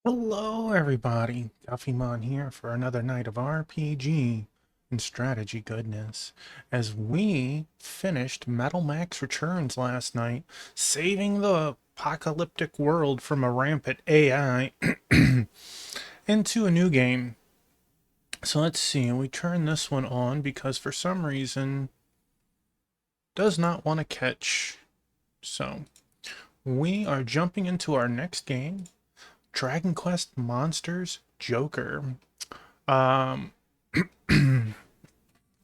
Hello, everybody. Duffymon here for another night of RPG and strategy goodness. As we finished Metal Max Returns last night, saving the apocalyptic world from a rampant AI into a new game. So let's see. We turn this one on because for some reason does not want to catch. So we are jumping into our next game. Dragon Quest Monsters Joker. Um, kind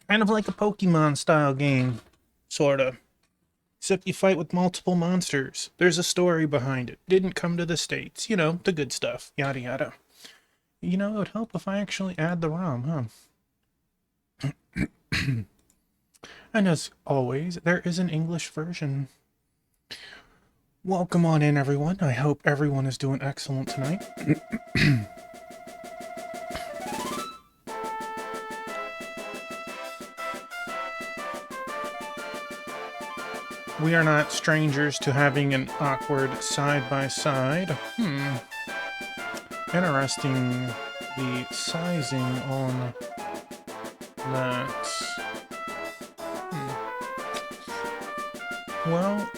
of like a Pokemon style game, sorta. Except you fight with multiple monsters. There's a story behind it. Didn't come to the States. You know, the good stuff. Yada yada. You know, it would help if I actually add the ROM, huh? And as always, there is an English version. Welcome on in, everyone. I hope everyone is doing excellent tonight. We are not strangers to having an awkward side-by-side. Interesting, the sizing on that. Well,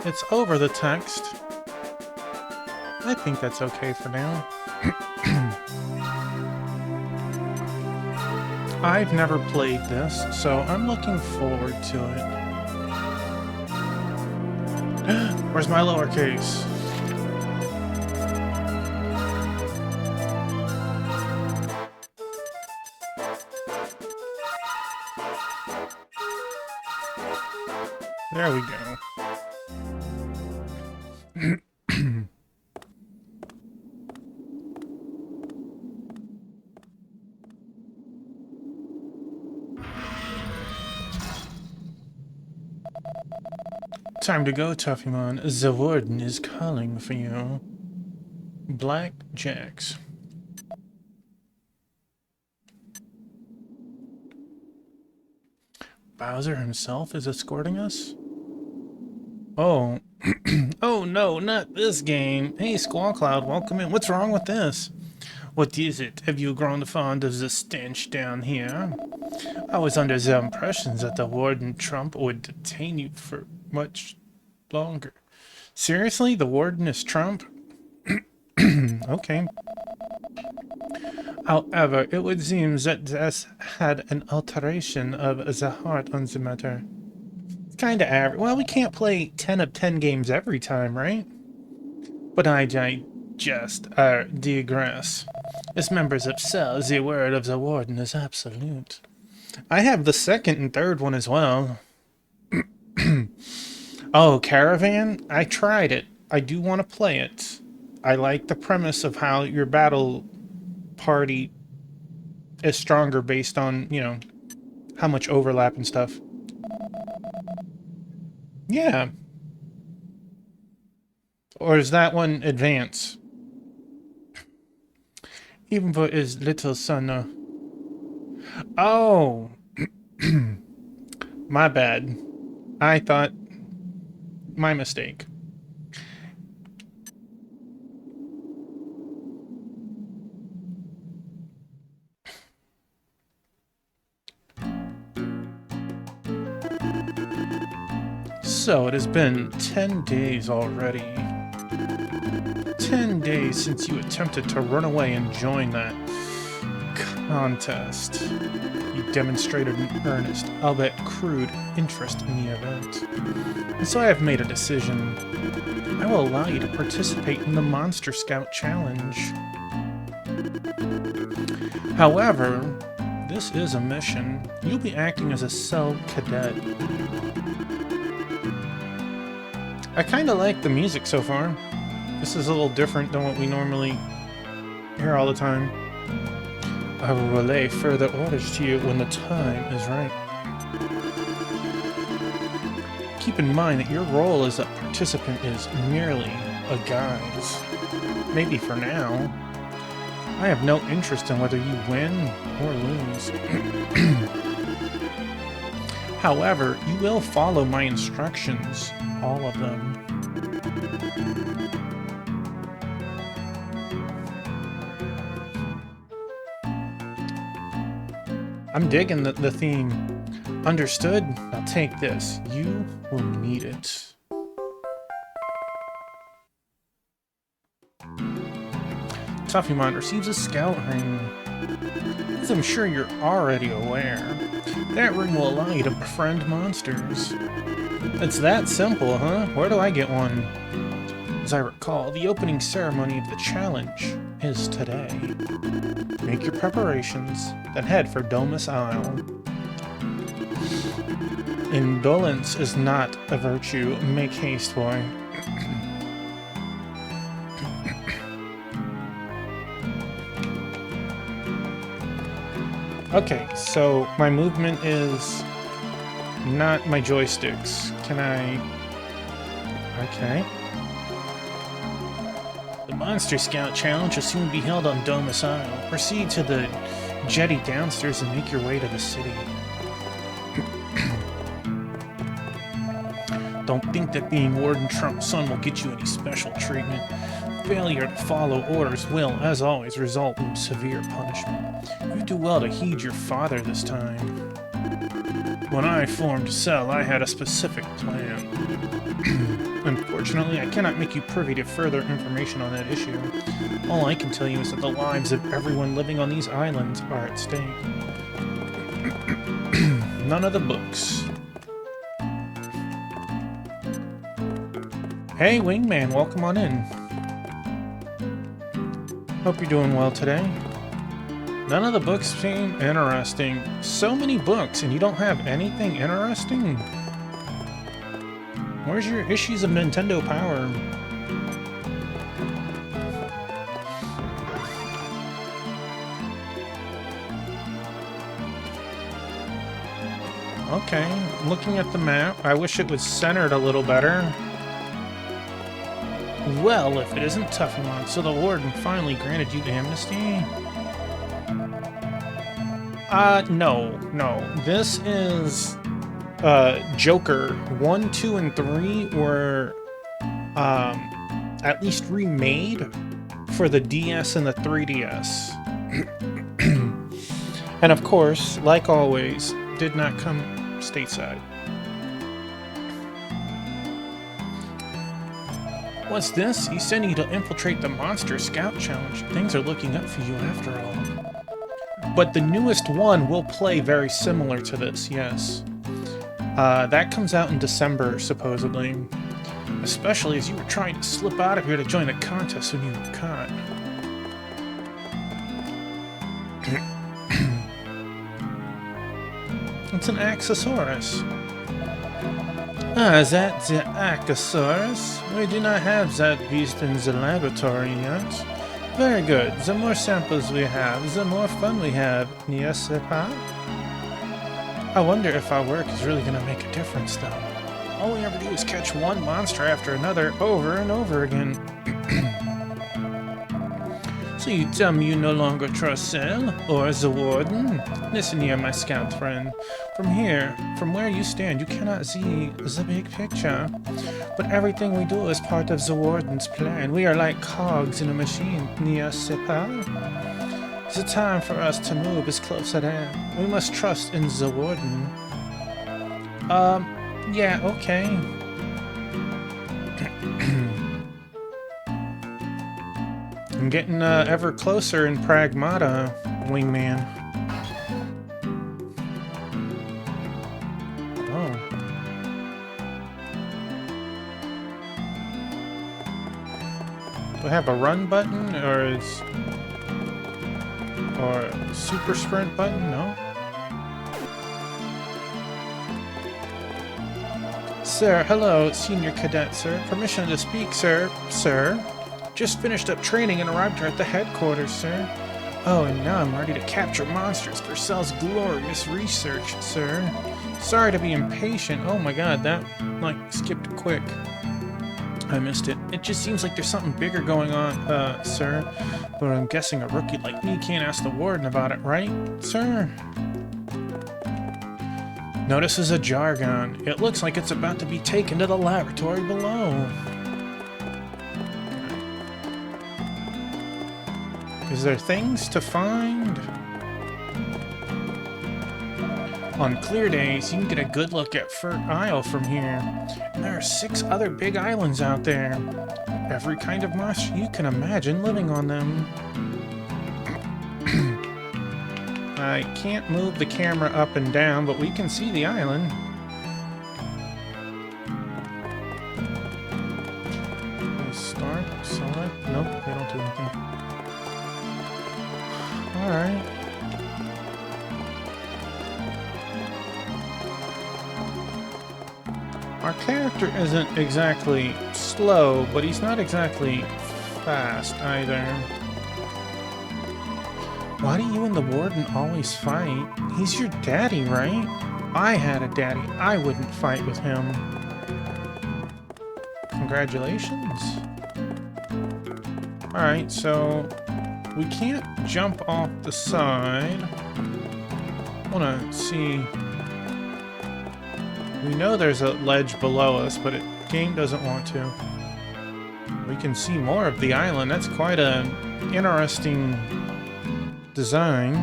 it's over the text. I think that's okay for now. I've never played this, so I'm looking forward to it. Where's my lowercase? There we go. Time to go, Tuffymon. The warden is calling for you. Black Jacks. Bowser himself is escorting us? Oh. Oh no, not this game. Hey, Squall Cloud, welcome in. What's wrong with this? What is it? Have you grown fond of the stench down here? I was under the impression that the Warden Trump would detain you for much longer. Seriously? The Warden is Trump? Okay. However, it would seem that this had an alteration of the heart on the matter. Kinda average. Well, we can't play 10 of 10 games every time, right? But I digress. As members of Cell, the word of the Warden is absolute. I have the second and third one as well. Oh, Caravan? I tried it. I do want to play it. I like the premise of how your battle party is stronger based on, you know, how much overlap and stuff. Yeah. Or is that one advance? Even for his little son. Oh. My bad. I thought... My mistake. So, it has been 10 days already. 10 days since you attempted to run away and join that contest. You demonstrated an earnest, albeit crude, interest in the event. And so I have made a decision. I will allow you to participate in the Monster Scout Challenge. However, this is a mission. You'll be acting as a Cell Cadet. I kinda like the music so far. This is a little different than what we normally hear all the time. I will relay further orders to you when the time is right. Keep in mind that your role as a participant is merely a guise. Maybe for now. I have no interest in whether you win or lose. However, you will follow my instructions, all of them. I'm digging the theme. Understood? Now take this. You will need it. Tuffymon receives a scout ring. As I'm sure you're already aware, that ring will allow you to befriend monsters. It's that simple, huh? Where do I get one? As I recall, the opening ceremony of the challenge is today. Make your preparations, then head for Domus Isle. Indolence is not a virtue. Make haste, boy. Okay, so my movement is not my joysticks. Can I... Okay. The Monster Scout Challenge will soon be held on Domus Isle. Proceed to the jetty downstairs and make your way to the city. Don't think that being Warden Trump's son will get you any special treatment. Failure to follow orders will, as always, result in severe punishment. You do well to heed your father this time. When I formed Cell, I had a specific plan. Unfortunately, I cannot make you privy to further information on that issue. All I can tell you is that the lives of everyone living on these islands are at stake. None of the books. Hey, Wingman, welcome on in. Hope you're doing well today. None of the books seem interesting. So many books, and you don't have anything interesting? Where's your issues of Nintendo Power? Okay, looking at the map, I wish it was centered a little better. Well, if it isn't Tuffymon, so the Warden finally granted you amnesty? No. This is, Joker 1, 2, and 3 were, at least remade for the DS and the 3DS. And of course, like always, did not come stateside. What's this? He's sending you to infiltrate the Monster Scout Challenge. Things are looking up for you after all. But the newest one will play very similar to this, yes. That comes out in December, supposedly. Especially as you were trying to slip out of here to join the contest when you were caught. It's an Axosaurus. Ah, is that the Achosaurus? We do not have that beast in the laboratory yet. Very good. The more samples we have, the more fun we have. Yes, papa? I wonder if our work is really going to make a difference, though. All we ever do is catch one monster after another over and over again. So you tell me you no longer trust Cell or the Warden? Listen here, my scout friend. From here, from where you stand, you cannot see the big picture. But everything we do is part of the Warden's plan. We are like cogs in a machine. N'est-ce pas? The time for us to move is close at hand. We must trust in the Warden. Yeah, okay. I'm getting ever closer in Pragmata, Wingman. Oh. Do I have a run button, or a super sprint button? No? Sir, hello, Senior Cadet, sir. Permission to speak, sir. Sir? Just finished up training and arrived here at the headquarters, sir. Oh, and now I'm ready to capture monsters for Cell's glorious research, sir. Sorry to be impatient. Oh my god, that, skipped quick. I missed it. It just seems like there's something bigger going on, sir. But I'm guessing a rookie like me can't ask the Warden about it, right, sir? Notices a Jargon. It looks like it's about to be taken to the laboratory below. Is there things to find? On clear days, you can get a good look at Furt Isle from here. And there are 6 other big islands out there. Every kind of monster you can imagine living on them. I can't move the camera up and down, but we can see the island. Start, select, nope, they don't do anything. Alright. Our character isn't exactly slow, but he's not exactly fast either. Why do you and the warden always fight? He's your daddy, right? I had a daddy. I wouldn't fight with him. Congratulations. Alright, so we can't jump off the side. I wanna see. We know there's a ledge below us, but the game doesn't want to. We can see more of the island. That's quite an interesting design.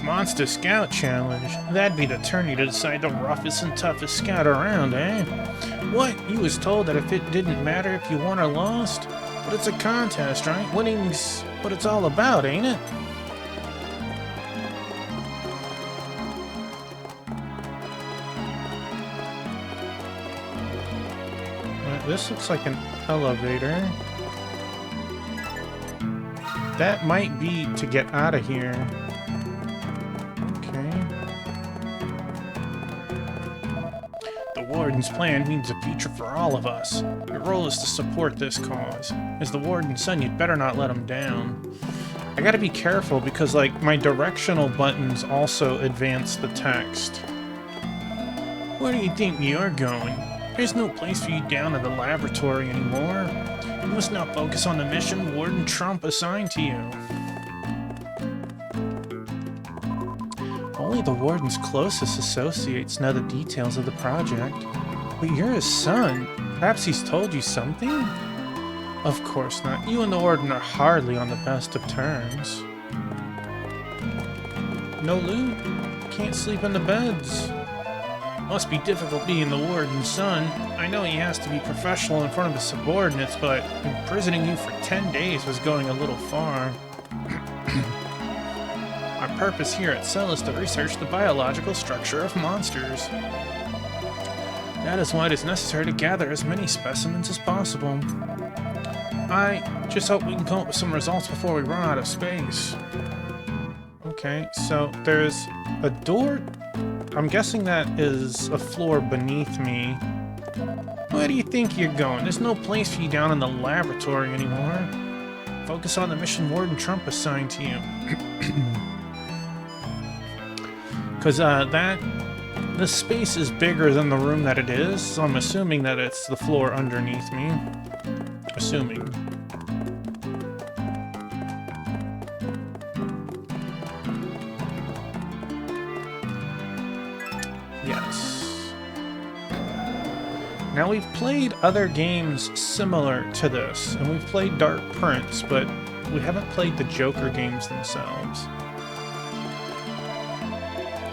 Monster Scout Challenge. That'd be the turn you to decide the roughest and toughest scout around, eh? What? You was told that if it didn't matter if you won or lost? But it's a contest, right? Winning's what it's all about, ain't it? Well, this looks like an elevator. That might be to get out of here. The Warden's plan means a future for all of us. Your role is to support this cause. As the Warden's son, you'd better not let him down. I gotta be careful because, like, my directional buttons also advance the text. Where do you think you're going? There's no place for you down in the laboratory anymore. You must now focus on the mission Warden Trump assigned to you. Only the Warden's closest associates know the details of the project. But you're his son. Perhaps he's told you something? Of course not. You and the Warden are hardly on the best of terms. No loot? Can't sleep in the beds. Must be difficult being the Warden's son. I know he has to be professional in front of his subordinates, but imprisoning you for 10 days was going a little far. Our purpose here at Cell is to research the biological structure of monsters. That is why it is necessary to gather as many specimens as possible. I just hope we can come up with some results before we run out of space. Okay, so there's a door. I'm guessing that is a floor beneath me. Where do you think you're going? There's no place for you down in the laboratory anymore. Focus on the mission Warden Trump assigned to you. Because this space is bigger than the room that it is, so I'm assuming that it's the floor underneath me. Assuming. Yes. Now we've played other games similar to this, and we've played Dark Prince, but we haven't played the Joker games themselves.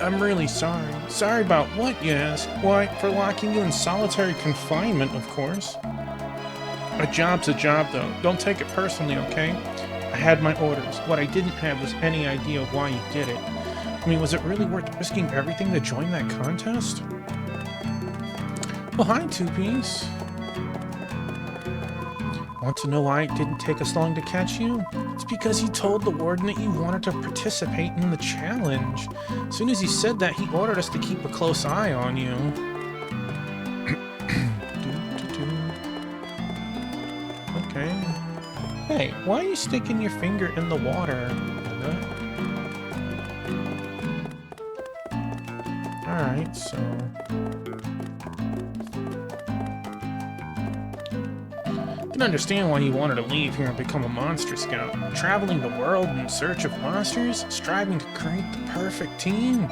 I'm really sorry. Sorry about what, you ask? Why, for locking you in solitary confinement, of course. A job's a job, though. Don't take it personally, okay? I had my orders. What I didn't have was any idea of why you did it. I mean, was it really worth risking everything to join that contest? Well, hi, Two-Piece. Want to know why it didn't take us long to catch you? It's because he told the Warden that you wanted to participate in the challenge. As soon as he said that, he ordered us to keep a close eye on you. Okay. Hey, why are you sticking your finger in the water? Alright, so... I can understand why you wanted to leave here and become a monster scout. Traveling the world in search of monsters, striving to create the perfect team.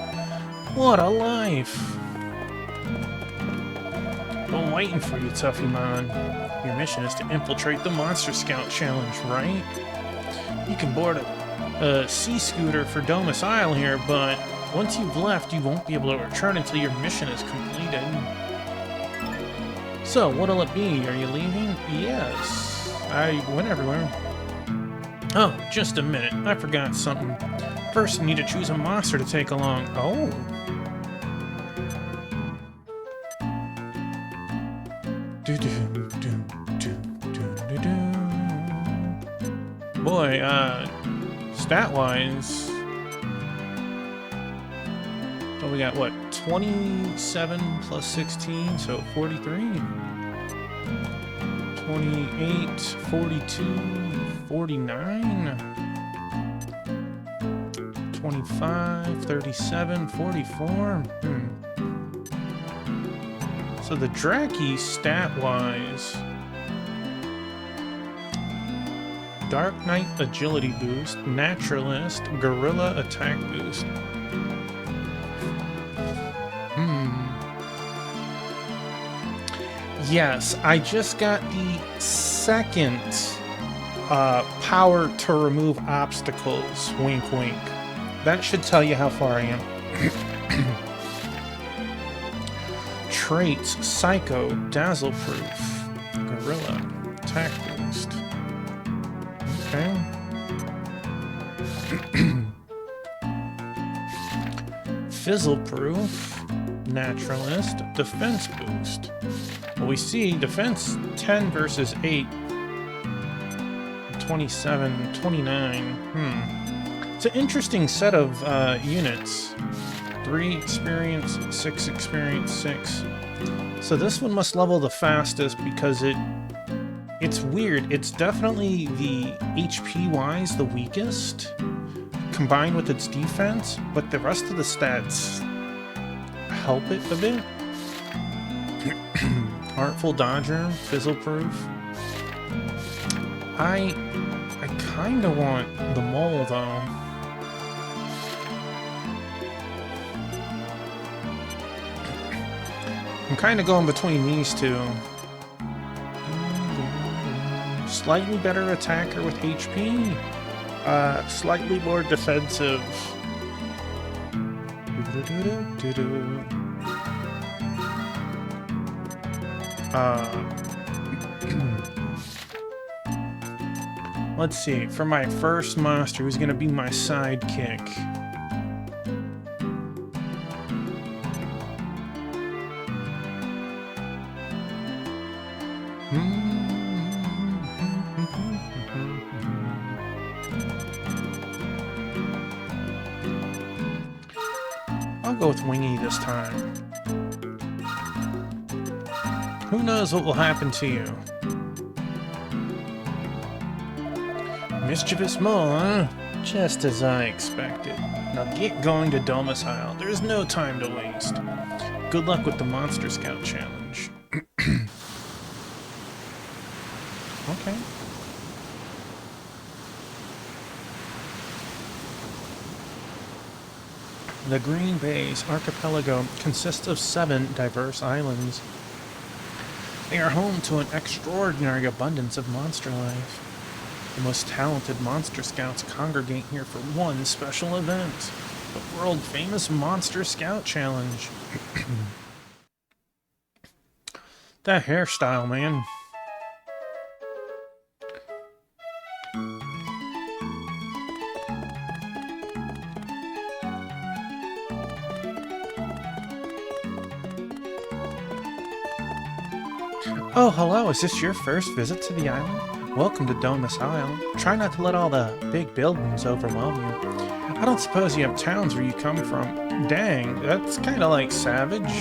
What a life! Well, waiting for you, Tuffymon. Your mission is to infiltrate the Monster Scout Challenge, right? You can board a sea scooter for Domus Isle here, but once you've left, you won't be able to return until your mission is completed. So, what'll it be? Are you leaving? Yes. I went everywhere. Oh, just a minute. I forgot something. First, you need to choose a monster to take along. Oh. Boy, stat-wise... Oh, we got, what, 27 plus 16, so 43. 28, 42, 49. 25, 37, 44. So the Draki stat-wise... Dark Knight Agility Boost, Naturalist, Gorilla Attack Boost. Yes, I just got the second power to remove obstacles. Wink, wink. That should tell you how far I am. Traits, Psycho, Dazzle Proof, Gorilla, Attack Boost. Okay. Fizzle Proof, Naturalist, Defense Boost. Well, we see Defense 10 versus 8. 27, 29. It's an interesting set of units. 3 experience, 6 experience, 6. So this one must level the fastest because it's weird. It's definitely the HP-wise the weakest, combined with its defense, but the rest of the stats help it a bit. Artful Dodger, Fizzle Proof. I kinda want the mole though. I'm kinda going between these two. Slightly better attacker with HP. Slightly more defensive. Let's see. For my first monster, who's gonna be my sidekick? I'll go with Wingy this time. Who knows what will happen to you? Mischievous Mole, huh? Just as I expected. Now get going to Domus Isle. There's no time to waste. Good luck with the Monster Scout Challenge. Okay. The Green Bays Archipelago consists of 7 diverse islands. They are home to an extraordinary abundance of monster life. The most talented monster scouts congregate here for one special event, the world-famous Monster Scout Challenge. That hairstyle, man. Oh, hello, is this your first visit to the island? Welcome to Domus Isle. Try not to let all the big buildings overwhelm you. I don't suppose you have towns where you come from. Dang, that's kind of like savage.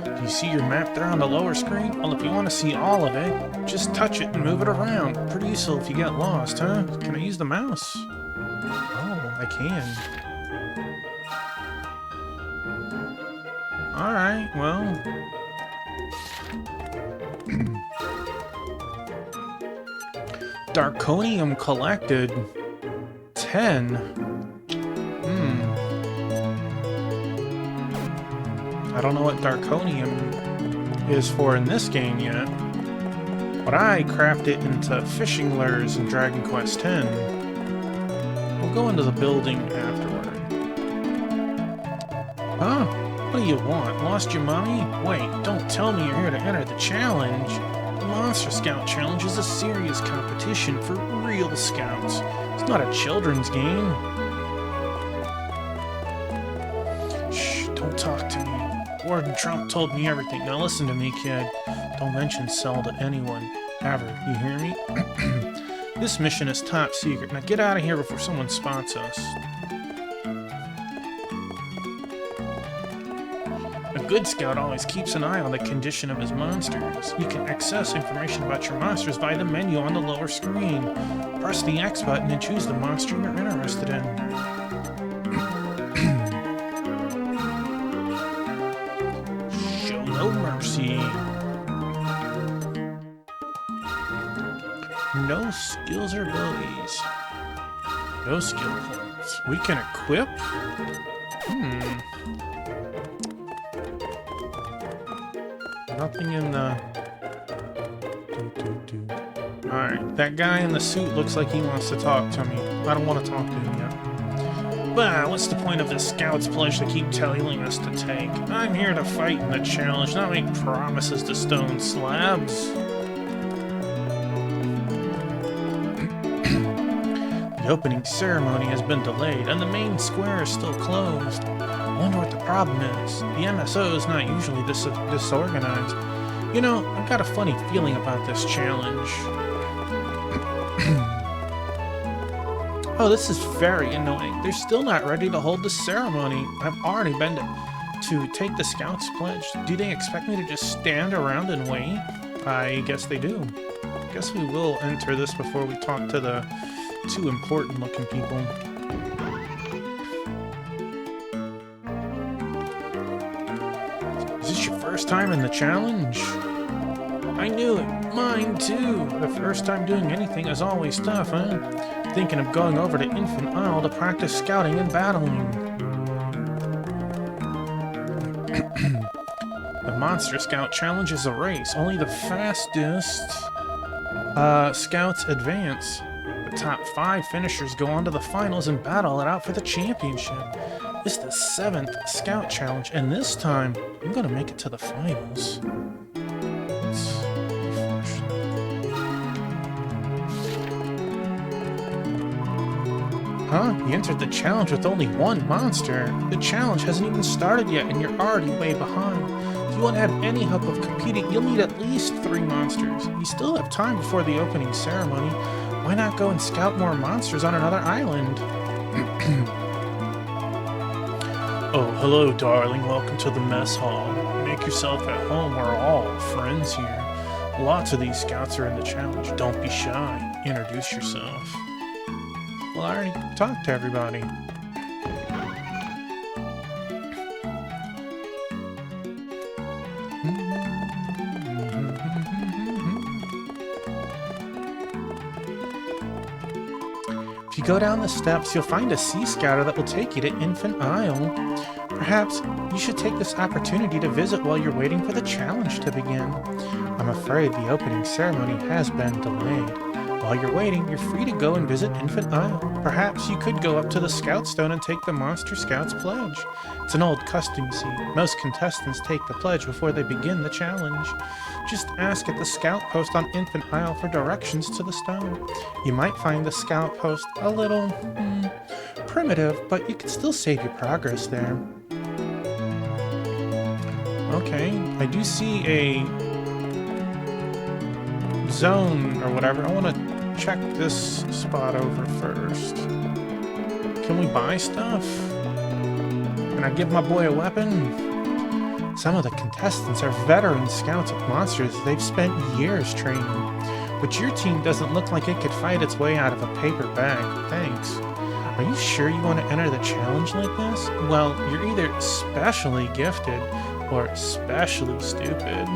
Do you see your map there on the lower screen? Well, if you want to see all of it, just touch it and move it around. Pretty useful if you get lost, huh? Can I use the mouse? Oh, I can. Alright, well... Darkonium collected. 10. I don't know what Darkonium is for in this game yet, but I craft it into fishing lures in Dragon Quest X. We'll go into the building afterward. Huh? What do you want? Lost your money? Wait, don't tell me you're here to enter the challenge. The Monster Scout Challenge is a serious competition for real scouts. It's not a children's game. Shh, don't talk to me. Warden Trump told me everything. Now listen to me, kid. Don't mention Cell to anyone. Ever. You hear me? This mission is top secret. Now get out of here before someone spots us. A good scout always keeps an eye on the condition of his monsters. You can access information about your monsters via the menu on the lower screen. Press the X button and choose the monster you're interested in. Show no mercy. No skills or abilities. No skill points. We can equip? Nothing in the... Alright, that guy in the suit looks like he wants to talk to me. I don't want to talk to him yet. Bah, what's the point of this scout's pledge they keep telling us to take? I'm here to fight in the challenge, not make promises to stone slabs. The opening ceremony has been delayed, and the main square is still closed. I wonder what the problem is. The MSO is not usually this disorganized. You know, I've got a funny feeling about this challenge. Oh, this is very annoying. They're still not ready to hold the ceremony. I've already been to take the Scout's pledge. Do they expect me to just stand around and wait? I guess they do. I guess we will enter this before we talk to the two important looking people. Is this your first time in the challenge? I knew it. Mine too. The first time doing anything is always tough, huh? Thinking of going over to Infant Isle to practice scouting and battling. The Monster Scout Challenge is a race. Only the fastest scouts advance. The top 5 finishers go on to the finals and battle it out for the championship. It's the 7th Scout Challenge, and this time, I'm gonna make it to the finals. Let's refresh. Huh? You entered the challenge with only 1 monster. The challenge hasn't even started yet, and you're already way behind. If you want to have any hope of competing, you'll need at least 3 monsters. You still have time before the opening ceremony. Why not go and scout more monsters on another island? Oh, hello, darling. Welcome to the mess hall. Make yourself at home. We're all friends here. Lots of these scouts are in the challenge. Don't be shy. Introduce yourself. Well, I already talked to everybody. If you go down the steps, you'll find a sea scouter that will take you to Infant Isle. Perhaps you should take this opportunity to visit while you're waiting for the challenge to begin. I'm afraid the opening ceremony has been delayed. While you're waiting, you're free to go and visit Infant Isle. Perhaps you could go up to the Scout Stone and take the Monster Scout's pledge. It's an old custom, you see. Most contestants take the pledge before they begin the challenge. Just ask at the Scout Post on Infant Isle for directions to the stone. You might find the Scout Post a little primitive, but you can still save your progress there. Okay, I do see a zone or whatever. I want to check this spot over first. Can we buy stuff? Can I give my boy a weapon? Some of the contestants are veteran scouts with monsters they've spent years training. But your team doesn't look like it could fight its way out of a paper bag. Thanks. Are you sure you want to enter the challenge like this? Well, you're either specially gifted or especially stupid.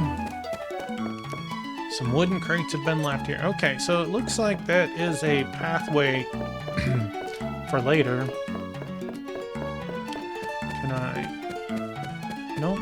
Some wooden crates have been left here. Okay, so it looks like that is a pathway for later. Can I... Nope.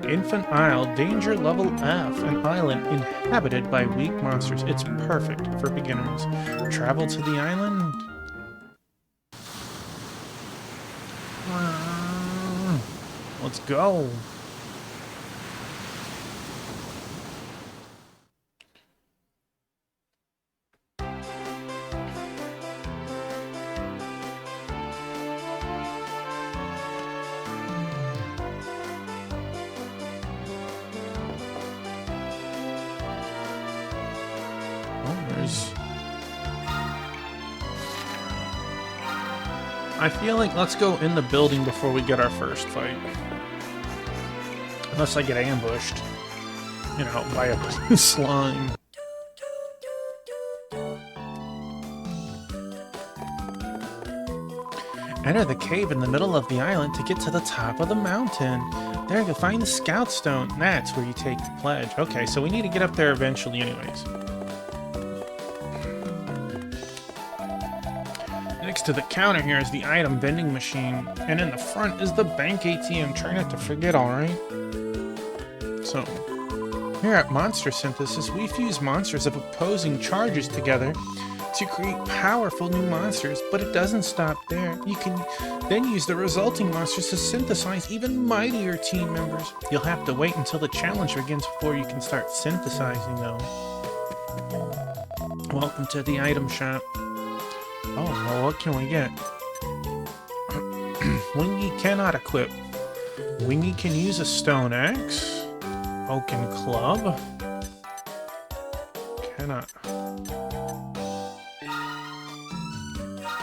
Infant Isle, danger level F, an island inhabited by weak monsters. It's perfect for beginners. Travel to the island. Let's go. I feel like let's go in the building before we get our first fight. Unless I get ambushed, you know, by a blue slime. Enter the cave in the middle of the island to get to the top of the mountain. There you'll find the scout stone. That's where you take the pledge. Okay, so we need to get up there eventually anyways. Next to the counter here is the item vending machine, and in the front is the bank ATM. Try not to forget, alright? So, here at Monster Synthesis, we fuse monsters of opposing charges together to create powerful new monsters, but it doesn't stop there. You can then use the resulting monsters to synthesize even mightier team members. You'll have to wait until the challenge begins before you can start synthesizing, though. Welcome to the item shop. Oh, well, what can we get? Wingy cannot equip. Wingy can use a stone axe. Oaken club. Cannot.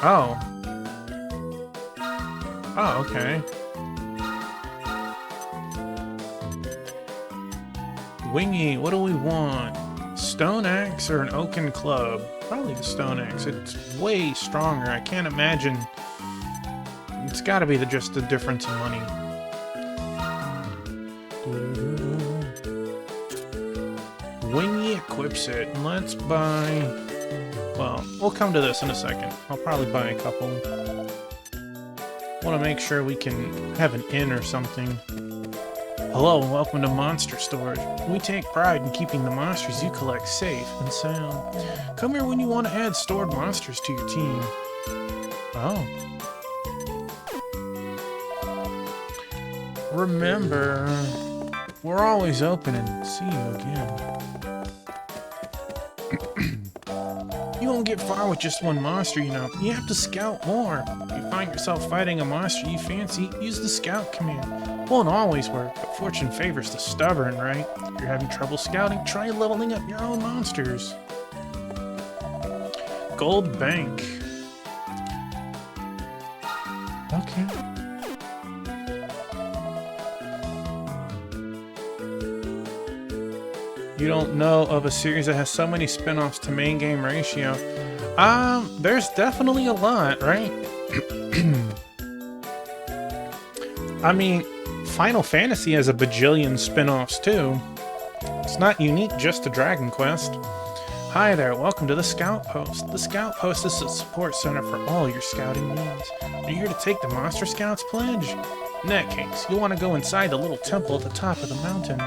Oh. Oh, okay. Wingy, what do we want? Stone axe or an oaken club? Probably the stone axe. It's way stronger. I can't imagine. It's got to be just the difference in money. Wingy equips it. Let's buy... Well, we'll come to this in a second. I'll probably buy a couple. Want to make sure we can have an inn or something. Hello and welcome to Monster Storage. We take pride in keeping the monsters you collect safe and sound. Come here when you want to add stored monsters to your team. Oh. Remember, we're always open and see you again. You won't get far with just one monster, you know. You have to scout more. If you find yourself fighting a monster you fancy, use the scout command. Won't always work, but fortune favors the stubborn, right? If you're having trouble scouting, try leveling up your own monsters. Gold Bank. Okay. You don't know of a series that has so many spin-offs to main game ratio. There's definitely a lot, right? I mean, Final Fantasy has a bajillion spin-offs too. It's not unique just to Dragon Quest. Hi there, welcome to the Scout Post. The Scout Post is a support center for all your scouting needs. Are you here to take the Monster Scouts pledge? In that case, you'll want to go inside the little temple at the top of the mountain.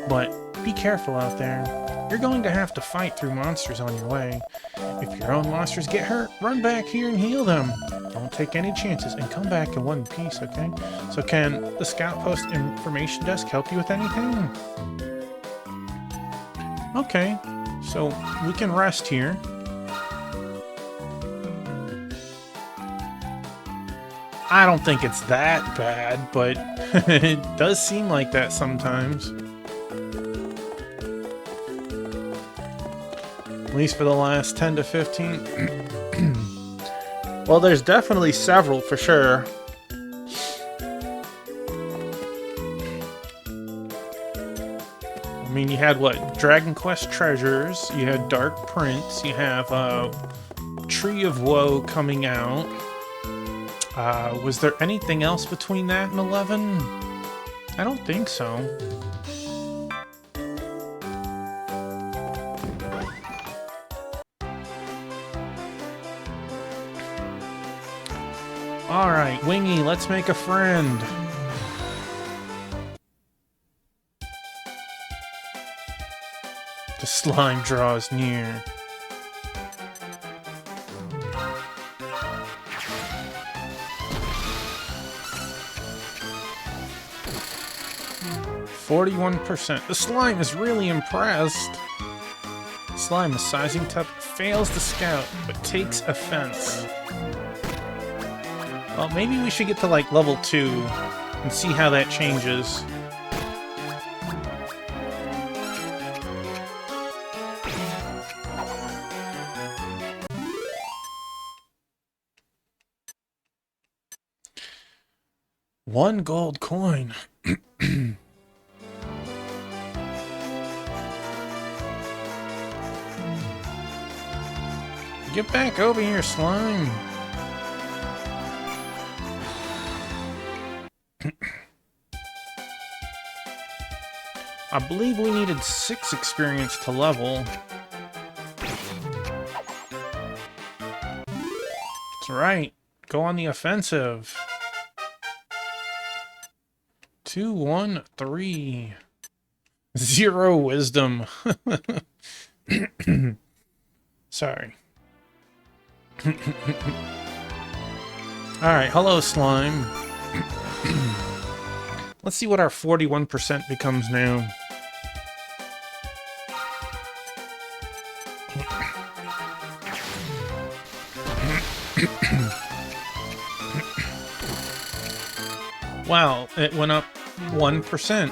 But be careful out there. You're going to have to fight through monsters on your way. If your own monsters get hurt, run back here and heal them. Don't take any chances and come back in one piece, okay? So can the Scout Post information desk help you with anything? Okay, so we can rest here. I don't think it's that bad, but it does seem like that sometimes. At least for the last 10 to 15. Well, there's definitely several for sure. I mean, you had what? Dragon Quest Treasures, you had Dark Prince, you have Tree of Woe coming out. Was there anything else between that and 11? I don't think so. Alright, Wingy, let's make a friend. slime draws near. %. The slime is really impressed. Slime, a sizing type, fails to scout, but takes offense. Well, maybe we should get to, like, level 2 and see how that changes. One gold coin. Get back over here, slime. I believe we needed 6 experience to level. That's right. Go on the offensive. 2, 1, 3. 0 wisdom. Sorry. Alright, hello, slime. Let's see what our 41% becomes now. Wow, it went up 1%.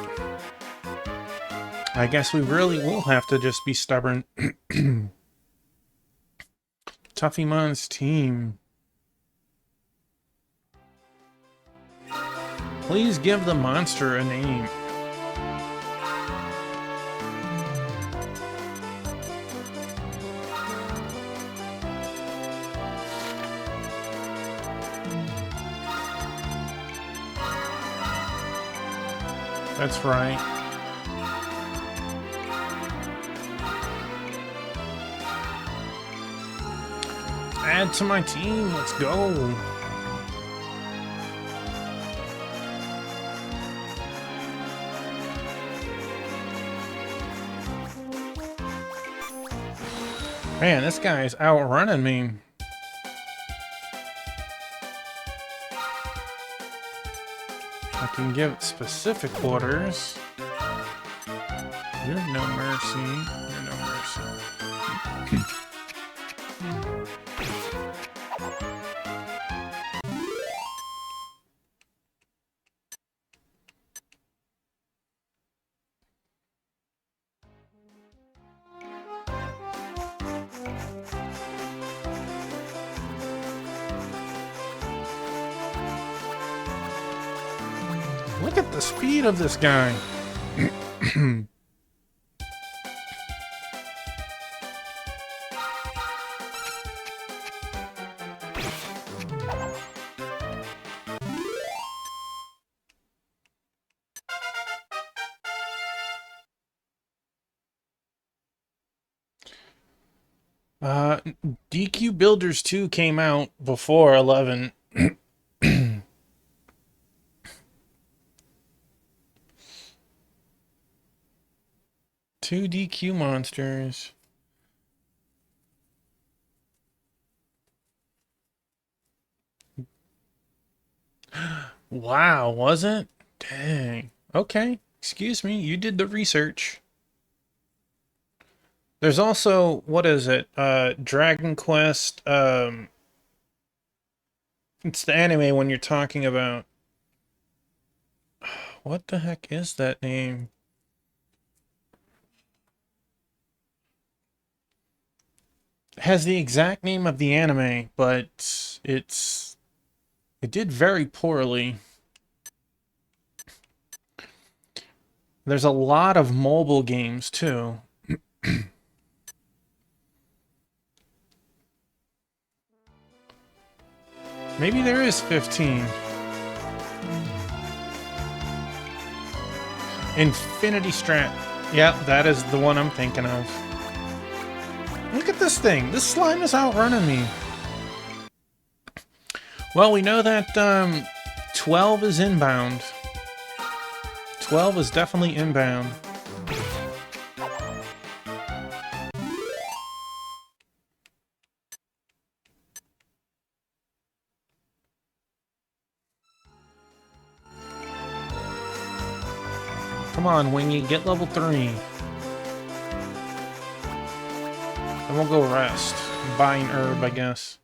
I guess we really will have to just be stubborn. Tuffymon's team. Please give the monster a name. That's right. Add to my team, let's go. Man, this guy's outrunning me. I can give specific orders. You're no mercy. You're no mercy. Look at the speed of this guy. DQ Builders 2 came out before 11. 2 DQ monsters. Wow, was it? Dang. Okay, excuse me, you did the research. There's also, what is it? Dragon Quest, it's the anime when you're talking about... What the heck is that name? It has the exact name of the anime, but it did very poorly. There's a lot of mobile games, too. Maybe there is 15. Infinity Strat. Yep, that is the one I'm thinking of. Look at this thing. This slime is outrunning me. Well, we know that 12 is inbound. 12 is definitely inbound. Come on, Wingy, get level 3. Then we'll go rest. Buy an herb, I guess.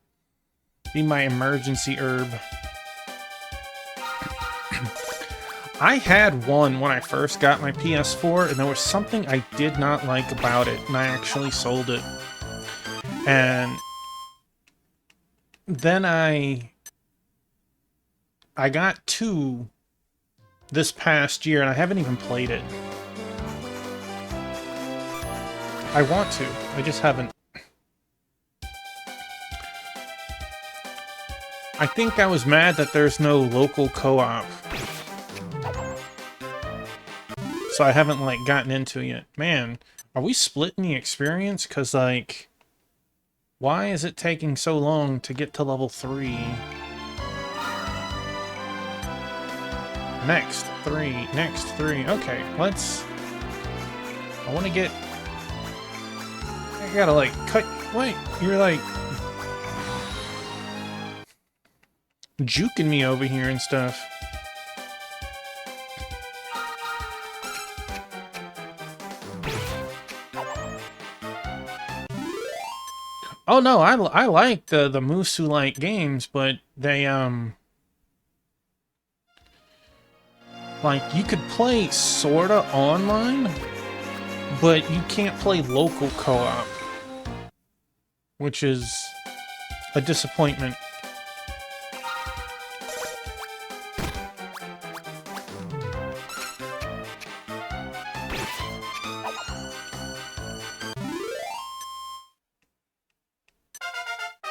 Be my emergency herb. I had one when I first got my PS4, and there was something I did not like about it, and I actually sold it. And then I got 2 this past year, and I haven't even played it. I want to, I just haven't. I think I was mad that there's no local co-op. So I haven't, like, gotten into it yet. Man, are we splitting the experience? Because, like, why is it taking so long to get to level 3? Next 3, next 3. Okay, let's... I want to get... I gotta, like, cut... Wait, you're, like... juking me over here and stuff. Oh no, I like the Musou-like games, but they like you could play sorta online, but you can't play local co-op, which is a disappointment.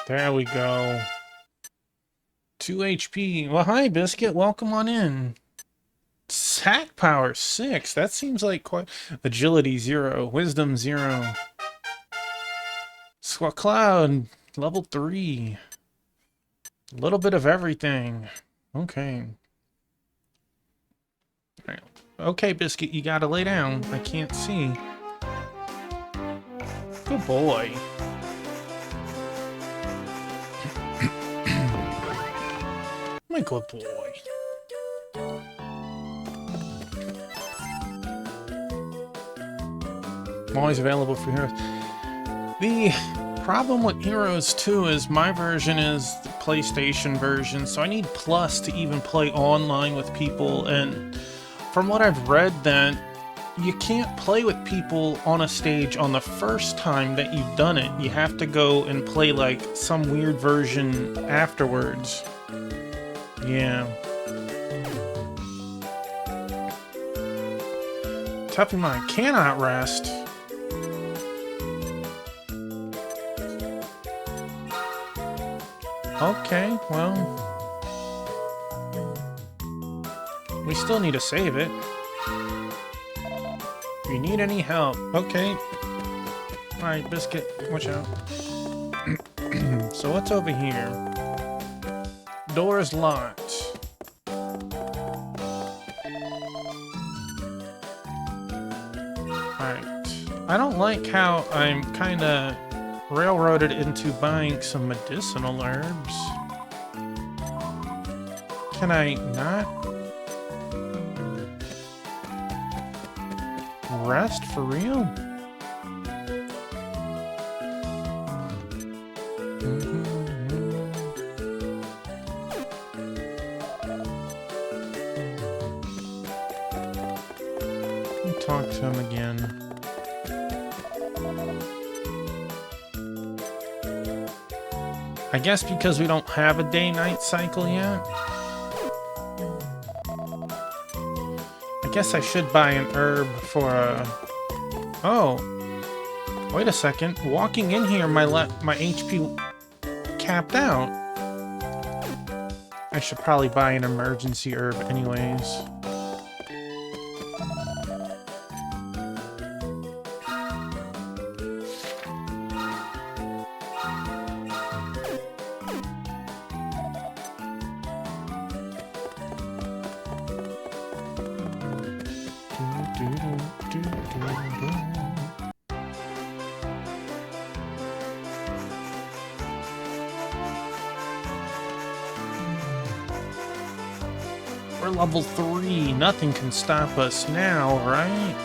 There we go. 2 HP. Well, hi, Biscuit. Welcome on in. Sack power 6. That seems like quite... Agility 0. Wisdom 0. Squat Cloud. Level 3. A little bit of everything. Okay. Okay, Biscuit. You gotta lay down. I can't see. Good boy. My good boy. I'm always available for Heroes. The problem with Heroes 2 is my version is the PlayStation version, so I need Plus to even play online with people, and from what I've read then, you can't play with people on a stage on the first time that you've done it. You have to go and play like some weird version afterwards. Yeah. Tuffy Mind cannot rest. Okay, well... we still need to save it. If you need any help, okay. Alright, Biscuit, watch out. So what's over here? Door is locked. Alright. I don't like how I'm kinda railroaded into buying some medicinal herbs. Can I not rest for real? Talk to him again. I guess because we don't have a day-night cycle yet. I guess I should buy an herb for a... Oh. Wait a second. Walking in here, my HP capped out. I should probably buy an emergency herb anyways. We're level 3. Nothing can stop us now, right?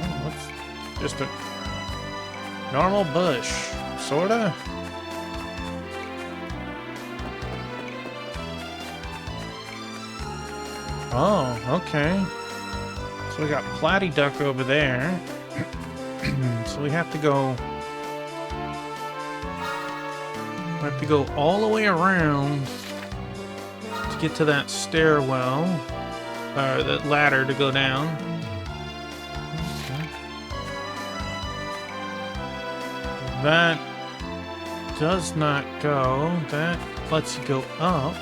Oh, what's just a normal bush, sorta? Oh, okay. So we got Platyduck over there. So we have to go... We have to go all the way around to get to that stairwell. Or that ladder to go down. Okay. That does not go. That lets you go up.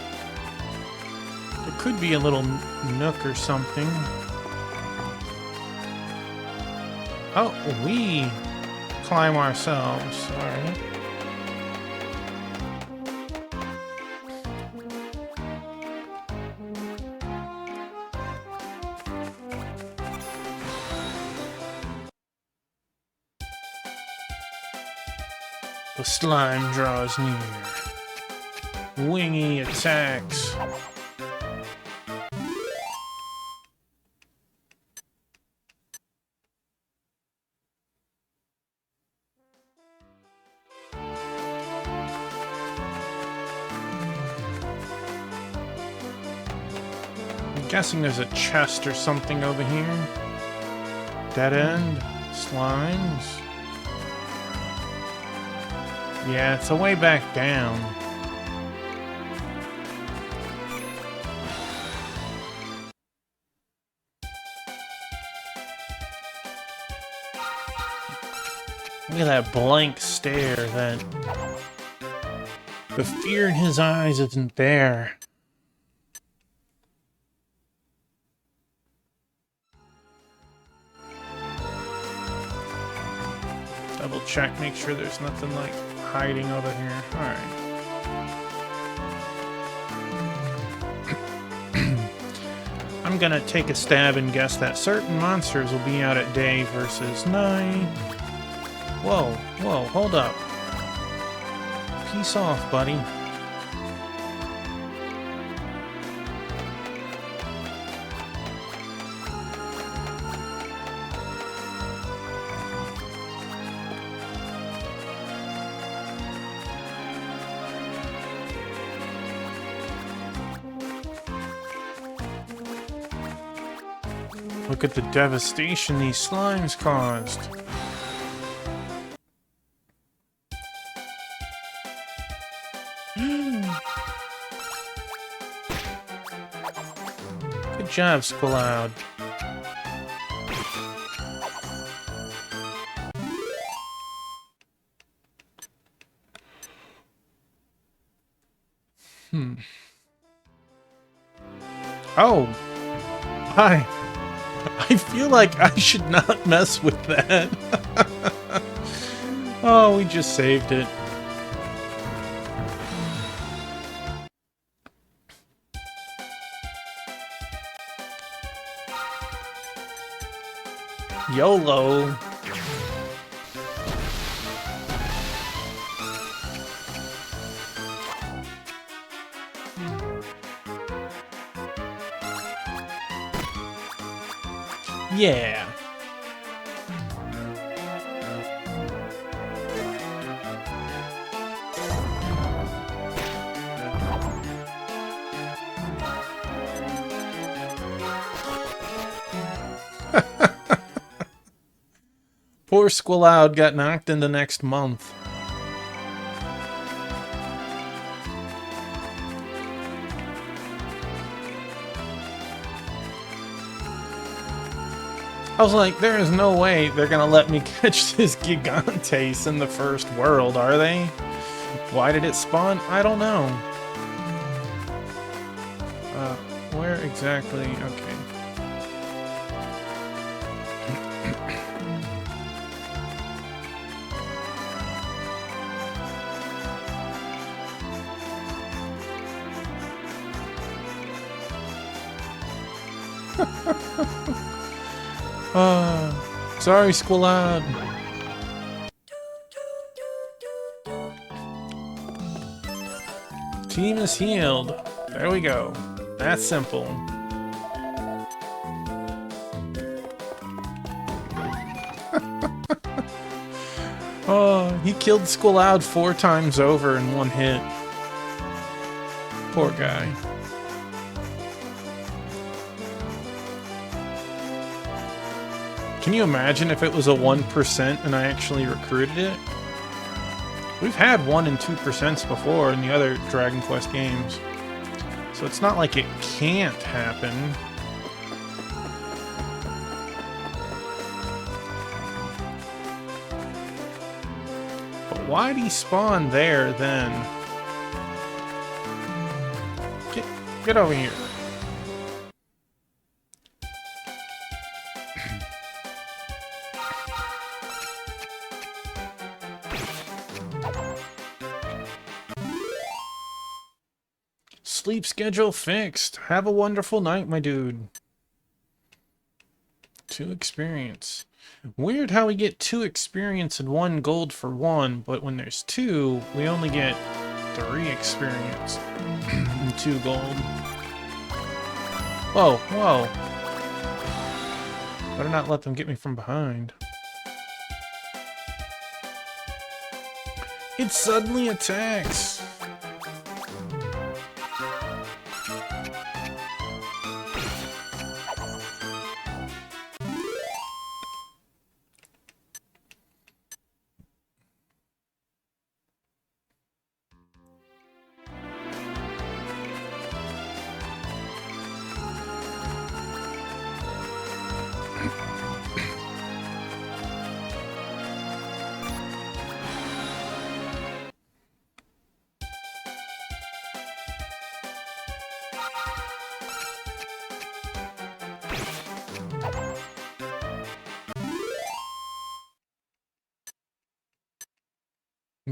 There could be a little nook or something. Oh, we climb ourselves. Alright. The slime draws near. Wingy attacks. I'm guessing there's a chest or something over here. Dead end. Slimes. Yeah, it's a way back down. Look at that blank stare, that... The fear in his eyes isn't there. Double check, make sure there's nothing like hiding over here. Alright. I'm gonna take a stab and guess that certain monsters will be out at day versus night. Whoa, whoa, hold up. Peace off, buddy. Look at the devastation these slimes caused. Good job, Squaloud. Oh! Hi! I feel like I should not mess with that. Oh, we just saved it. YOLO. Yeah. Poor Squaloud got knocked into next month. I was like, there is no way they're gonna let me catch this Gigantes in the first world, are they? Why did it spawn? I don't know. Where exactly? Okay. Sorry, Squaloud. Team is healed. There we go. That's simple. Oh, he killed Squaloud 4 times over in 1 hit. Poor guy. Can you imagine if it was a 1% and I actually recruited it? We've had 1 and 2% before in the other Dragon Quest games. So it's not like it can't happen. But why'd he spawn there then? Get over here. Sleep schedule fixed. Have a wonderful night, my dude. 2 experience. Weird how we get 2 experience and 1 gold for 1, but when there's 2, we only get 3 experience and 2 gold. Whoa, whoa. Better not let them get me from behind. It suddenly attacks.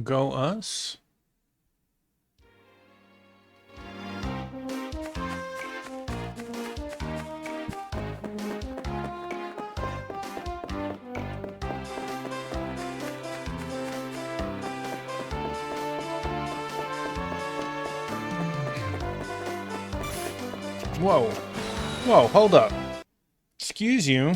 Go us. Whoa. Whoa, hold up. Excuse you.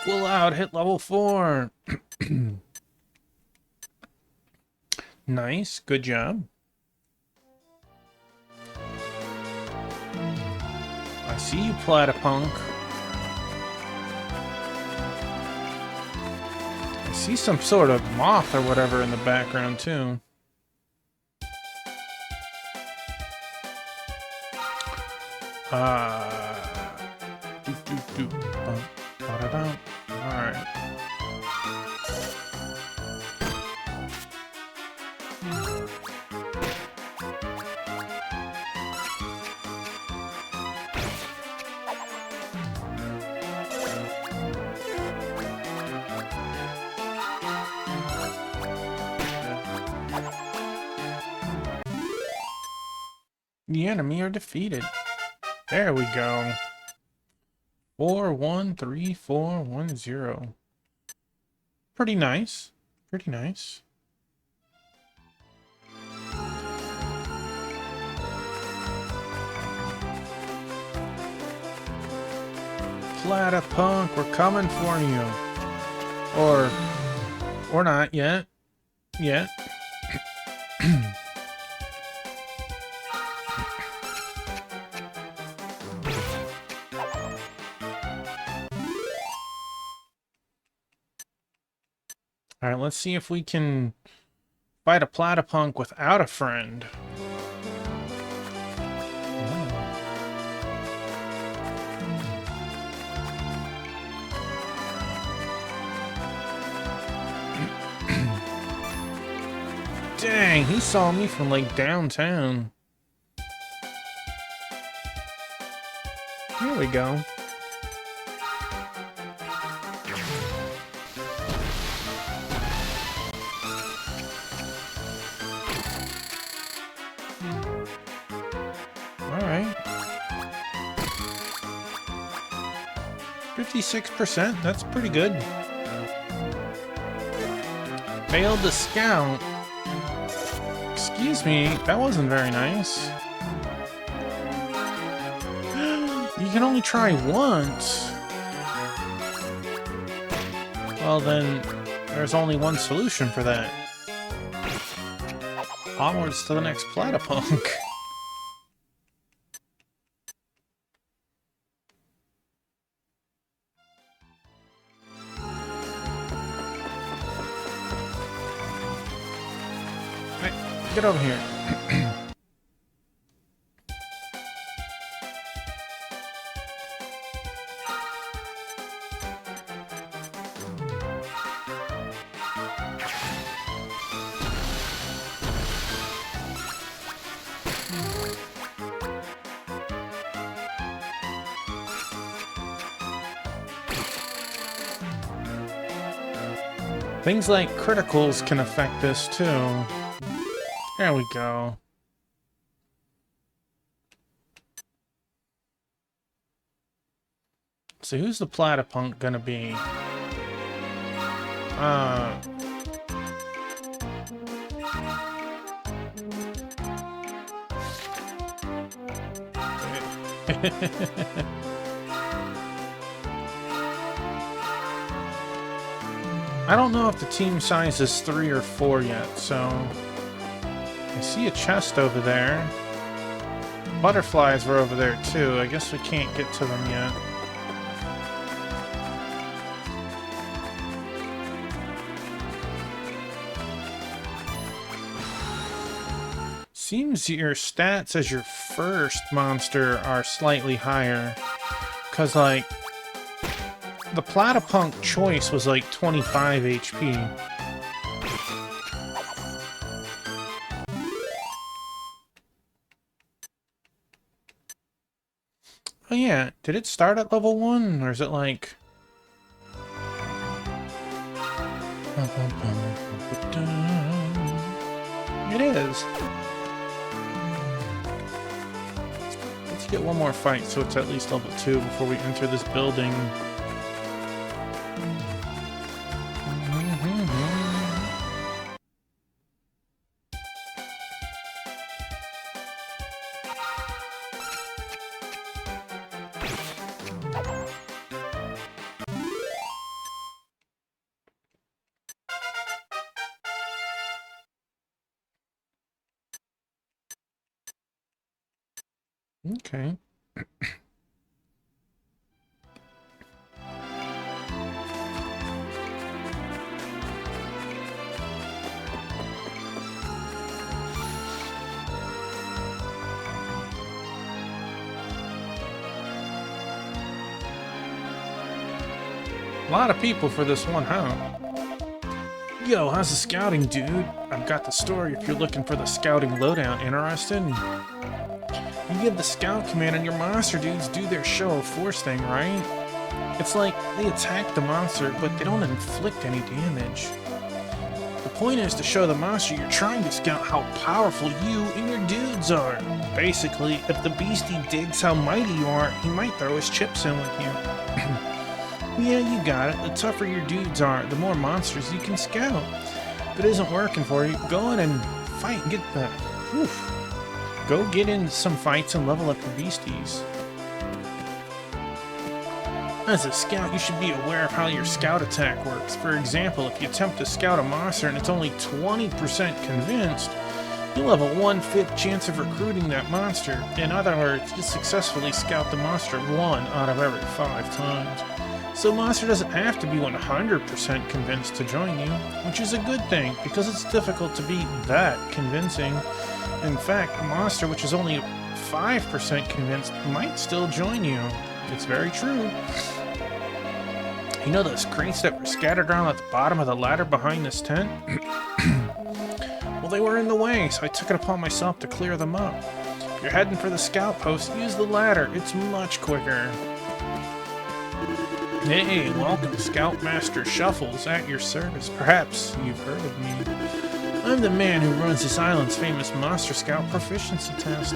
Squaloud hit level 4. Nice, good job. I see you, Platypunk. I see some sort of moth or whatever in the background too. Alright. The enemy are defeated. There we go. 4-1-3-4-1-0. Pretty nice. Pretty nice. Platypunk, we're coming for you. Or not yet. Yet. Alright, let's see if we can fight a Platypunk without a friend. Dang, he saw me from like downtown. Here we go. 56%, that's pretty good. Failed to scout. Excuse me, that wasn't very nice. You can only try once. Well then, there's only one solution for that. Onwards to the next Platypunk. Hey, get over here. Things like criticals can affect this too. There we go. So who's the Platypunk gonna be? I don't know if the team size is 3 or 4 yet, so... I see a chest over there. Butterflies were over there too. I guess we can't get to them yet. Seems your stats as your first monster are slightly higher. 'Cause, like, the Platypunk choice was like 25 HP. Oh yeah, did it start at level 1, or is it like... It is! Let's get one more fight so it's at least level 2 before we enter this building. Okay. A lot of people for this one, huh? Yo, how's the scouting, dude? I've got the story if you're looking for the scouting lowdown. Interested? You give the scout command and your monster dudes do their show of force thing, right? It's like they attack the monster, but they don't inflict any damage. The point is to show the monster you're trying to scout how powerful you and your dudes are. Basically, if the beastie digs how mighty you are, he might throw his chips in with you. Yeah, you got it. The tougher your dudes are, the more monsters you can scout. If it isn't working for you, go in and fight and get the... Oof. Go get in some fights and level up your beasties. As a scout, you should be aware of how your scout attack works. For example, if you attempt to scout a monster and it's only 20% convinced, you'll have a 1/5 chance of recruiting that monster. In other words, you successfully scout the monster 1 out of every 5 times. So the monster doesn't have to be 100% convinced to join you, which is a good thing, because it's difficult to be that convincing. In fact, a monster which is only 5% convinced might still join you. It's very true. You know those crates that were scattered around at the bottom of the ladder behind this tent? Well, they were in the way, so I took it upon myself to clear them up. If you're heading for the scout post, use the ladder. It's much quicker. Hey, welcome, Scoutmaster Shuffles, at your service. Perhaps you've heard of me. I'm the man who runs this island's famous Monster Scout proficiency test.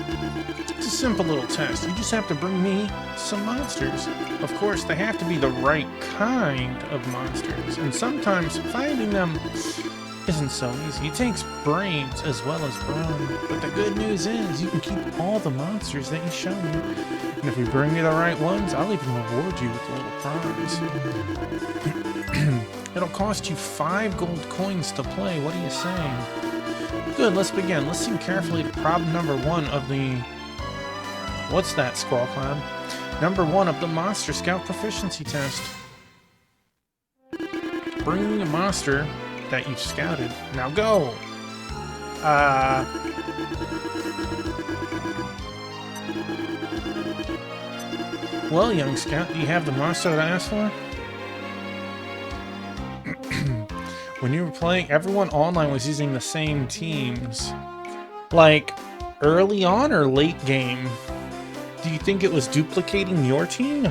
It's a simple little test. You just have to bring me some monsters. Of course, they have to be the right kind of monsters, and sometimes finding them isn't so easy. It takes brains as well as brawn. But the good news is you can keep all the monsters that you show me. And if you bring me the right ones, I'll even reward you with a little prize. It'll cost you 5 gold coins to play. What are you saying? Good, let's begin. Listen carefully to problem number 1 of the... What's that, Squall Cloud? Number 1 of the Monster Scout proficiency test. Bring me a monster that you've scouted. Now go! Well, young scout, do you have the monster that I asked for? When you were playing, everyone online was using the same teams. Like, early on or late game? Do you think it was duplicating your team?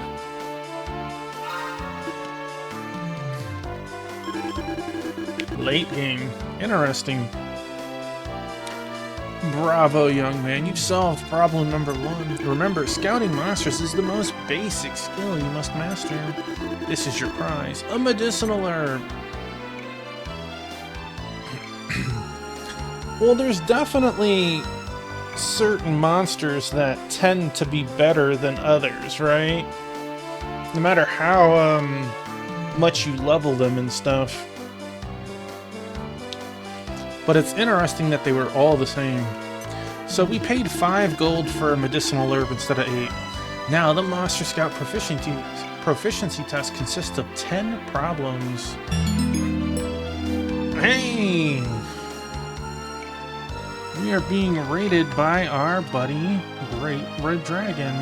Late game. Interesting. Bravo, young man. You've solved problem number 1. Remember, scouting monsters is the most basic skill you must master. This is your prize. A medicinal herb. Well, there's definitely certain monsters that tend to be better than others, right? No matter how much you level them and stuff. But it's interesting that they were all the same. So we paid 5 gold for a medicinal herb instead of 8. Now the Monster Scout proficiency test consists of 10 problems. Hey! We are being rated by our buddy, Great Red Dragon,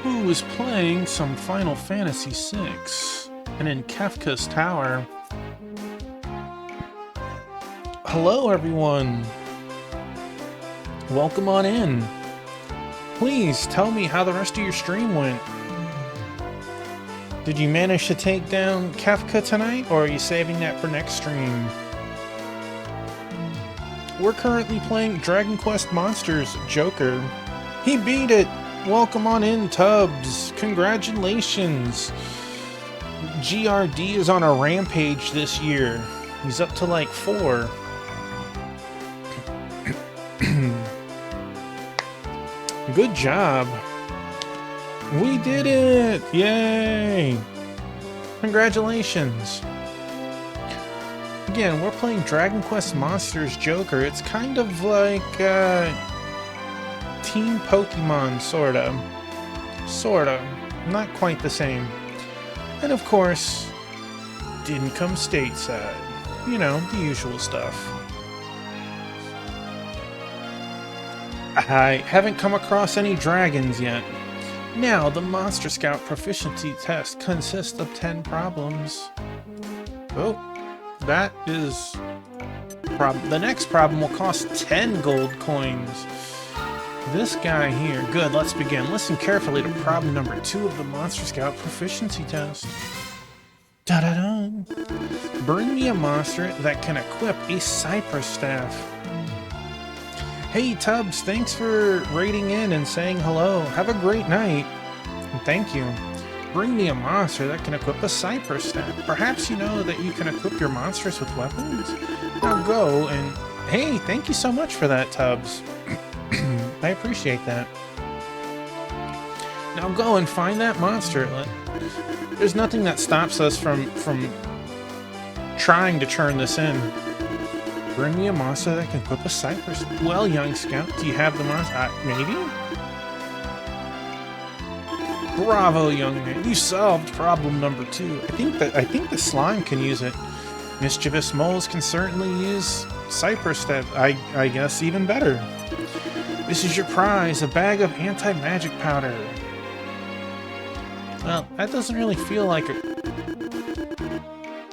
who is playing some Final Fantasy VI and in Kefka's Tower. Hello, everyone. Welcome on in. Please tell me how the rest of your stream went. Did you manage to take down Kefka tonight, or are you saving that for next stream? We're currently playing Dragon Quest Monsters Joker. He beat it! Welcome on in, Tubbs. Congratulations. GRD is on a rampage this year. He's up to like 4. Good job. We did it! Yay! Congratulations. Again, we're playing Dragon Quest Monsters Joker. It's kind of like Team Pokemon, sorta. Sorta. Not quite the same. And of course, didn't come stateside. You know, the usual stuff. I haven't come across any dragons yet. Now, the Monster Scout proficiency test consists of 10 problems. Oh, that is... The next problem will cost 10 gold coins. This guy here. Good, let's begin. Listen carefully to problem number 2 of the Monster Scout proficiency test. Da-da-da! Bring me a monster that can equip a Cypress Staff. Hey Tubbs, thanks for raiding in and saying hello. Have a great night. And thank you. Bring me a monster that can equip a Cypress Staff. Perhaps you know that you can equip your monsters with weapons? Now go and... Hey, thank you so much for that, Tubbs. I appreciate that. Now go and find that monster. There's nothing that stops us from trying to turn this in. Bring me a monster that can equip a Cypress. Well, young scout, do you have the monster? Maybe? Bravo, young man. You solved problem number 2. I think the slime can use it. Mischievous moles can certainly use Cypress Staff. I guess even better. This is your prize, a bag of anti-magic powder. Well, that doesn't really feel like it.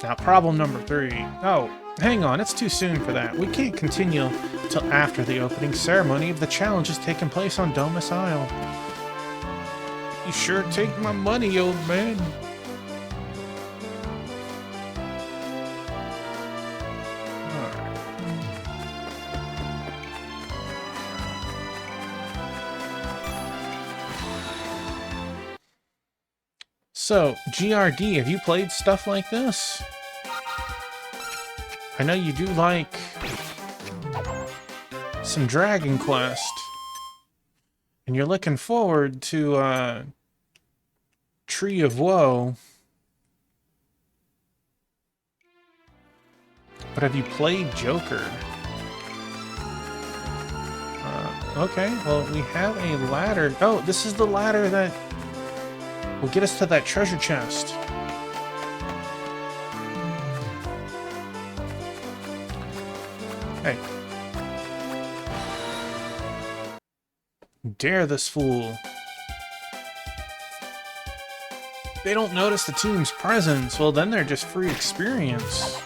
Now, problem number 3. Oh. Hang on, it's too soon for that. We can't continue until after the opening ceremony of the challenge has taken place on Domus Isle. You sure take my money, old man. So, GRD, have you played stuff like this? I know you do like some Dragon Quest. And you're looking forward to Tree of Woe. But have you played Joker? Okay, well, we have a ladder. Oh, this is the ladder that will get us to that treasure chest. Hey. Dare this fool. They don't notice the team's presence. Well, then they're just free experience.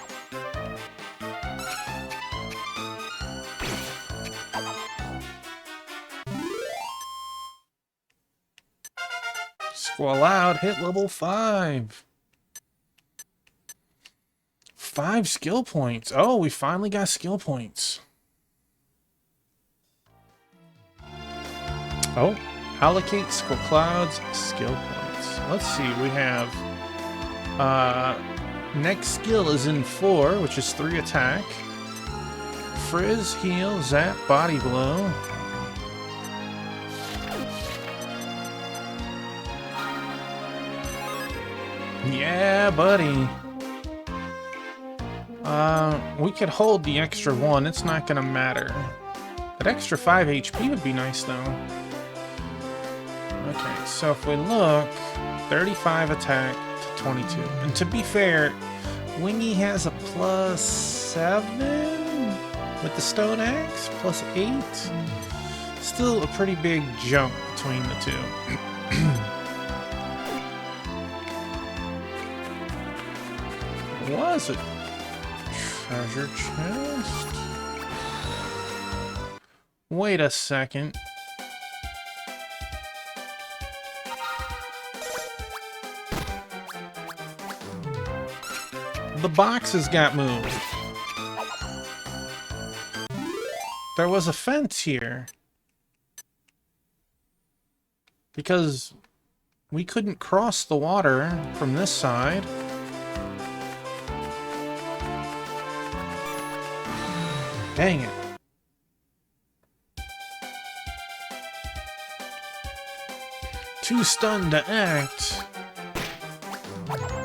Squall out, hit level 5. 5 skill points. Oh, we finally got skill points. Oh, allocate Squall Cloud's skill points. Let's see, we have next skill is in 4, which is 3 attack. Frizz, heal, zap, body blow. Yeah, buddy. We could hold the extra 1. It's not gonna matter. That extra 5 HP would be nice, though. Okay, so if we look, 35 attack to 22. And to be fair, Wingy has a +7 with the Stone Axe, +8. Still a pretty big jump between the two. Was it treasure chest? Wait a second. The boxes got moved. There was a fence here. Because we couldn't cross the water from this side. Dang it. Too stunned to act.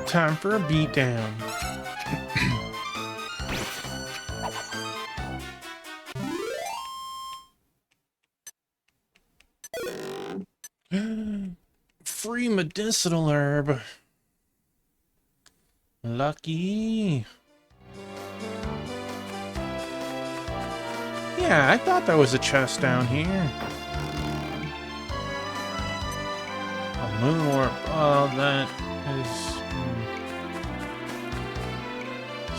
Time for a beatdown. Free medicinal herb. Lucky. Yeah, I thought there was a chest down here. A moon orb. Oh, that is...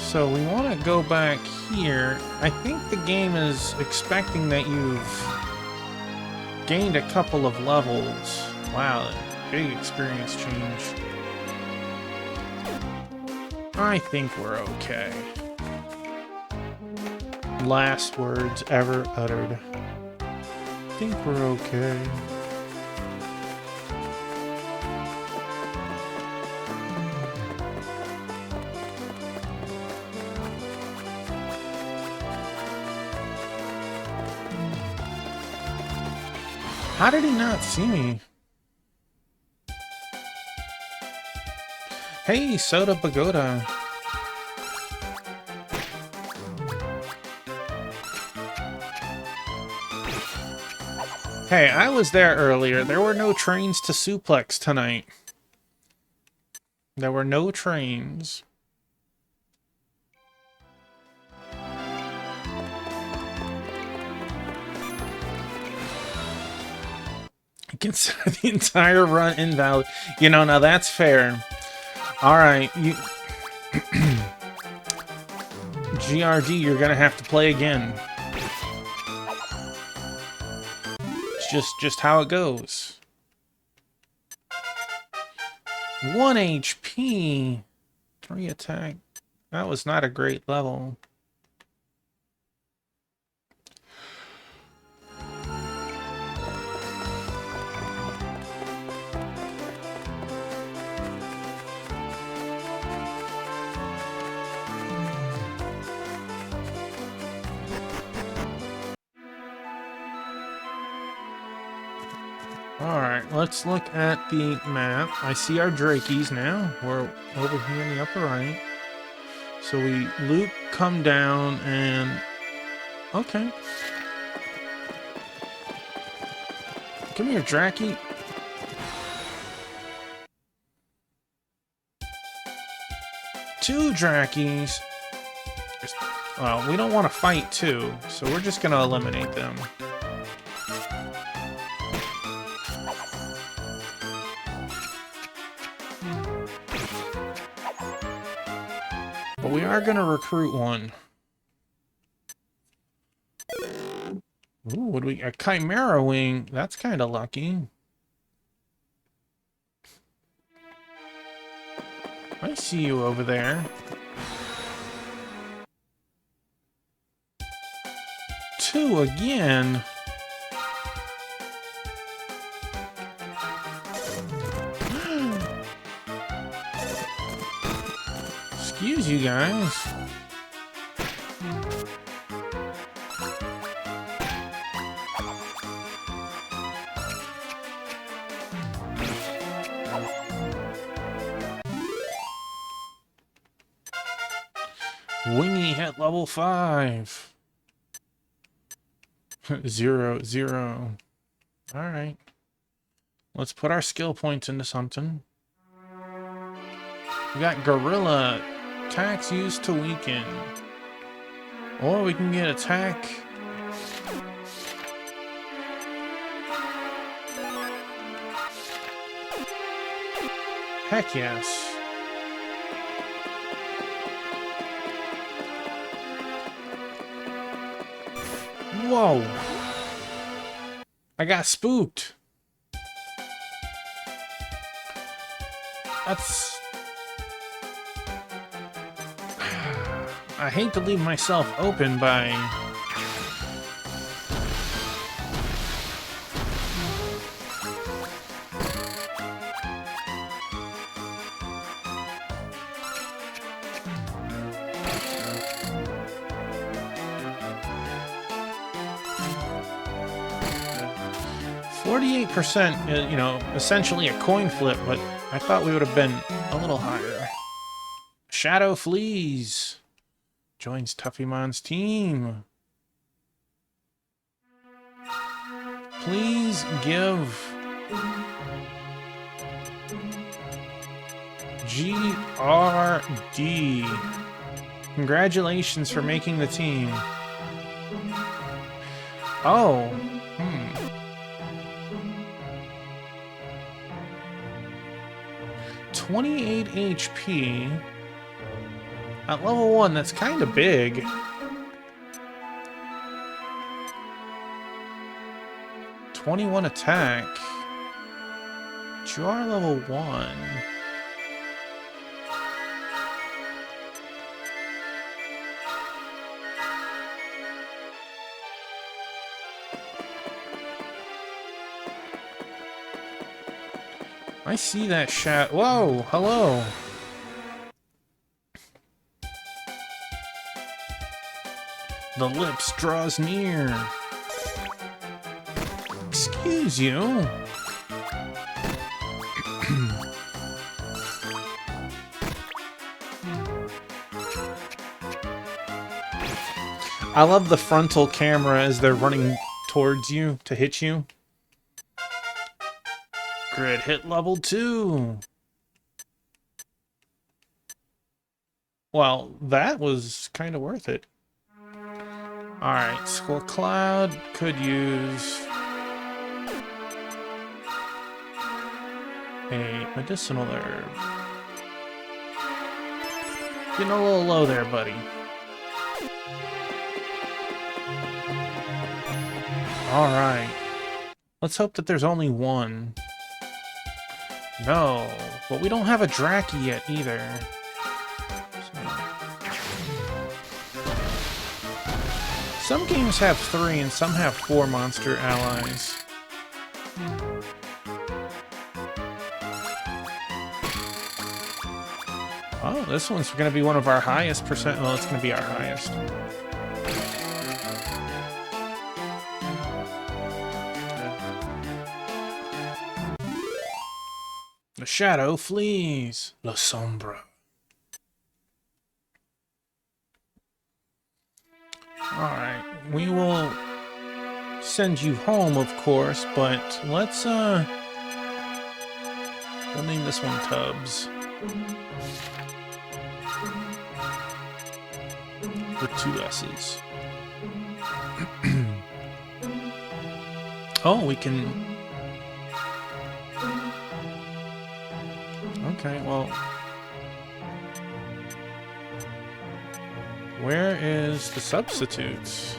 So we want to go back here. I think the game is expecting that you've gained a couple of levels. Wow, big experience change. I think we're okay. Last words ever uttered. I think we're okay. How did he not see me? Hey, Soda Pagoda. Hey, I was there earlier. There were no trains to Suplex tonight. There were no trains. Consider the entire run invalid. You know, now that's fair. Alright, you... GRD, you're gonna have to play again. It's just how it goes. 1 HP. 3 attack. That was not a great level. Alright, let's look at the map. I see our Drakies now. We're over here in the upper right. So we loop, come down, and... Okay. Come here, Draki. Two Drakis. Well, we don't want to fight two, so we're just going to eliminate them. But we are going to recruit one. Ooh, what do we... A Chimera Wing. That's kind of lucky. I see you over there. Two again. Excuse you guys. Wingy hit level 5. 0, 0. Alright. Let's put our skill points into something. We got Gorilla. Attacks used to weaken. Or we can get attack. Heck yes. Whoa! I got spooked. That's... I hate to leave myself open by... %, you know, essentially a coin flip, but I thought we would have been a little higher. Shadow Fleas joins Tuffymon's team. Please give GRD. Congratulations for making the team. Oh. 28 HP. At level 1, that's kind of big. +21 attack. You are level 1. I see that shot. Whoa, hello. The lips draws near. Excuse you. I love the frontal camera as they're running towards you to hit you. Grid hit level 2. Well, that was kind of worth it. Alright, Skull Cloud could use a medicinal herb. Getting a little low there, buddy. Alright. Let's hope that there's only one. No, but we don't have a Draki yet either. So. Some games have 3 and some have 4 monster allies. Oh, this one's going to be one of our highest percent. Well, it's going to be our highest. The shadow flees. La sombra. Alright, we will send you home, of course, but let's, we'll name this one Tubbs. With 2 S's. Oh, we can... Okay, well... Where is the substitutes?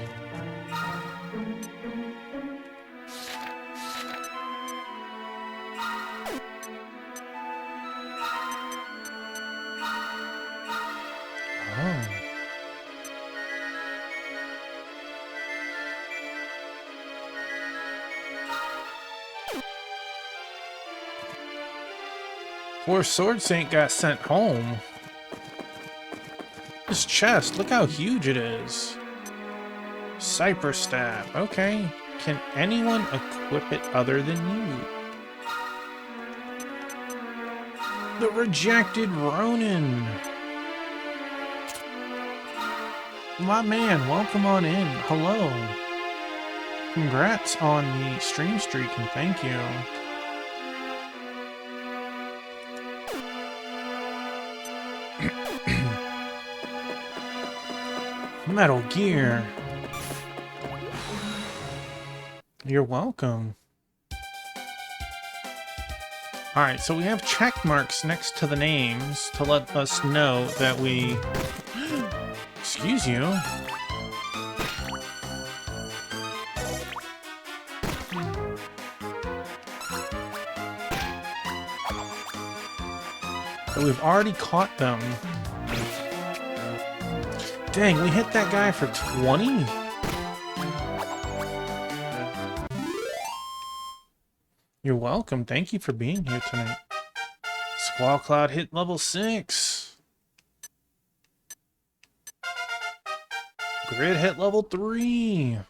Oh. Poor Sword Saint got sent home. This chest, look how huge it is. Cypress Staff, okay. Can anyone equip it other than you? The Rejected Ronin. My man, welcome on in. Hello. Congrats on the stream streak and thank you. Metal Gear. You're welcome. Alright, so we have check marks next to the names to let us know that we... Excuse you. That we've already caught them. Dang, we hit that guy for 20? You're welcome. Thank you for being here tonight. Squall Cloud hit level 6. Grid hit level 3.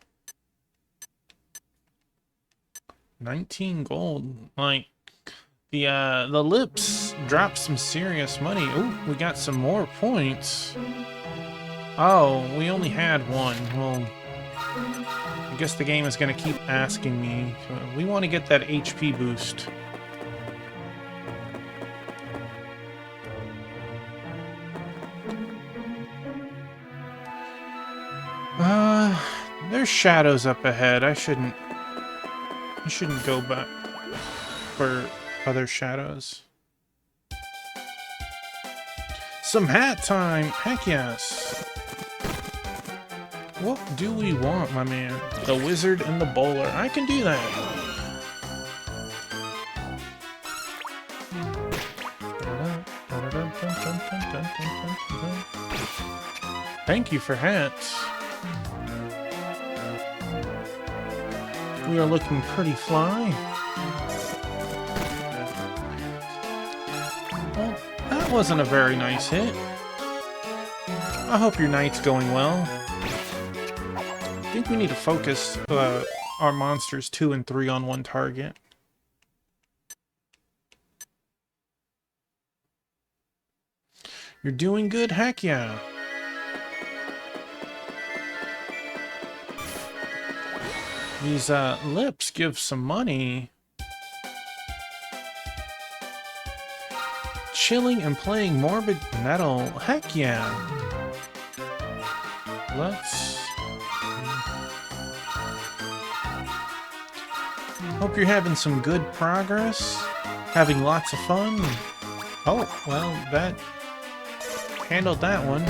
19 gold. Like, the lips dropped some serious money. Oh, we got some more points. Oh, we only had one. Well, I guess the game is going to keep asking me. We want to get that HP boost. There's shadows up ahead. I shouldn't go back for other shadows. Some hat time! Heck yes! What do we want, my man? The wizard and the bowler. I can do that. Thank you for hats. We are looking pretty fly. Well, that wasn't a very nice hit. I hope your night's going well. I think we need to focus our monsters 2 and 3 on one target. You're doing good? Heck yeah. These lips give some money. Chilling and playing Morbid Metal. Heck yeah. Let's... Hope you're having some good progress. Having lots of fun. Oh, well, that handled that one.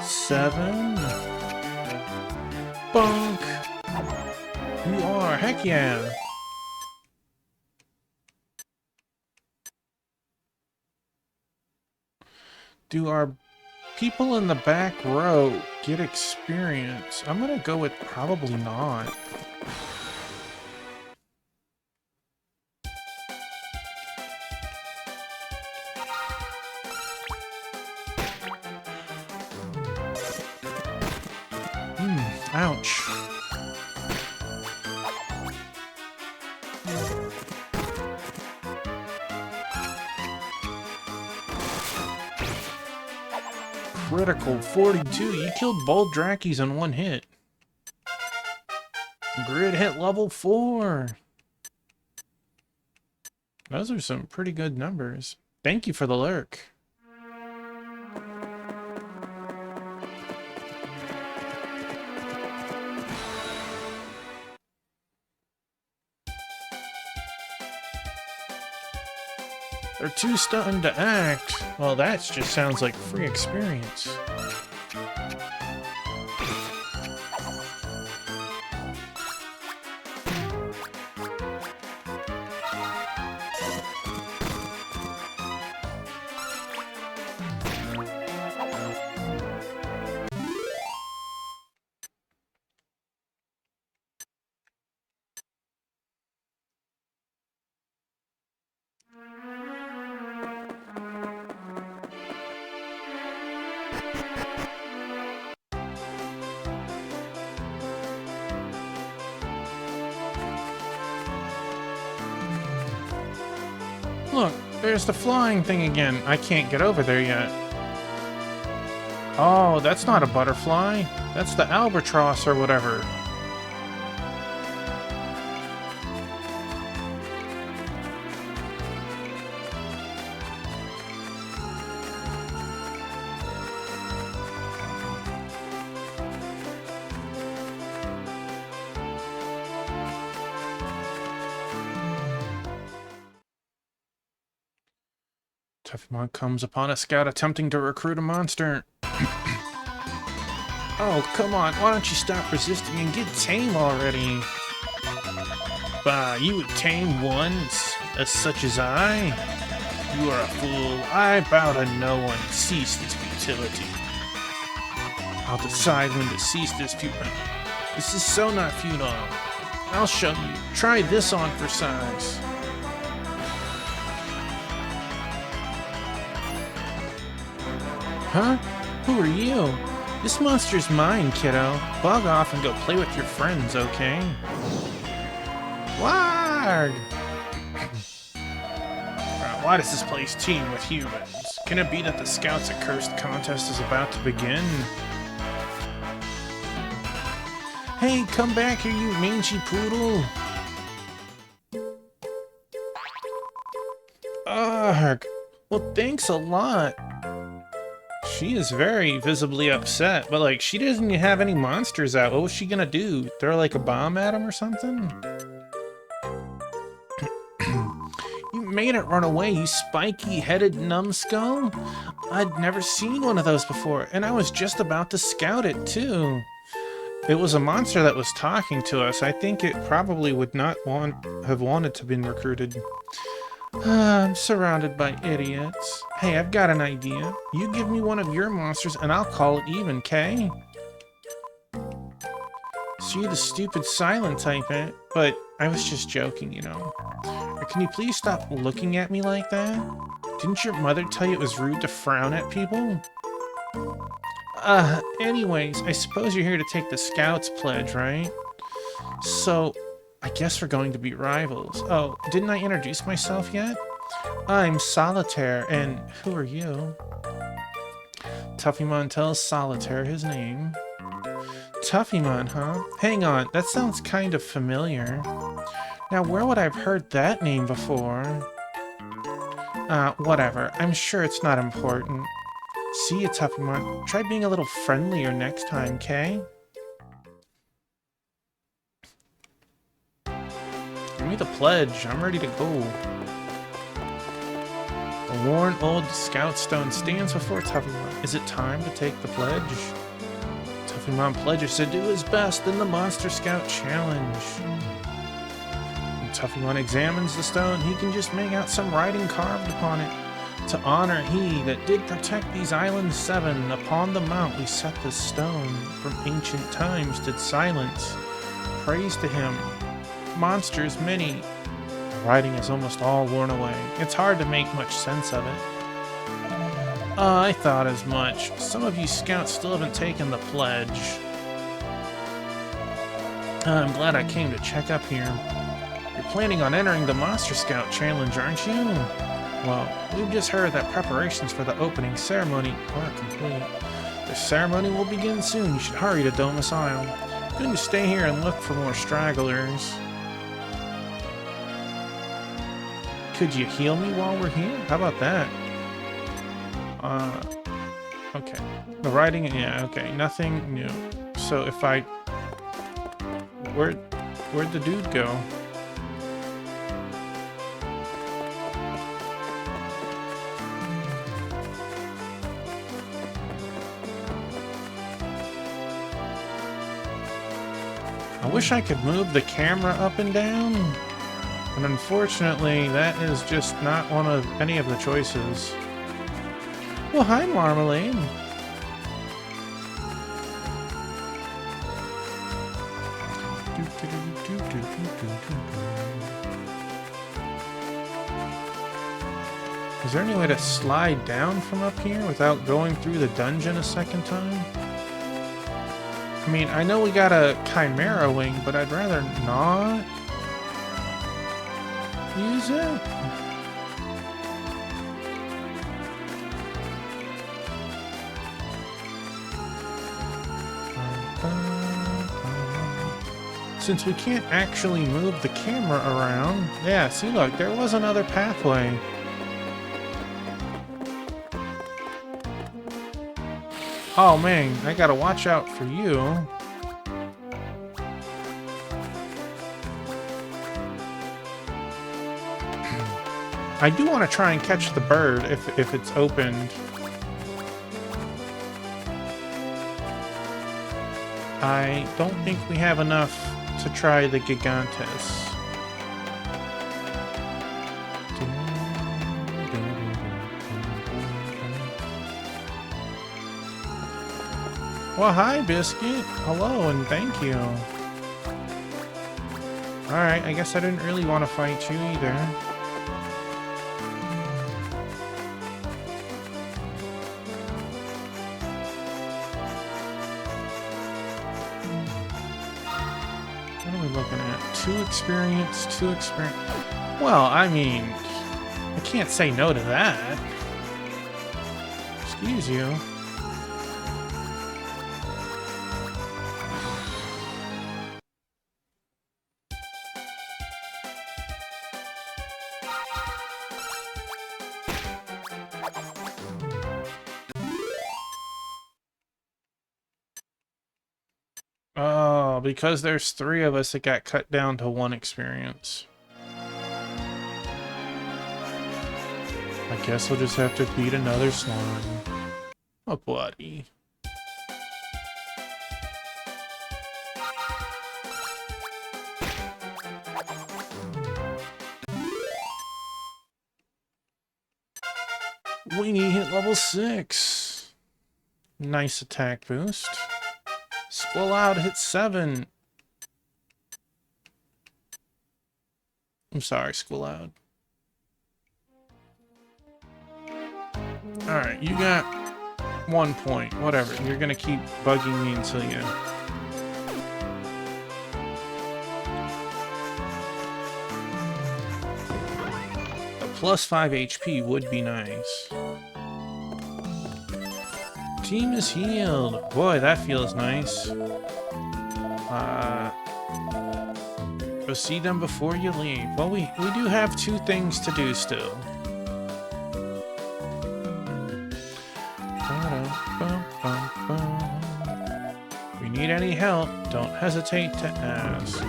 7. Bonk. You are. Heck yeah. Do our people in the back row get experience? I'm gonna go with probably not. Ouch. Critical 42. You killed both Drakkies in one hit. Grid hit level 4. Those are some pretty good numbers. Thank you for the lurk. They're too stunned to act. Well, that just sounds like free experience. Look, there's the flying thing again. I can't get over there yet. Oh, that's not a butterfly. That's the albatross or whatever. Tuffymon comes upon a scout attempting to recruit a monster. Oh, come on, why don't you stop resisting and get tame already? Bah, you would tame once, as such as I? You are a fool. I bow to no one. Cease this futility. I'll decide when to cease this futility. This is so not futile. I'll show you. Try this on for size. Huh? Who are you? This monster's mine, kiddo. Bug off and go play with your friends, okay? Warg! Why does this place teem with humans? Can it be that the Scouts Accursed contest is about to begin? Hey, come back here, you mangy poodle! Ugh! Well, thanks a lot! She is very visibly upset, but like, she doesn't have any monsters out. What was she gonna do? Throw like a bomb at him or something? You made it run away, you spiky-headed numbskull? I'd never seen one of those before, and I was just about to scout it too. It was a monster that was talking to us. I think it probably would not have wanted to been recruited. I'm surrounded by idiots. Hey, I've got an idea. You give me one of your monsters and I'll call it even, Kay? So you're the stupid silent type, eh? But I was just joking, you know. Or can you please stop looking at me like that? Didn't your mother tell you it was rude to frown at people? Anyways, I suppose you're here to take the Scouts pledge, right? So, I guess we're going to be rivals. Oh, didn't I introduce myself yet? I'm Solitaire, and who are you? Tuffymon tells Solitaire his name. Tuffymon, huh? Hang on, that sounds kind of familiar. Now, where would I have heard that name before? Whatever. I'm sure it's not important. See ya, Tuffymon. Try being a little friendlier next time, Kay? Give me the pledge. I'm ready to go. A worn old scout stone stands before Tuffymon. Is it time to take the pledge? Tuffymon pledges to do his best in the Monster Scout Challenge. When Tuffymon examines the stone, he can just make out some writing carved upon it. To honor he that did protect these islands 7, upon the mount we set this stone. From ancient times did silence. Praise to him. Monsters many. The writing is almost all worn away. It's hard to make much sense of it. I thought as much. Some of you scouts still haven't taken the pledge. I'm glad I came to check up here. You're planning on entering the Monster Scout Challenge, aren't you? Well, we've just heard that preparations for the opening ceremony are complete. The ceremony will begin soon. You should hurry to Domus Isle. I'm going to stay here and look for more stragglers. Could you heal me while we're here? How about that? Okay. The writing, yeah, okay. Nothing new. So if I... Where'd the dude go? I wish I could move the camera up and down, but unfortunately that is just not one of any of the choices. Well, hi, Marmalade. Is there any way to slide down from up here without going through the dungeon a second time? I mean, I know we got a Chimera wing, but I'd rather not use it. Since we can't actually move the camera around... Yeah, see, look, there was another pathway. Oh man, I gotta watch out for you. I do want to try and catch the bird if it's opened. I don't think we have enough to try the Gigantes. Well, hi, Biscuit. Hello, and thank you. Alright, I guess I didn't really want to fight you either. What are we looking at? 2 experience, 2 experience. Well, I mean, I can't say no to that. Excuse you. Oh, because there's 3 of us, it got cut down to 1 experience. I guess we'll just have to beat another slime. Oh, buddy. Weenie hit level 6. Nice attack boost. Squalloud hit 7. I'm sorry, Squalloud. Alright, you got 1 point. Whatever. You're gonna keep bugging me until you... A plus 5 HP would be nice. Team is healed. Boy, that feels nice. Go see them before you leave. Well, we do have 2 things to do still. If you need any help, don't hesitate to ask.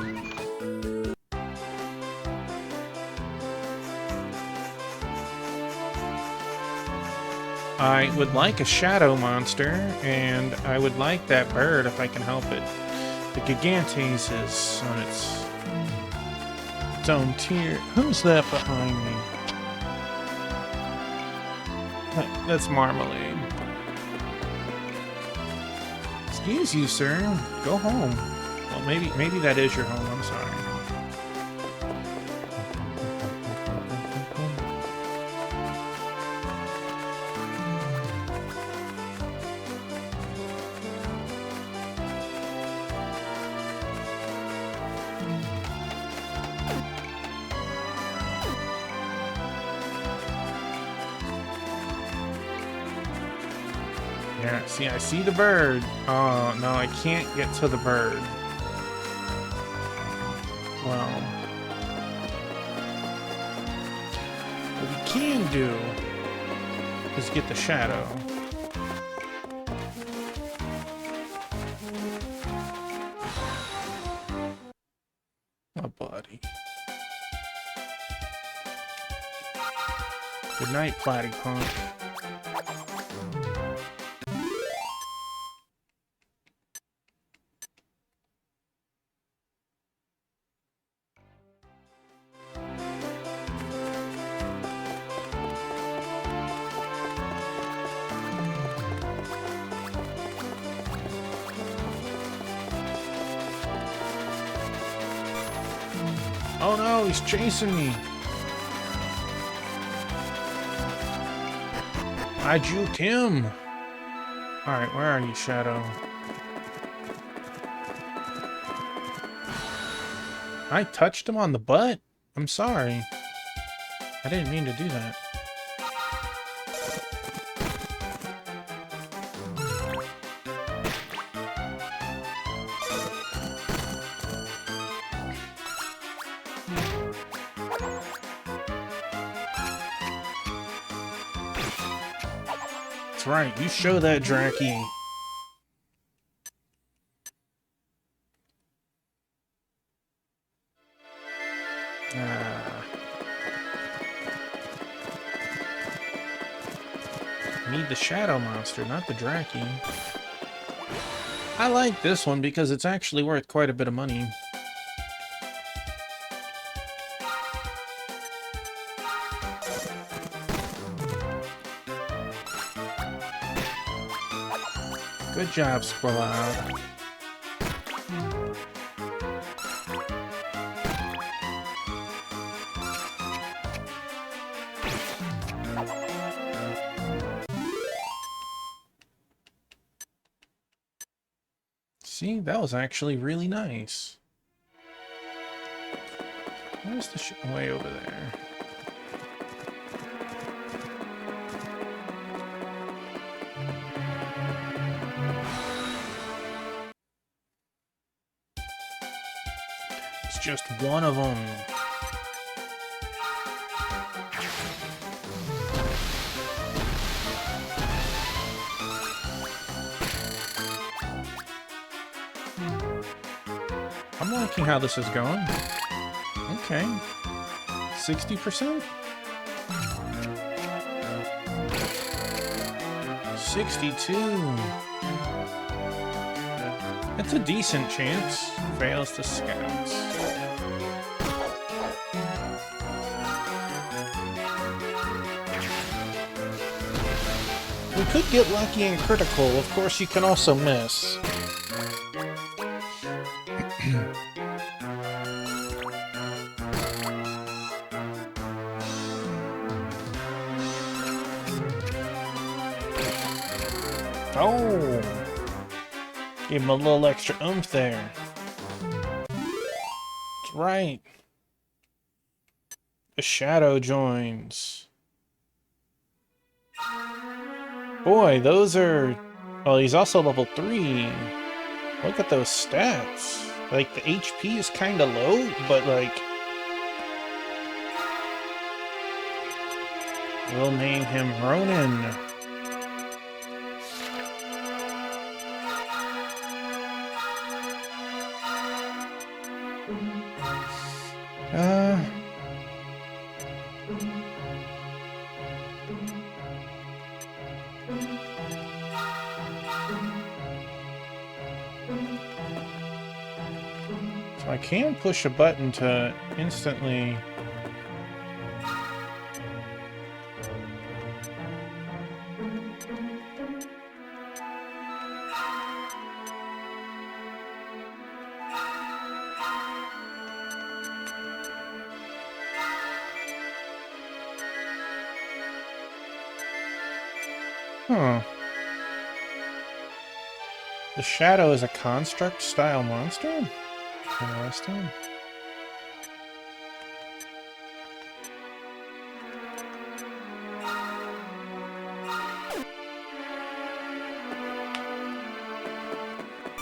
I would like a shadow monster, and I would like that bird if I can help it. The Gigantes is on its own tier. Who's that behind me? That's Marmalade. Excuse you, sir. Go home. Well, maybe that is your home. I'm sorry. Yeah, see, I see the bird. Oh, no, I can't get to the bird. Well, what we can do is get the shadow. Oh, buddy. Good night, Platypunk. Oh no, he's chasing me. I juked him. Alright, where are you, Shadow? I touched him on the butt. I'm sorry. I didn't mean to do that. That's right, you show that, Draki. Need the Shadow Monster, not the Draki. I like this one because it's actually worth quite a bit of money. Good job, Squirrel. See, that was actually really nice. Where's the way over there? It's just one of them. I'm liking how this is going. Okay. 60%? 62. That's a decent chance. Fails to scouts. We could get lucky and critical. Of course, you can also miss. Oh! Give him a little extra oomph there. That's right. The Shadow joins. Boy, those are... Well, he's also level 3. Look at those stats. Like, the HP is kind of low, but like... We'll name him Ronin. So I can push a button to instantly... Huh. The Shadow is a construct-style monster? Interesting.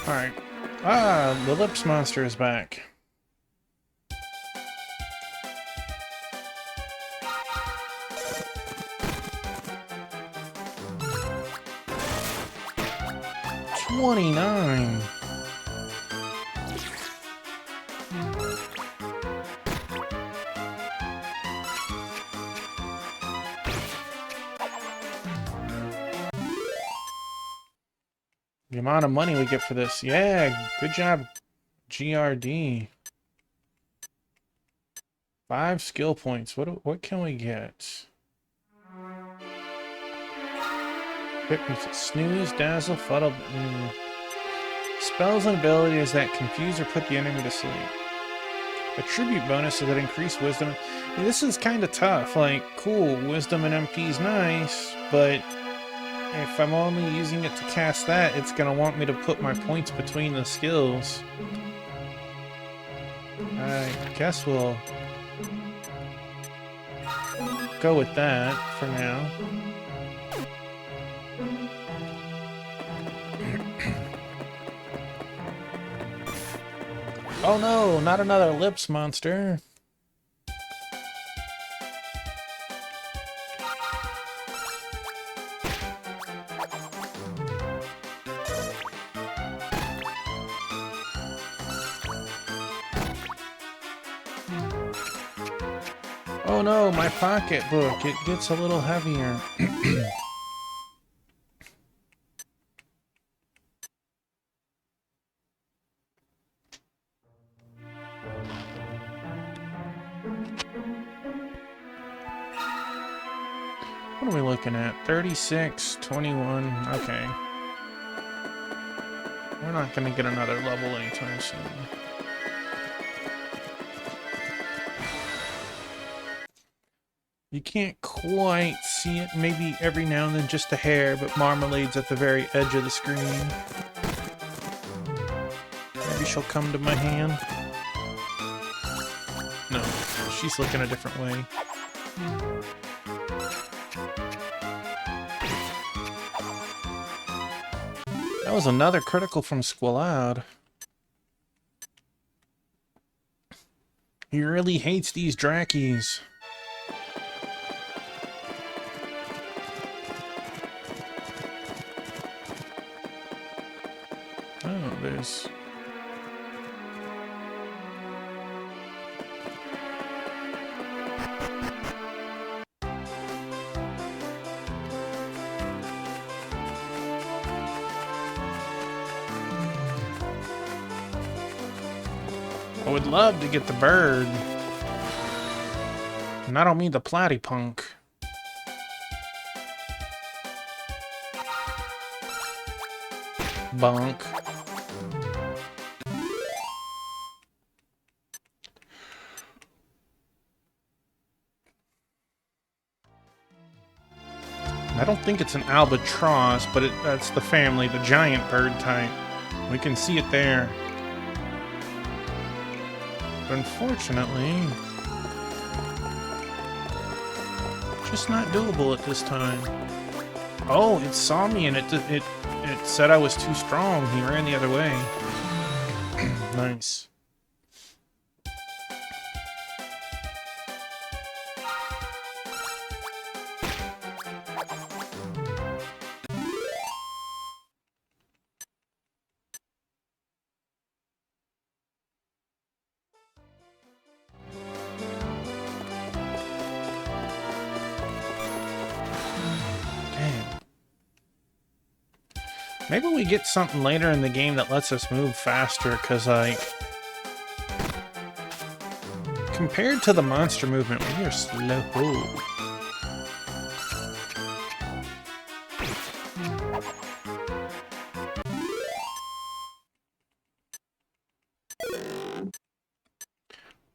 Alright. Ah, the Lips monster is back. $29. The amount of money we get for this. Yeah, good job, GRD. 5 skill points. What can we get? Snooze, dazzle, fuddle. Spells and abilities that confuse or put the enemy to sleep. Attribute bonuses that increase wisdom. This is kind of tough. Like, cool, wisdom and MP is nice, but if I'm only using it to cast that, it's gonna want me to put my points between the skills. I guess we'll go with that for now. Oh no, not another Lips monster. Oh no, my pocketbook, it gets a little heavier. What are we looking at? 36, 21, okay. We're not gonna get another level anytime soon. You can't quite see it, maybe every now and then just a hair, but Marmalade's at the very edge of the screen. Maybe she'll come to my hand. No, she's looking a different way. That was another critical from Squalad. He really hates these Drakkies. Oh, there's... I would love to get the bird. And I don't mean the platypunk. Bunk. I don't think it's an albatross, but that's the family, the giant bird type. We can see it there. But unfortunately, just not doable at this time. Oh, it saw me and it said I was too strong. He ran the other way. Nice. Maybe we get something later in the game that lets us move faster, because, like, compared to the monster movement, we are slow.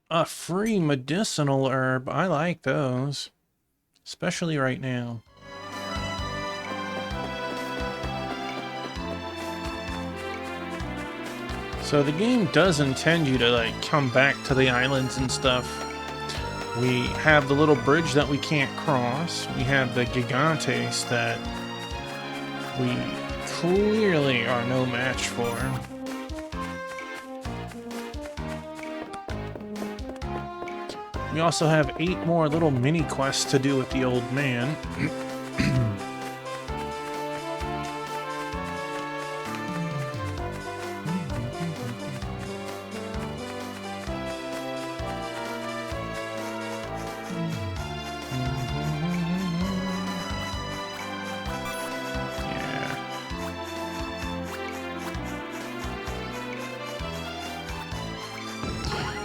A free medicinal herb. I like those, especially right now. So the game does intend you to, like, come back to the islands and stuff. We have the little bridge that we can't cross. We have the Gigantes that we clearly are no match for. We also have 8 more little mini quests to do with the old man.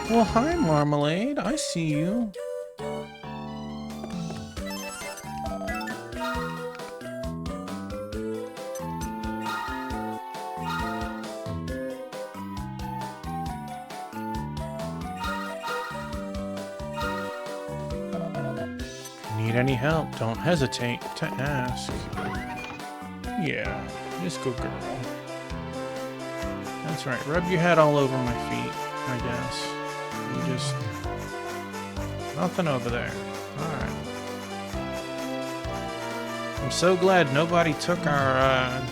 Well, hi, Marmalade. I see you. Need any help? Don't hesitate to ask. Yeah, just good girl. That's right. Rub your head all over my feet, I guess. You just... Nothing over there. Alright. I'm so glad nobody took our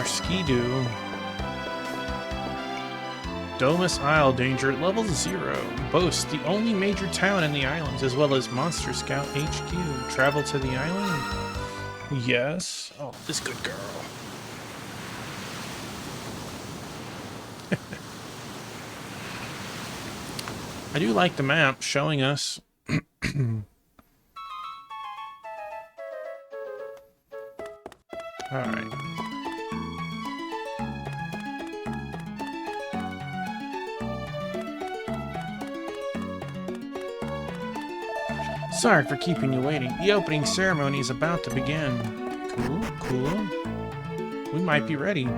Ski-Doo. Domus Isle danger at level 0. Boasts the only major town in the islands, as well as Monster Scout HQ. Travel to the island? Yes. Oh, this good girl. I do like the map showing us. Alright. Sorry for keeping you waiting. The opening ceremony is about to begin. Cool, cool. We might be ready.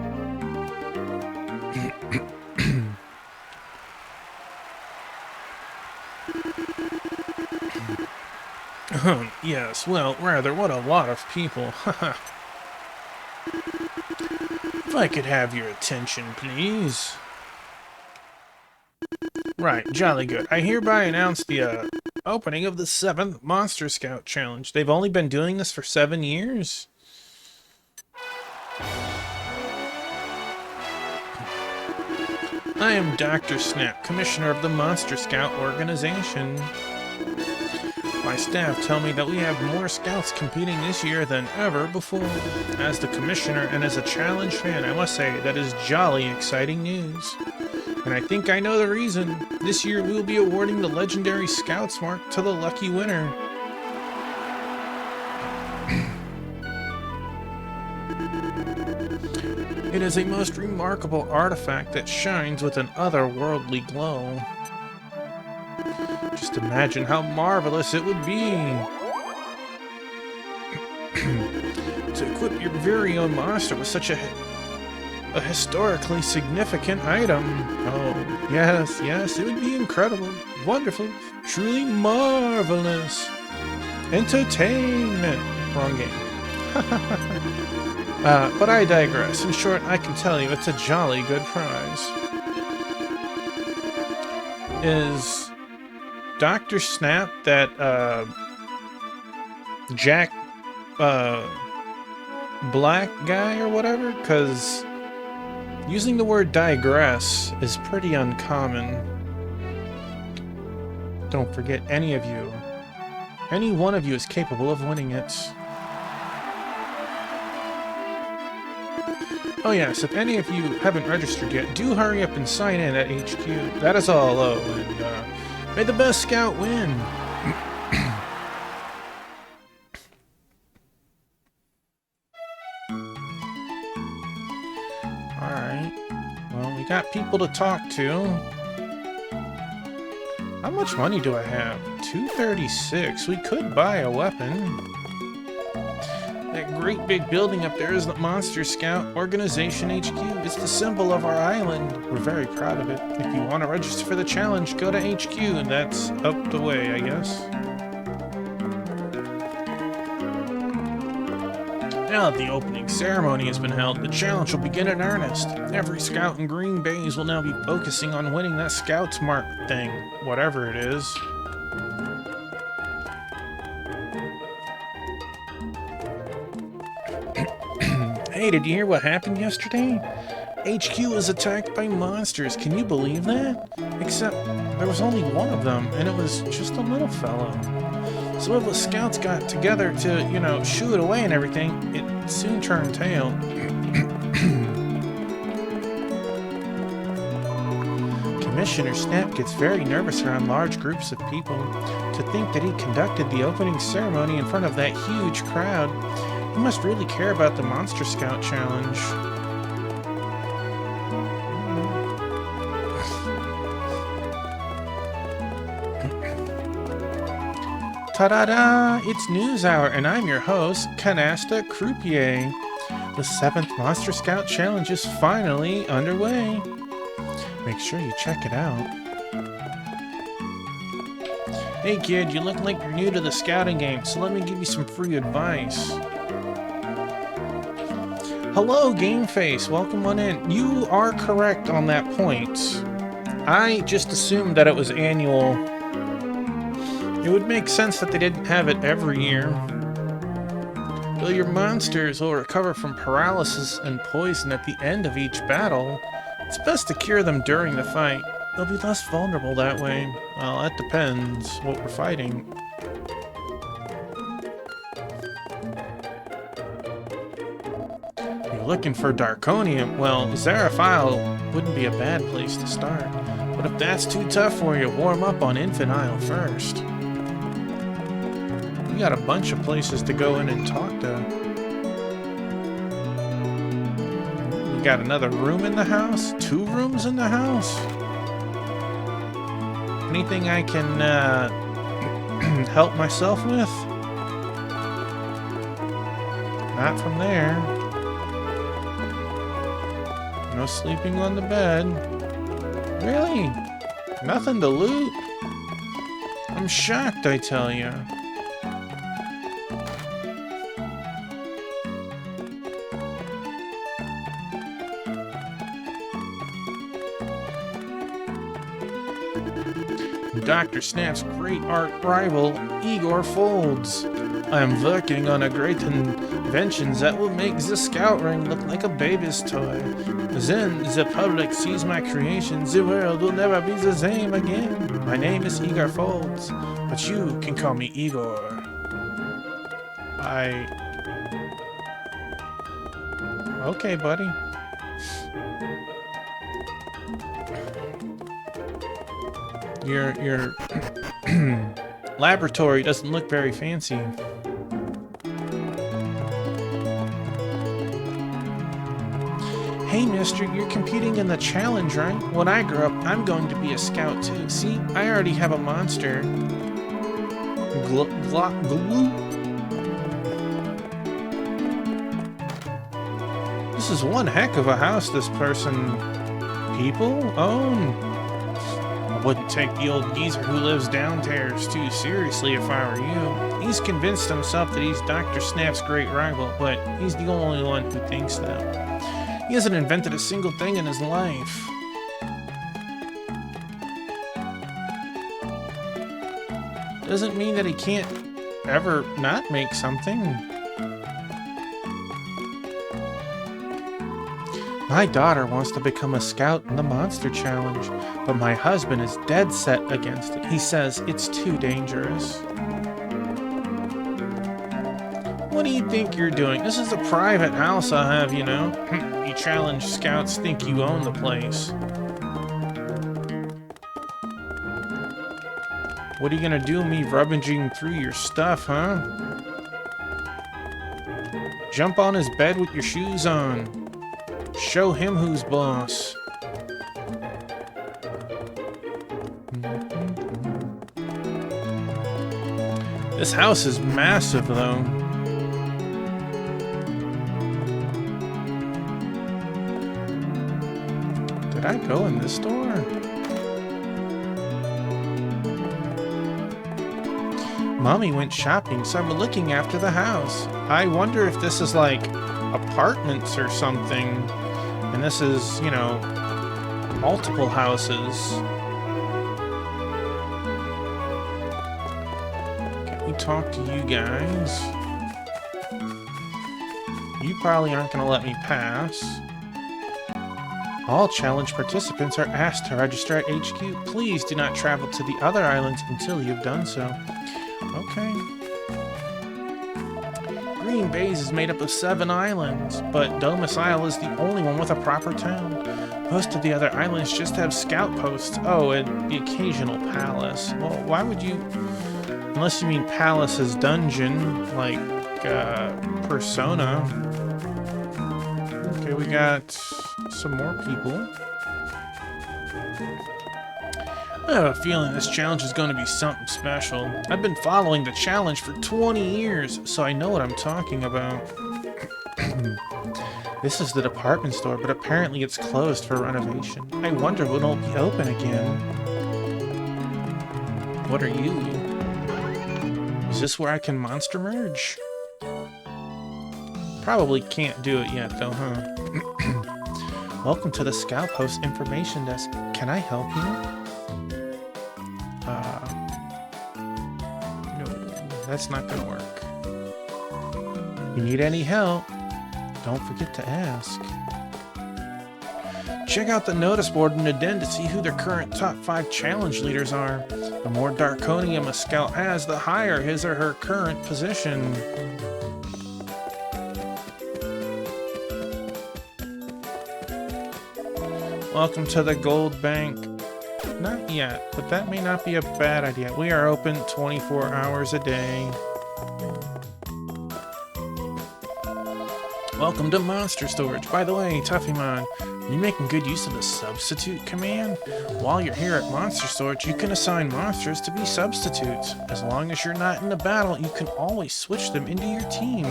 Yes, well, rather, what a lot of people. If I could have your attention, please. Right, jolly good. I hereby announce the, opening of the 7th Monster Scout Challenge. They've only been doing this for 7 years? I am Dr. Snap, Commissioner of the Monster Scout Organization. My staff tell me that we have more scouts competing this year than ever before. As the commissioner and as a challenge fan, I must say that is jolly exciting news. And I think I know the reason. This year we will be awarding the legendary Scouts Mark to the lucky winner. It is a most remarkable artifact that shines with an otherworldly glow. Just imagine how marvelous it would be to equip your very own monster with such a historically significant item. Oh, yes, yes, it would be incredible, wonderful, truly marvelous. Entertainment. Wrong game. But I digress. In short, I can tell you it's a jolly good prize. Is Dr. Snap that, Jack, Black guy or whatever? Because using the word digress is pretty uncommon. Don't forget, any one of you is capable of winning it. Oh yes, if any of you haven't registered yet, do hurry up and sign in at HQ. That is all, and may the best scout win! Alright. Well, we got people to talk to. How much money do I have? 236. We could buy a weapon. That great big building up there is the Monster Scout Organization HQ. It's the symbol of our island. We're very proud of it. If you want to register for the challenge, go to HQ, and that's up the way, I guess. Now that the opening ceremony has been held, the challenge will begin in earnest. Every scout in Green Bays will now be focusing on winning that Scout's Mark thing, whatever it is. Hey, did you hear what happened yesterday? HQ was attacked by monsters. Can you believe that? Except there was only one of them, and it was just a little fellow. Some of the scouts got together to, you know, shoo it away and everything. It soon turned tail. Commissioner Snap gets very nervous around large groups of people. To think that he conducted the opening ceremony in front of that huge crowd, he must really care about the Monster Scout Challenge. Ta-da-da! It's News Hour, and I'm your host, Canasta Croupier. The 7th Monster Scout Challenge is finally underway. Make sure you check it out. Hey kid, you look like you're new to the scouting game, so let me give you some free advice. Hello, Gameface. Welcome on in. You are correct on that point. I just assumed that it was annual. It would make sense that they didn't have it every year. Though your monsters will recover from paralysis and poison at the end of each battle, it's best to cure them during the fight. They'll be less vulnerable that way. Well, that depends what we're fighting. You're looking for Darkonium? Well, Zeraphile wouldn't be a bad place to start. But if that's too tough for you, warm up on Infantile first. You got a bunch of places to go in and talk to. You got another room in the house? 2 rooms in the house? Anything I can help myself with? Not from there. No sleeping on the bed. Really? Nothing to loot? I'm shocked, I tell you. Dr. Snap's great art rival, Igor Folds. I am working on a great invention that will make the Scout Ring look like a baby's toy. Then the public sees my creation, the world will never be the same again. My name is Igor Folds, but you can call me Igor. Okay, buddy. Your laboratory doesn't look very fancy. Hey mister, you're competing in the challenge, right? When I grow up, I'm going to be a scout too. See, I already have a monster. Glue. This is one heck of a house this people own. I wouldn't take the old geezer who lives downstairs too seriously if I were you. He's convinced himself that he's Dr. Snap's great rival, but he's the only one who thinks that. He hasn't invented a single thing in his life. Doesn't mean that he can't ever not make something. My daughter wants to become a scout in the Monster Challenge, but my husband is dead set against it. He says it's too dangerous. What do you think you're doing? This is a private house I have, you know. You challenge scouts think you own the place. What are you gonna do with me rummaging through your stuff, huh? Jump on his bed with your shoes on. Show him who's boss. This house is massive, though. Did I go in this door? Mommy went shopping, so I'm looking after the house. I wonder if this is like apartments or something. And this is, you know, multiple houses. Can we talk to you guys? You probably aren't going to let me pass. All challenge participants are asked to register at HQ. Please do not travel to the other islands until you have done so. Okay. Green Bays is made up of 7 islands, but Domus Isle is the only one with a proper town. Most of the other islands just have scout posts. Oh, and the occasional palace. Well, why would you... Unless you mean palace as dungeon, like Persona. Okay, we got some more people. I have a feeling this challenge is going to be something special. I've been following the challenge for 20 years, so I know what I'm talking about. This is the department store, but apparently it's closed for renovation. I wonder when it'll be open again. What are you? Is this where I can monster merge? Probably can't do it yet though, huh? Welcome to the Scout Post Information Desk. Can I help you? No, that's not gonna work. You need any help? Don't forget to ask. Check out the notice board in the den to see who their current top 5 challenge leaders are. The more Darkonium a scout has, the higher his or her current position. Welcome to the Gold Bank. Not yet, but that may not be a bad idea. We are open 24 hours a day. Welcome to Monster Storage. By the way, Tuffymon, are you making good use of the substitute command? While you're here at Monster Storage, you can assign monsters to be substitutes. As long as you're not in a battle, you can always switch them into your team.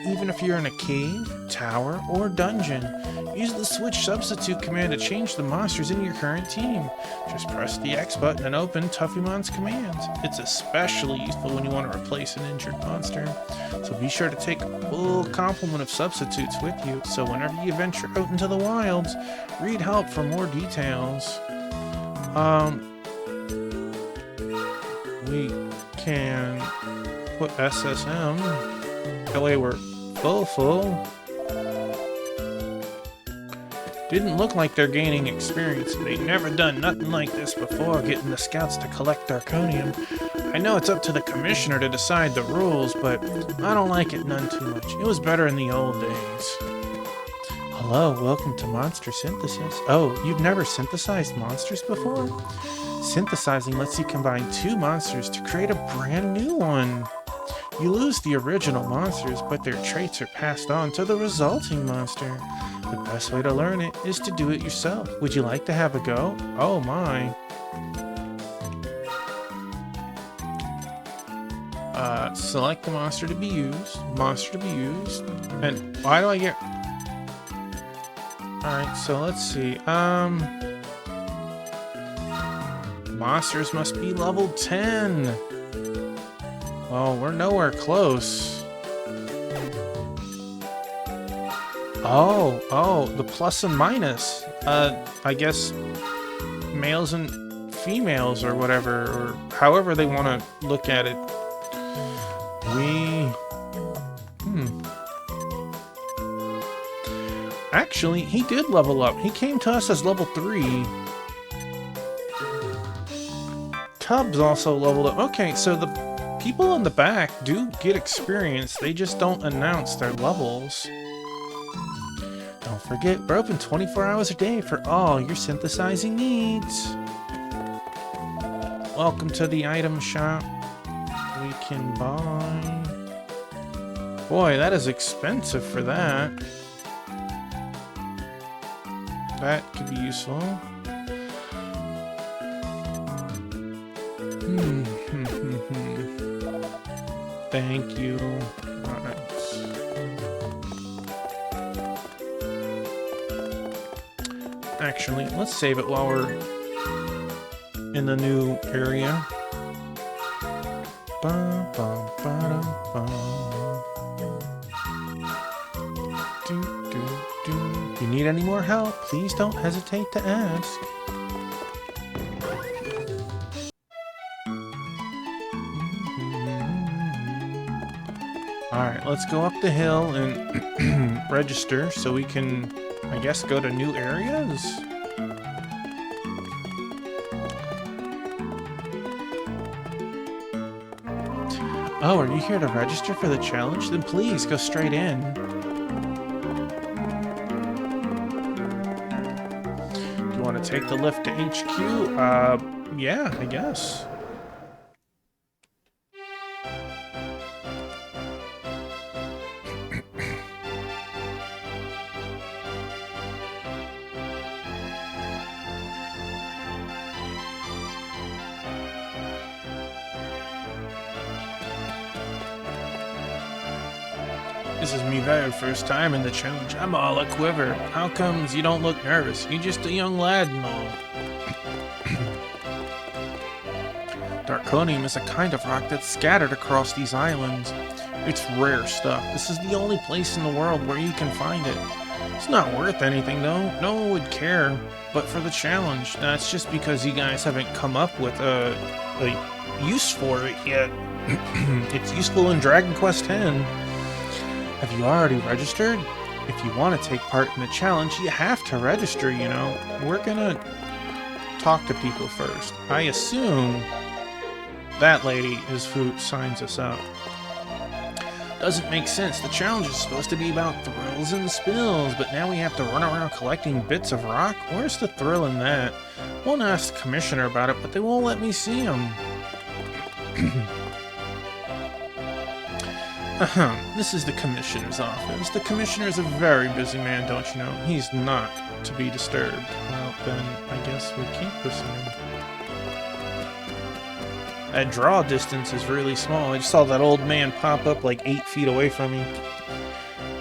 Even if you're in a cave, tower, or dungeon, use the switch substitute command to change the monsters in your current team. Just press the X button and open Tuffymon's commands. It's especially useful when you want to replace an injured monster. So be sure to take a full complement of substitutes with you, so whenever you venture out into the wilds, read help for more details. We can put SSM, that way we're full. Didn't look like they're gaining experience. They've never done nothing like this before, getting the scouts to collect Darkonium. I know it's up to the commissioner to decide the rules, but I don't like it none too much. It was better in the old days. Hello, welcome to Monster Synthesis. Oh, you've never synthesized monsters before? Synthesizing lets you combine 2 monsters to create a brand new one. You lose the original monsters, but their traits are passed on to the resulting monster. The best way to learn it is to do it yourself. Would you like to have a go? Oh my. Select the monster to be used. And why do I get... Alright, so let's see. Monsters must be level 10. Well, we're nowhere close. Oh, the plus and minus. I guess males and females or whatever, or however they want to look at it. Actually, he did level up. He came to us as level 3. Tubbs also leveled up. Okay, so the people in the back do get experience. They just don't announce their levels. Don't forget, we're open 24 hours a day for all your synthesizing needs. Welcome to the item shop. We can buy... Boy, that is expensive for that. That could be useful. Thank you. Alright. Actually, let's save it while we're in the new area. If you need any more help, please don't hesitate to ask. Alright, let's go up the hill and register so we can I guess go to new areas? Oh, are you here to register for the challenge? Then please go straight in. Do you want to take the lift to HQ? Yeah, I guess. This is me very first time in the challenge. I'm all a quiver. How comes you don't look nervous? You're just a young lad and all. Darkonium is a kind of rock that's scattered across these islands. It's rare stuff. This is the only place in the world where you can find it. It's not worth anything though. No one would care. But for the challenge, that's just because you guys haven't come up with a use for it yet. It's useful in Dragon Quest X. Have you already registered? If you want to take part in the challenge, you have to register, you know. We're gonna talk to people first. I assume that lady is who signs us up. Doesn't make sense. The challenge is supposed to be about thrills and spills, but now we have to run around collecting bits of rock? Where's the thrill in that? Won't ask the commissioner about it, but they won't let me see him. This is the commissioner's office. The commissioner's a very busy man, don't you know? He's not to be disturbed. Well, then, I guess we can't go see him. That draw distance is really small. I just saw that old man pop up like 8 feet away from me.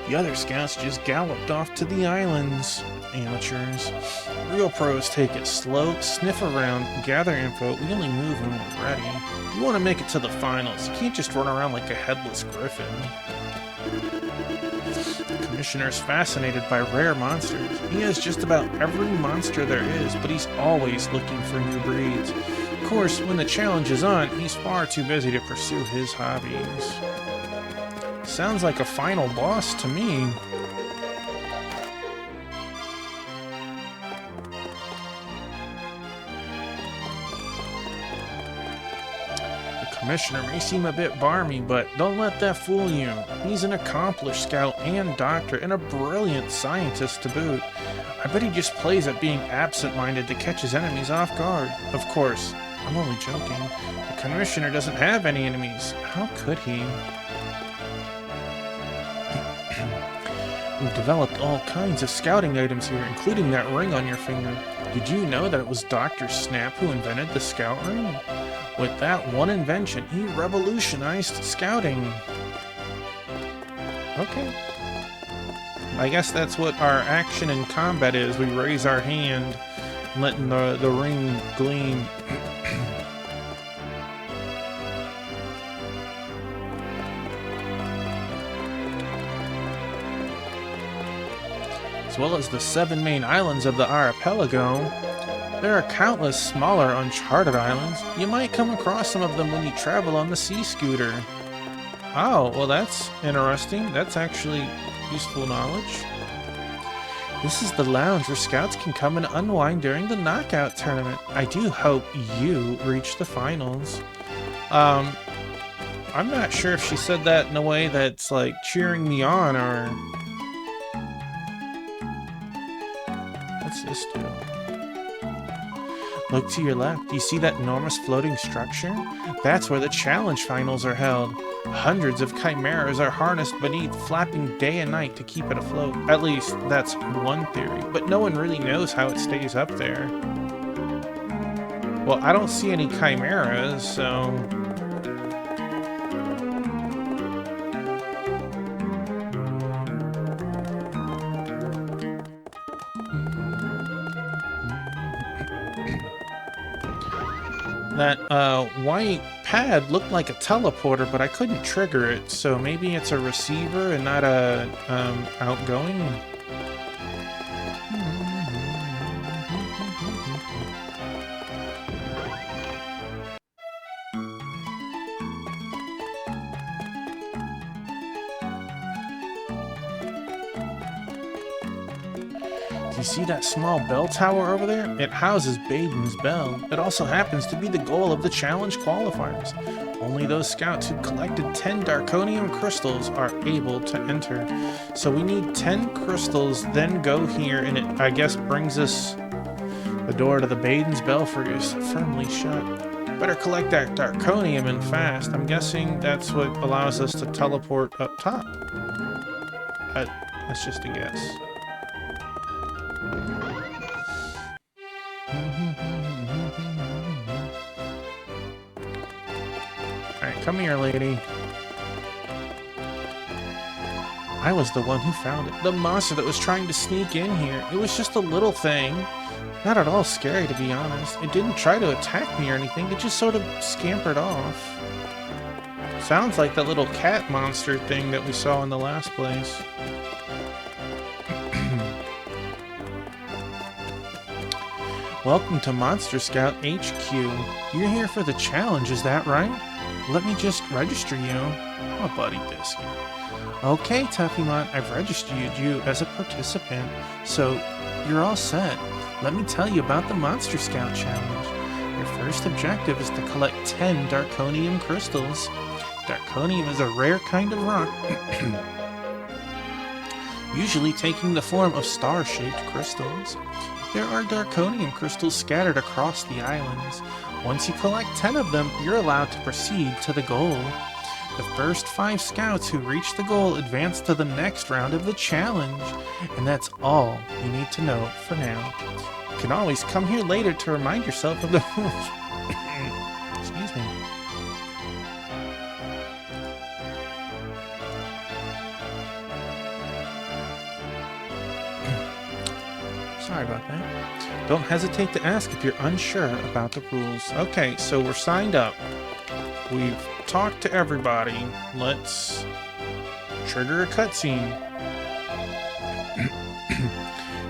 The other scouts just galloped off to the islands. Amateurs. Real pros take it slow, sniff around, gather info. We only move when we're ready. You want to make it to the finals. You can't just run around like a headless griffin. The commissioner's fascinated by rare monsters. He has just about every monster there is, but he's always looking for new breeds. Of course, when the challenge is on, he's far too busy to pursue his hobbies. Sounds like a final boss to me. Commissioner may seem a bit barmy, but don't let that fool you. He's an accomplished scout and doctor, and a brilliant scientist to boot. I bet he just plays at being absent-minded to catch his enemies off guard. Of course, I'm only joking. The commissioner doesn't have any enemies. How could he? We've developed all kinds of scouting items here, including that ring on your finger. Did you know that it was Dr. Snap who invented the scout ring? With that one invention, he revolutionized scouting. Okay. I guess that's what our action in combat is. We raise our hand, letting the ring gleam. As well as the 7 main islands of the archipelago, there are countless smaller uncharted islands. You might come across some of them when you travel on the sea scooter. Oh, well that's interesting. That's actually useful knowledge. This is the lounge where scouts can come and unwind during the knockout tournament. I do hope you reach the finals. I'm not sure if she said that in a way that's like cheering me on or... What's this do? Look to your left. Do you see that enormous floating structure? That's where the challenge finals are held. Hundreds of chimeras are harnessed beneath, flapping day and night to keep it afloat. At least, that's one theory, but no one really knows how it stays up there. Well, I don't see any chimeras, so... That white pad looked like a teleporter, but I couldn't trigger it, so maybe it's a receiver and not a outgoing. Do you see that small bell tower over there? It houses Baden's Bell. It also happens to be the goal of the challenge qualifiers. Only those scouts who collected 10 Darkonium crystals are able to enter. So we need 10 crystals, then go here, and it, I guess, brings us... The door to the Baden's Belfry is firmly shut. Better collect that Darkonium and fast. I'm guessing that's what allows us to teleport up top. That's just a guess. Alright, come here, lady. I was the one who found it. The monster that was trying to sneak in here. It was just a little thing. Not at all scary, to be honest. It didn't try to attack me or anything. It just sort of scampered off. Sounds like that little cat monster thing that we saw in the last place. Welcome to Monster Scout HQ. You're here for the challenge, is that right? Let me just register you. Oh, buddy biscuit. Okay, Tuffymon, I've registered you as a participant, so you're all set. Let me tell you about the Monster Scout Challenge. Your first objective is to collect 10 Darkonium crystals. Darkonium is a rare kind of rock, usually taking the form of star-shaped crystals. There are Darkonium crystals scattered across the islands. Once you collect 10 of them, you're allowed to proceed to the goal. The first 5 scouts who reach the goal advance to the next round of the challenge. And that's all you need to know for now. You can always come here later to remind yourself of the rules. Excuse me. Sorry about that. Don't hesitate to ask if you're unsure about the rules. Okay, so we're signed up. We've talked to everybody. Let's trigger a cutscene.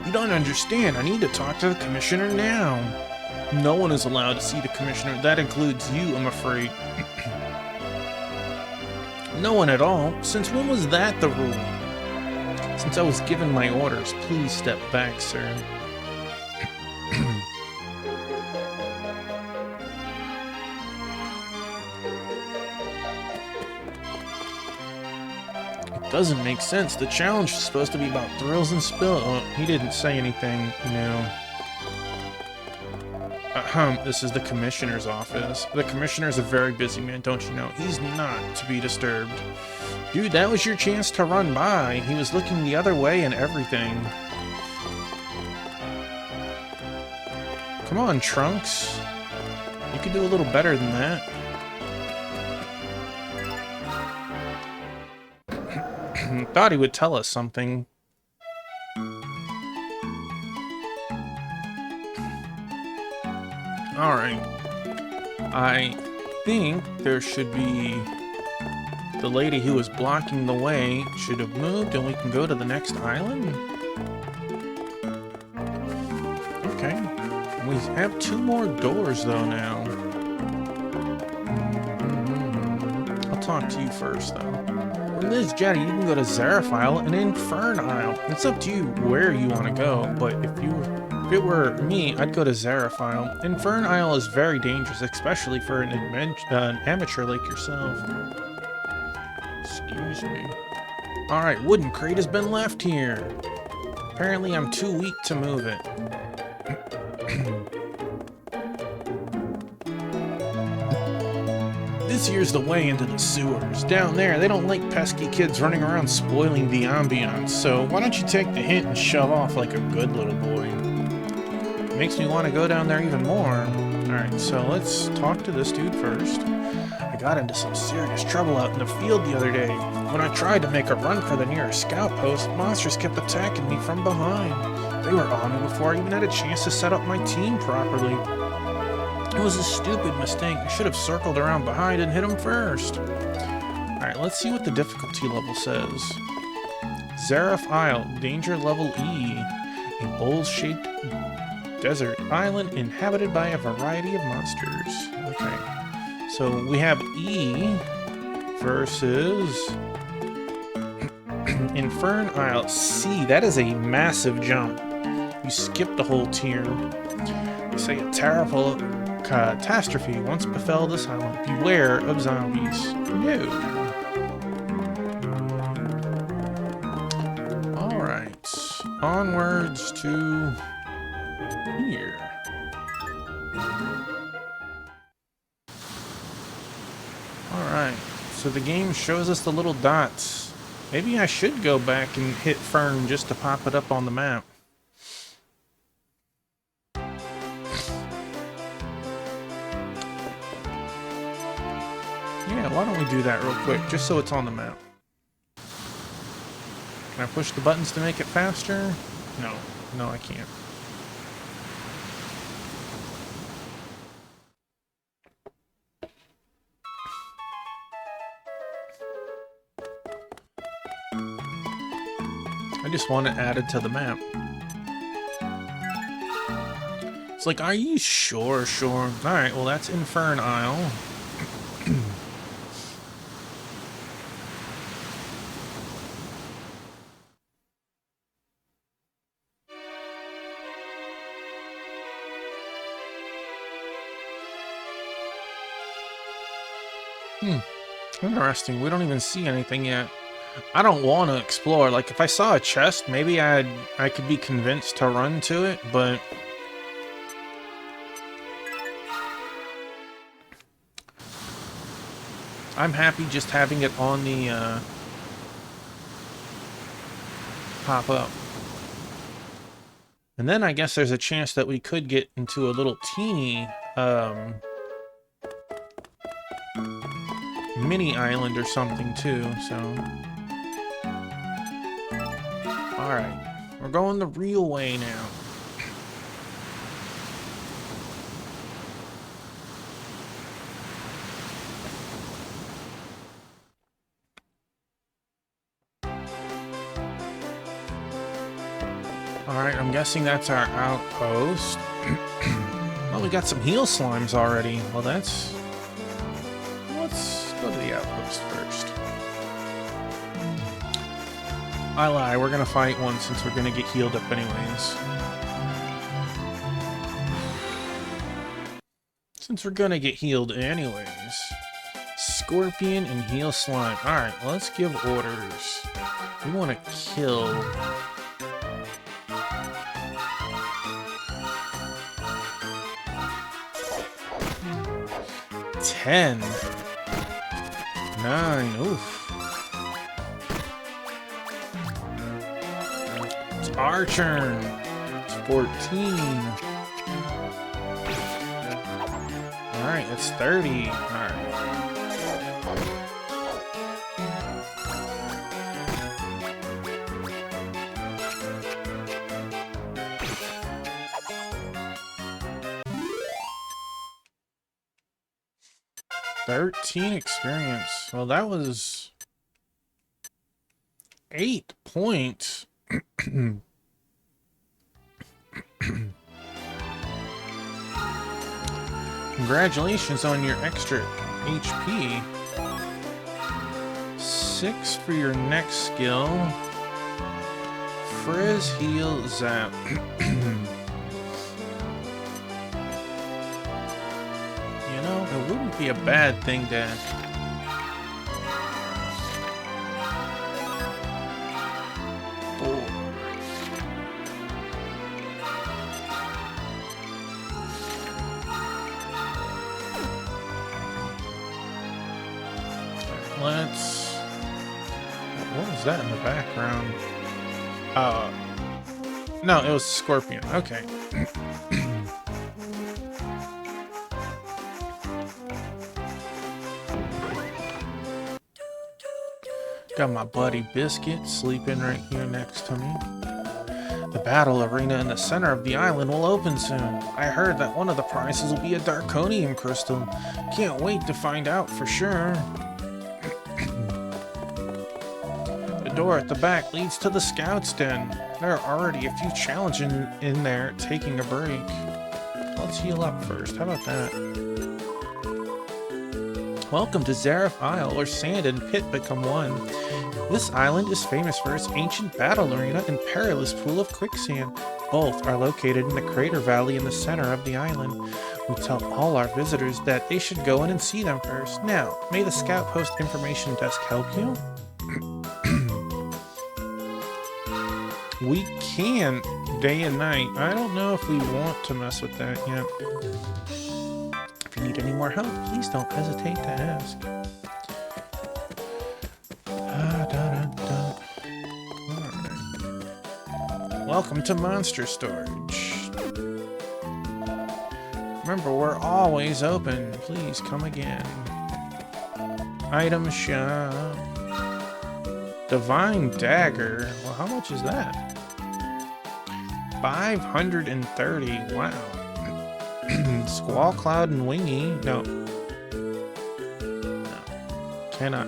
You don't understand. I need to talk to the commissioner now. No one is allowed to see the commissioner. That includes you, I'm afraid. No one at all. Since when was that the rule? Since I was given my orders, please step back, sir. Doesn't make sense. The challenge is supposed to be about thrills and spill. Oh, he didn't say anything new. This is the commissioner's office. The commissioner's a very busy man, don't you know? He's not to be disturbed. Dude, that was your chance to run by. He was looking the other way and everything. Come on, Trunks. You could do a little better than that. Thought he would tell us something. Alright. I think there should be... The lady who was blocking the way should have moved and we can go to the next island? Okay. We have 2 more doors though now. I'll talk to you first though. From this jetty, you can go to Zareth Isle and Infern Isle. It's up to you where you want to go, but if it were me, I'd go to Zareth Isle. Infern Isle is very dangerous, especially for an amateur like yourself. Excuse me. Alright, wooden crate has been left here. Apparently I'm too weak to move it. This here's the way into the sewers. Down there, they don't like pesky kids running around spoiling the ambiance, so why don't you take the hint and shove off like a good little boy? Makes me want to go down there even more. Alright, so let's talk to this dude first. I got into some serious trouble out in the field the other day. When I tried to make a run for the nearest scout post, monsters kept attacking me from behind. They were on me before I even had a chance to set up my team properly. It was a stupid mistake. I should have circled around behind and hit him first. Alright, let's see what the difficulty level says. Zareth Isle, danger level E. A bowl-shaped desert island inhabited by a variety of monsters. Okay, so we have E versus Infern Isle. C, that is a massive jump. you skip the whole tier. They say a terrible catastrophe once befell this island. Beware of zombies. No. Alright. Onwards to here. Alright. So the game shows us the little dots. Maybe I should go back and hit Fern just to pop it up on the map. Yeah, why don't we do that real quick, just so it's on the map. Can I push the buttons to make it faster? No. No, I can't. I just want it added to the map. It's like, are you sure? Sure. Alright, well that's Infern Isle. Interesting. We don't even see anything yet. I don't want to explore. Like, if I saw a chest, maybe I could be convinced to run to it, but I'm happy just having it on the pop up. And then I guess there's a chance that we could get into a little teeny mini island or something too, so. Alright, we're going the real way now. Alright, I'm guessing that's our outpost. Well, we got some heal slimes already. Well, let's go to the outpost first. I lie, we're gonna fight one since we're gonna get healed up anyways. Since we're gonna get healed anyways. Scorpion and heal slime. Alright, let's give orders. We want to kill... $10. 9. Oof. It's our turn. It's 14. Alright, it's 30. Alright. $13 experience. Well, that was 8 points. Congratulations on your extra HP. 6 for your next skill. Frizz, heal, zap. It wouldn't be a bad thing to... Let's... What was that in the background? No, it was Scorpion. Okay. Got my buddy Biscuit sleeping right here next to me. The battle arena in the center of the island will open soon. I heard that one of the prizes will be a Darkonium crystal. Can't wait to find out for sure. The door at the back leads to the Scouts Den. There are already a few challenges in there taking a break. Let's heal up first. How about that? Welcome to Zareth Isle, where sand and pit become one. This island is famous for its ancient battle arena and perilous pool of quicksand. Both are located in the crater valley in the center of the island. We tell all our visitors that they should go in and see them first. Now, may the Scout Post Information Desk help you? We can day and night. I don't know if we want to mess with that yet. If you need any more help, please don't hesitate to ask. Welcome to Monster Storage. Remember, we're always open. Please come again. Item shop. Divine Dagger. Well, how much is that? 530. Wow. Squall Cloud and Wingy. No. No. Cannot.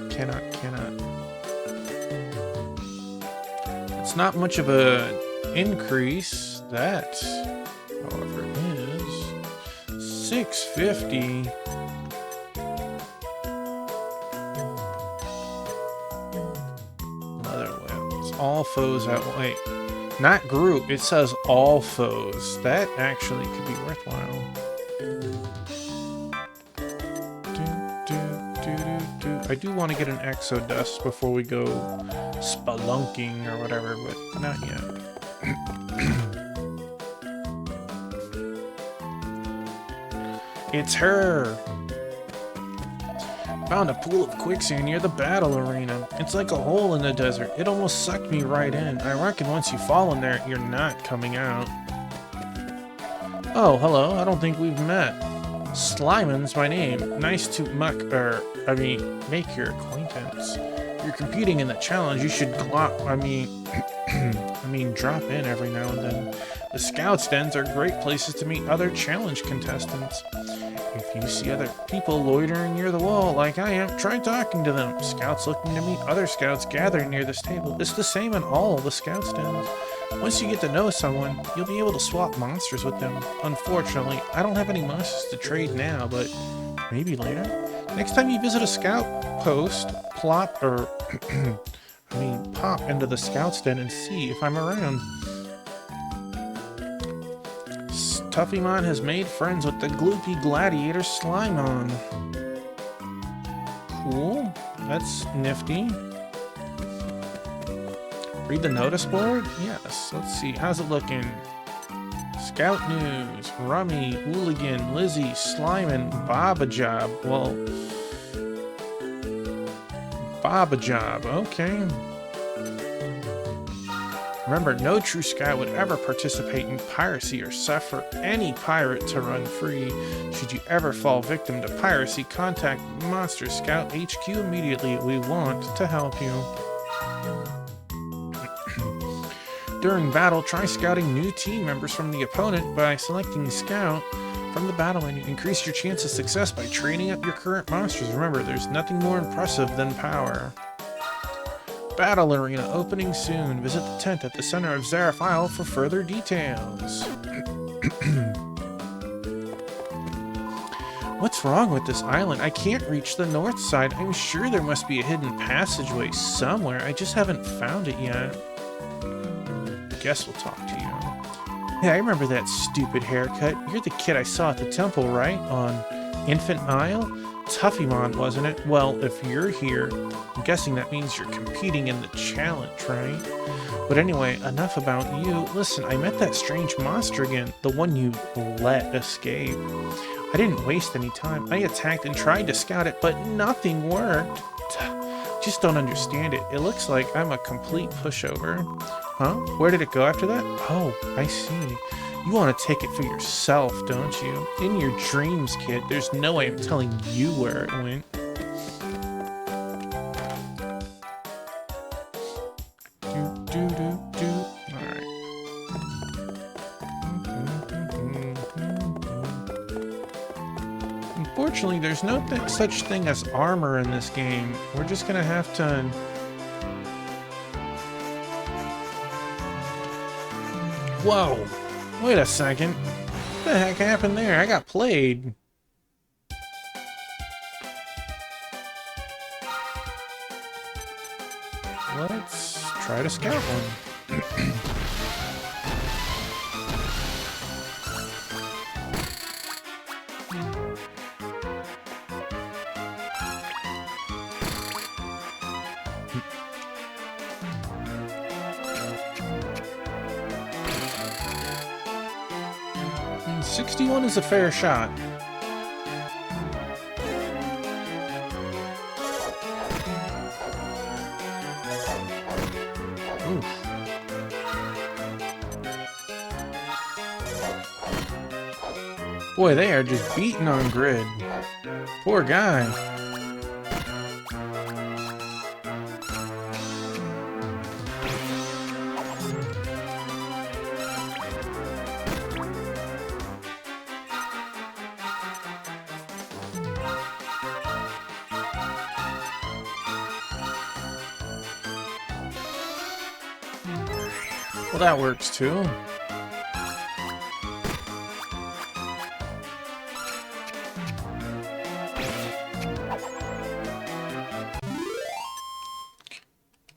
It's not much of a increase. That, however, is 650. Leather weapons. All foes at wait. Not group, it says all foes. That actually could be worthwhile. I do want to get an Exodust before we go spelunking or whatever, but not yet. It's her! Found a pool of quicksand near the battle arena. It's like a hole in the desert. It almost sucked me right in. I reckon once you fall in there, you're not coming out. Oh, hello. I don't think we've met. Slyman's my name. Nice to make your acquaintance. You're competing in the challenge. You should drop in every now and then. The Scouts' dens are great places to meet other challenge contestants. If you see other people loitering near the wall like I am, try talking to them. Scouts looking to meet other scouts gathering near this table. It's the same in all the Scouts' dens. Once you get to know someone, you'll be able to swap monsters with them. Unfortunately, I don't have any monsters to trade now, but maybe later. Next time you visit a scout post, pop into the Scouts' den and see if I'm around. Tuffymon has made friends with the gloopy gladiator Slimon. Cool. That's nifty. Read the notice board? Yes. Let's see. How's it looking? Scout News. Rummy, Hooligan, Lizzie, Slimon, Bobajob. Well, Bobajob. Okay. Remember, no true scout would ever participate in piracy or suffer any pirate to run free. Should you ever fall victim to piracy, contact Monster Scout HQ immediately. We want to help you. During battle, try scouting new team members from the opponent by selecting Scout from the battle menu. Increase your chance of success by training up your current monsters. Remember, there's nothing more impressive than power. Battle Arena opening soon. Visit the tent at the center of Zareth Isle for further details. What's wrong with this island? I can't reach the north side. I'm sure there must be a hidden passageway somewhere. I just haven't found it yet. Guess we'll talk to you. Hey, I remember that stupid haircut. You're the kid I saw at the temple, right? On Infant Isle? Tuffymon, wasn't it? Well, if you're here, I'm guessing that means you're competing in the challenge, right? But anyway, enough about you. Listen, I met that strange monster again, the one you let escape. I didn't waste any time. I attacked and tried to scout it, but nothing worked. Just don't understand it. It looks like I'm a complete pushover. Huh? Where did it go after that? Oh, I see. You want to take it for yourself, don't you? In your dreams, kid. There's no way I'm telling you where it went. Alright. Unfortunately, there's no such thing as armor in this game. We're just gonna have to... Whoa! Wait a second. What the heck happened there? I got played. Let's try to scout one. And 61 is a fair shot. Oof. Boy, they are just beating on Grid. Poor guy. Well, that works too.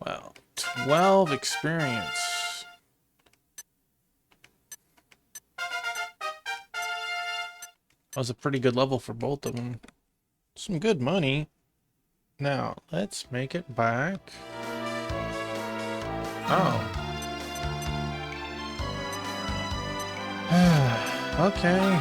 Well, 12 experience. That was a pretty good level for both of them. Some good money. Now, let's make it back. Oh. Okay.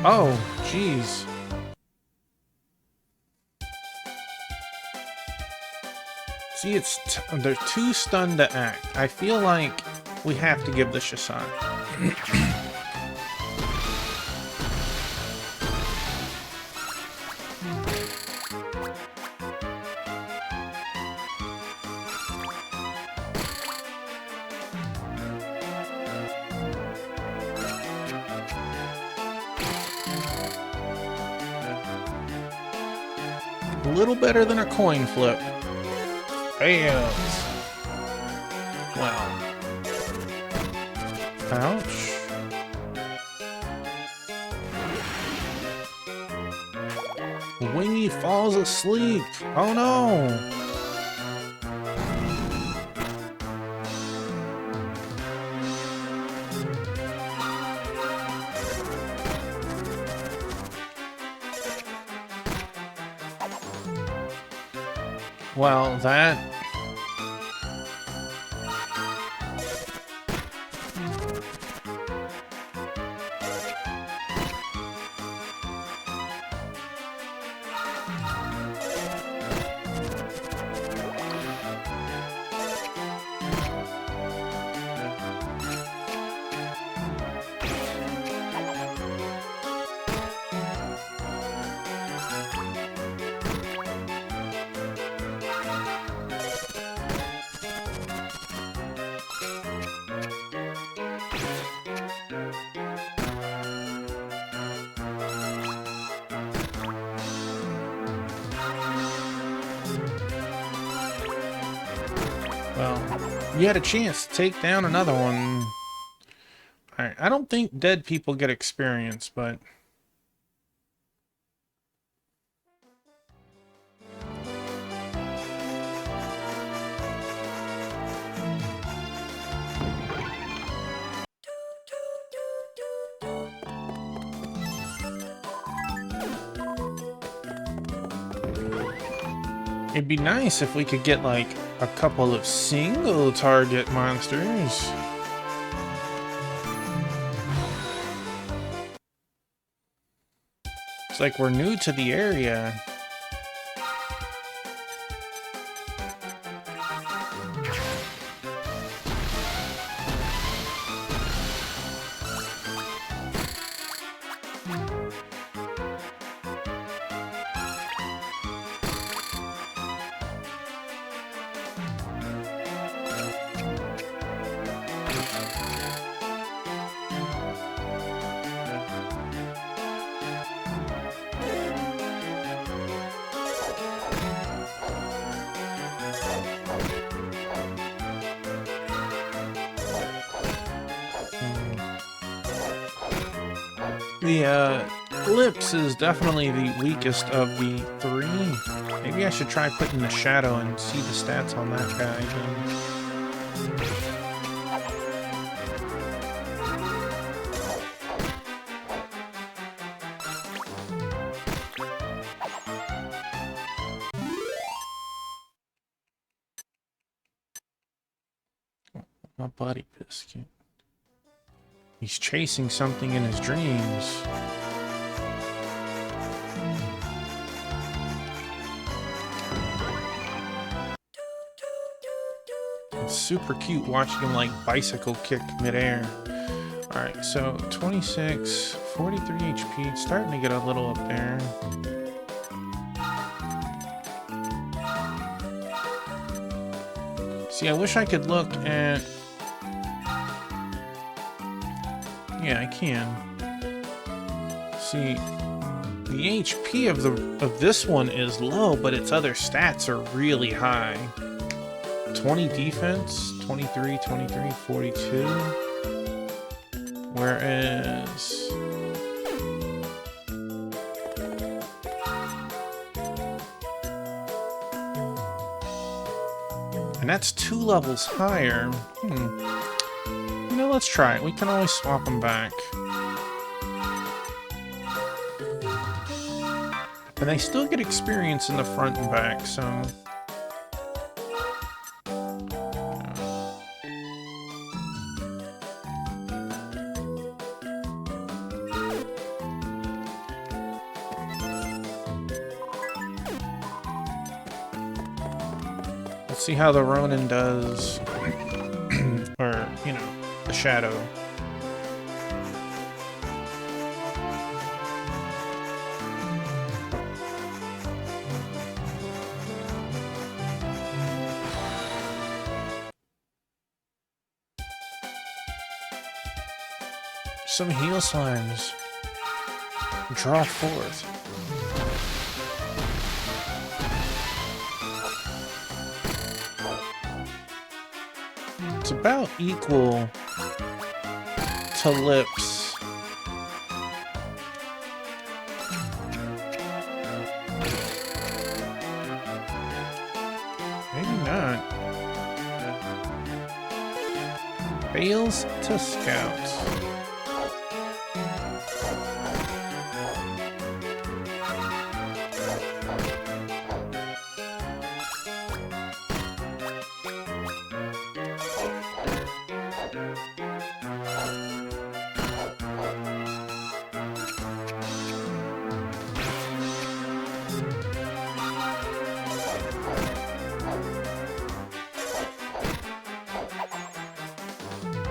Oh, jeez. See, they're too stunned to act. I feel like we have to give this a shot. A little better than a coin flip. Fails. Wow. Ouch. Wingy falls asleep. Oh no. Well, that... Well, you had a chance to take down another one. Alright, I don't think dead people get experience, but... it'd be nice if we could get, like, a couple of single target monsters. It's like we're new to the area. The Lips is definitely the weakest of the three. Maybe I should try putting the Shadow and see the stats on that guy then. My buddy Biscuit. He's chasing something in his dreams. It's super cute watching him like bicycle kick midair. Alright, so 26, 43 HP. It's starting to get a little up there. See, I wish I could look at... Yeah, I can. See, the HP of this one is low, but its other stats are really high. 20 defense, 23, 23, 42. Whereas... And that's 2 levels higher. You know, let's try it. We can always swap them back. And they still get experience in the front and back, so... Let's see how the Ronin does. Or, you know, the Shadow. Some heal slimes. Draw forth. It's about equal to Lips. Maybe not. Fails to scout.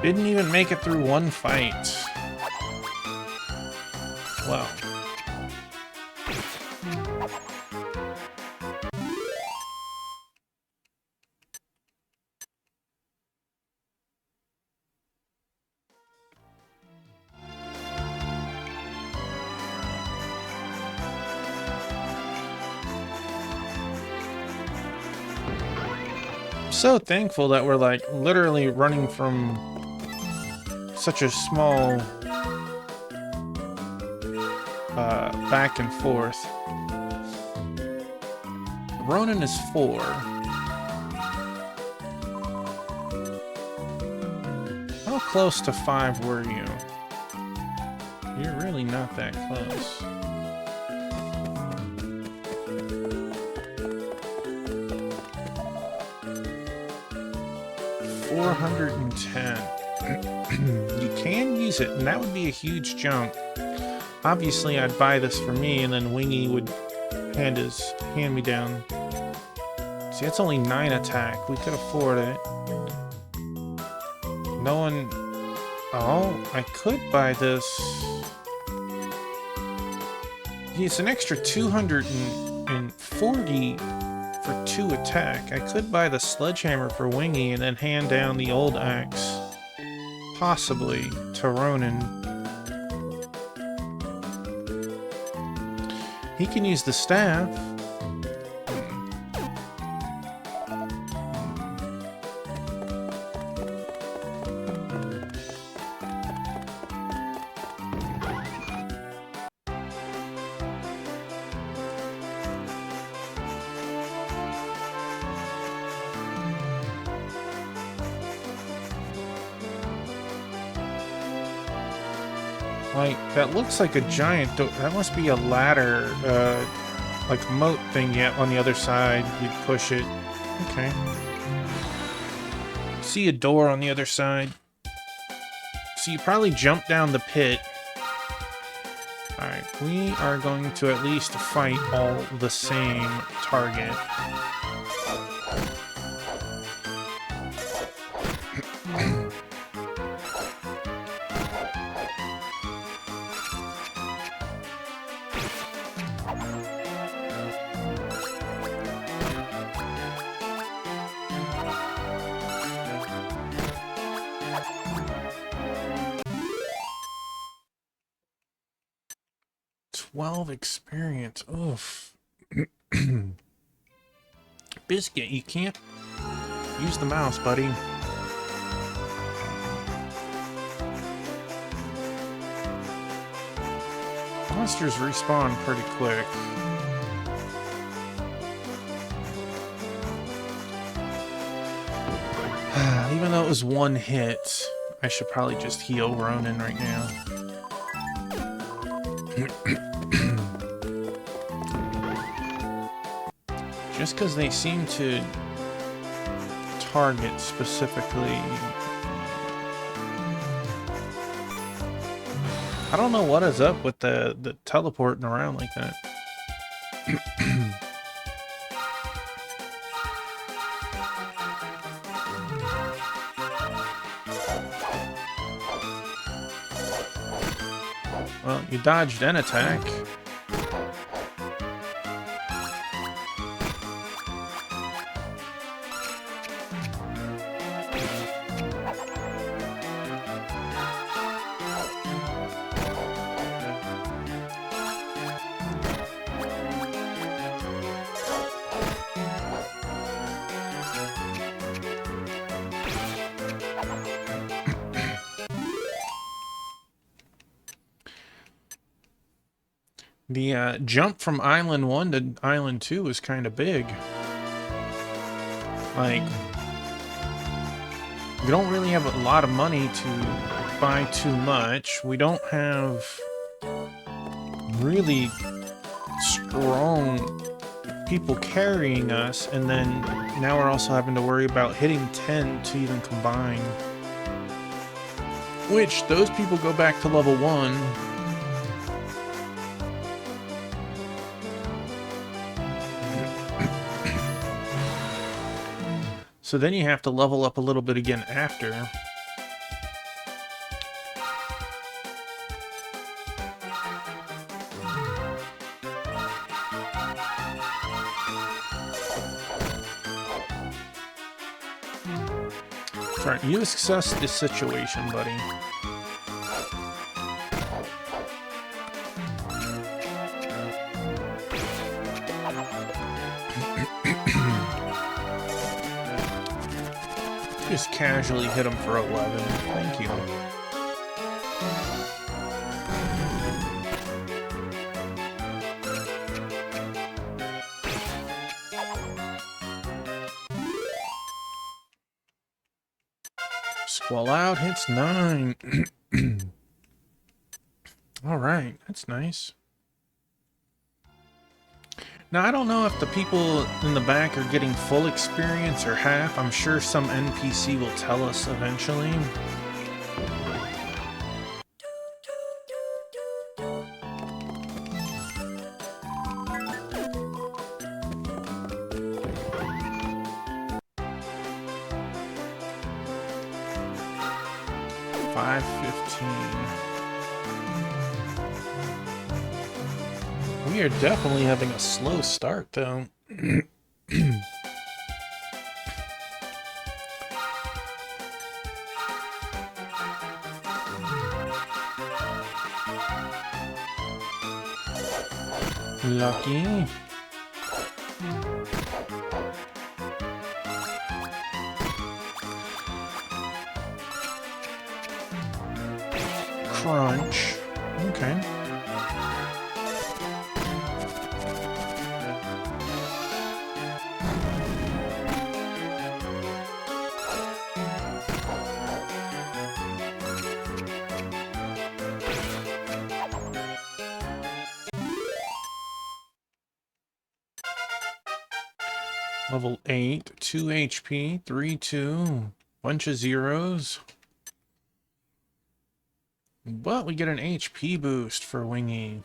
Didn't even make it through one fight. Wow. I'm so thankful that we're like literally running from such a small back and forth. Ronin is 4. How close to 5 were you? You're really not that close. $410. You can use it, and that would be a huge jump. Obviously, I'd buy this for me, and then Wingy would hand me down. See, that's only 9 attack. We could afford it. No one... Oh, I could buy this. It's an extra 240 for 2 attack. I could buy the sledgehammer for Wingy and then hand down the old axe. Possibly to Ronin. He can use the staff. Like, that looks like a giant door. That must be a ladder, like a moat thing yet on the other side. You'd push it. Okay. See a door on the other side. So you probably jump down the pit. Alright, we are going to at least fight all the same target. 12 experience. Oof. Biscuit, you can't use the mouse, buddy. Monsters respawn pretty quick. Even though it was one hit, I should probably just heal Ronan right now. Just because they seem to target specifically. I don't know what is up with the teleporting around like that. Well, you dodged an attack. The jump from Island 1 to Island 2 was kind of big. Like, we don't really have a lot of money to buy too much. We don't have really strong people carrying us, and then now we're also having to worry about hitting 10 to even combine. Which, those people go back to level 1. So then you have to level up a little bit again after. Alright, you assess this situation, buddy. Just casually hit him for 11. Thank you. Squall out hits 9. Alright, that's nice. Now, I don't know if the people in the back are getting full experience or half. I'm sure some NPC will tell us eventually. We are definitely having a slow start, though. Lucky. Crunch. Okay. Level 8, 2 HP, 3, 2. Bunch of zeros. But we get an HP boost for Wingy.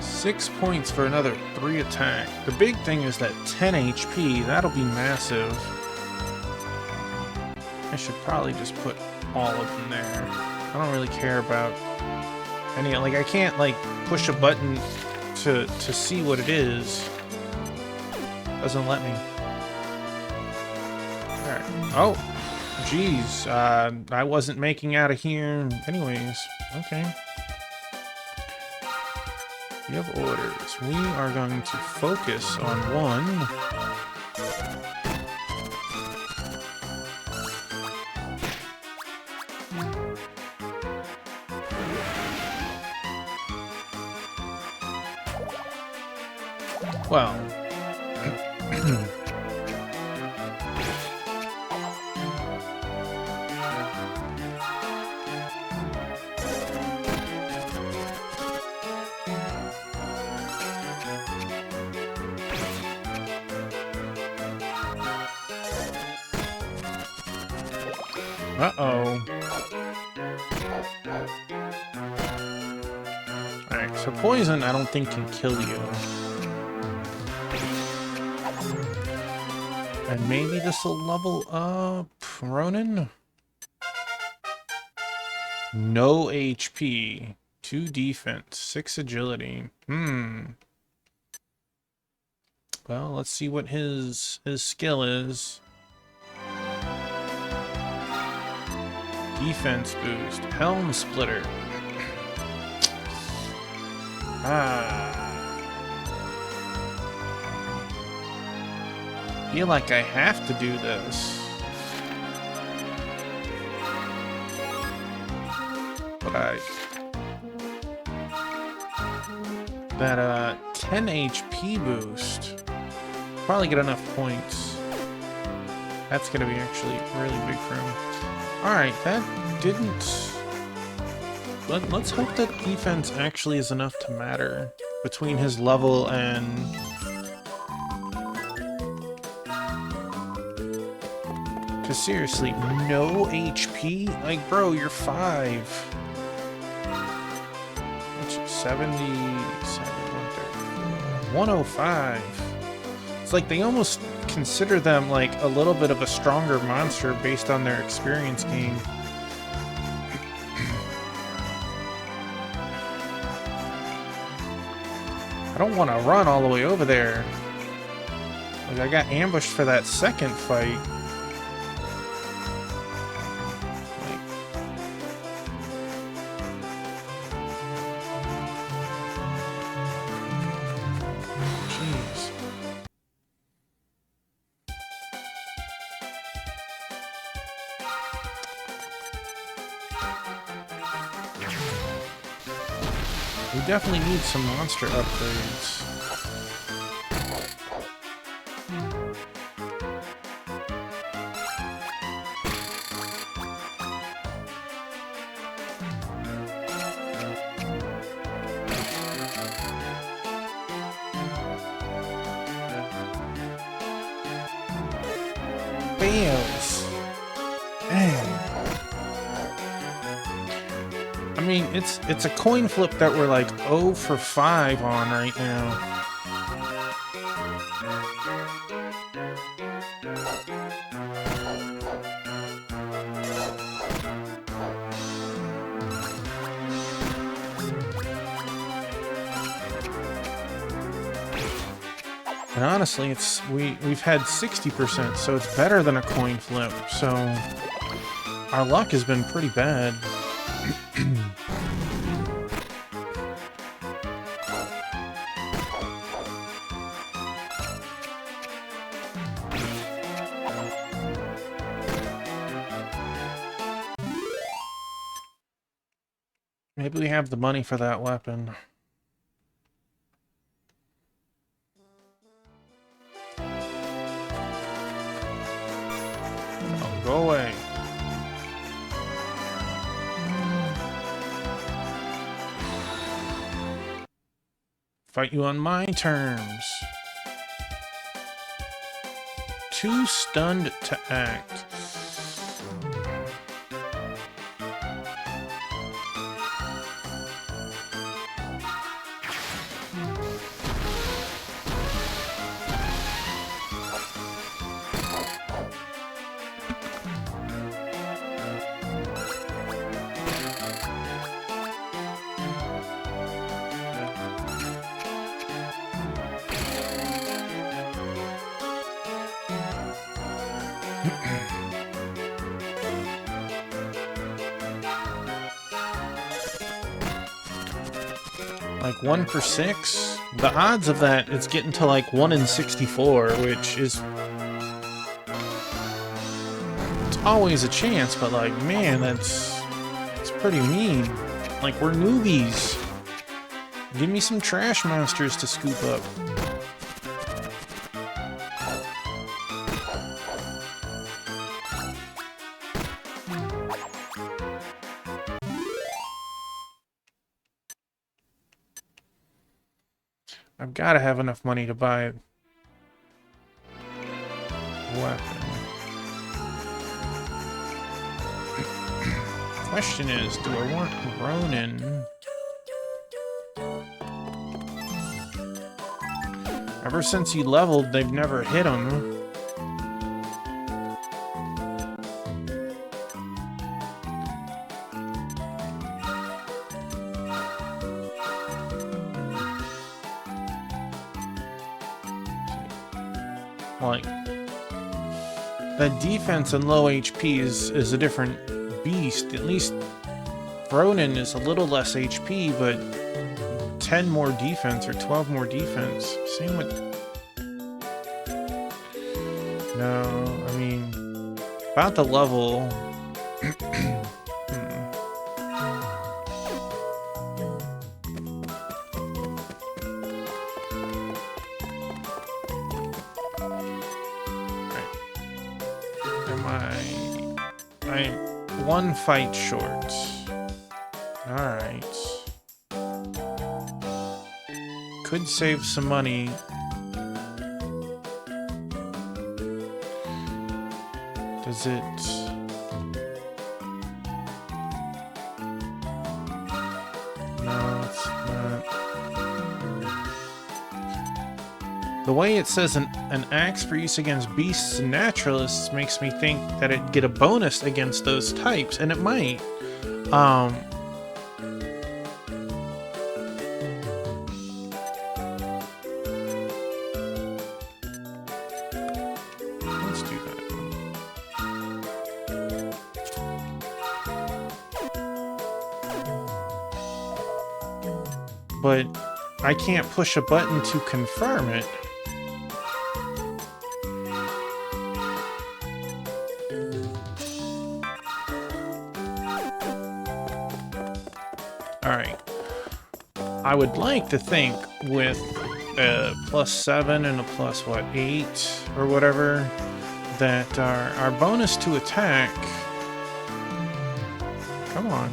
Six points for another 3 attack. The big thing is that 10 HP, that'll be massive. I should probably just put all of them there. I don't really care about any, like, I can't, like, push a button to see what it is. Doesn't let me. Alright. Oh! Jeez. I wasn't making out of here anyways. Okay. We have orders. We are going to focus on one. Well. Uh-oh. Alright, so poison I don't think can kill you. And maybe this will level up Ronan? No HP. 2 defense. 6 agility. Well, let's see what his skill is. Defense boost. Helm splitter. Feel like I have to do this. But that 10 HP boost. Probably get enough points. That's gonna be actually really big for him. Alright, that didn't... Let's hope that defense actually is enough to matter between his level and... Because seriously, no HP? Like, bro, you're 5. Which is 77, 130, 105. It's like they almost consider them like a little bit of a stronger monster based on their experience gain. I don't want to run all the way over there. Like, I got ambushed for that second fight. We definitely need some monster upgrades. Fails. Dang. I mean, it's a coin flip that we're like 0 for 5 on right now. And honestly, we've had 60%, so it's better than a coin flip. So our luck has been pretty bad. Maybe we have the money for that weapon. Oh, go away. Fight you on my terms. 2 stunned to act. Like 1 for 6? The odds of that is getting to like 1 in 64, which is... It's always a chance, but like, man, that's pretty mean. Like, we're newbies. Give me some trash monsters to scoop up. I've got to have enough money to buy a weapon. Question is, do I want Ronin? Ever since he leveled, they've never hit him. Like, that defense and low HP is a different beast. At least Ronin is a little less HP, but 10 more defense or 12 more defense. Same with... No, I mean, about the level... I'm 1 fight short. Alright. Could save some money. Does it... No, it's not. The way it says an axe for use against beasts and naturalists makes me think that it'd get a bonus against those types, and it might. Let's do that. But I can't push a button to confirm it. Alright. I would like to think with a +7 and a +8 or whatever, that our bonus to attack... Come on.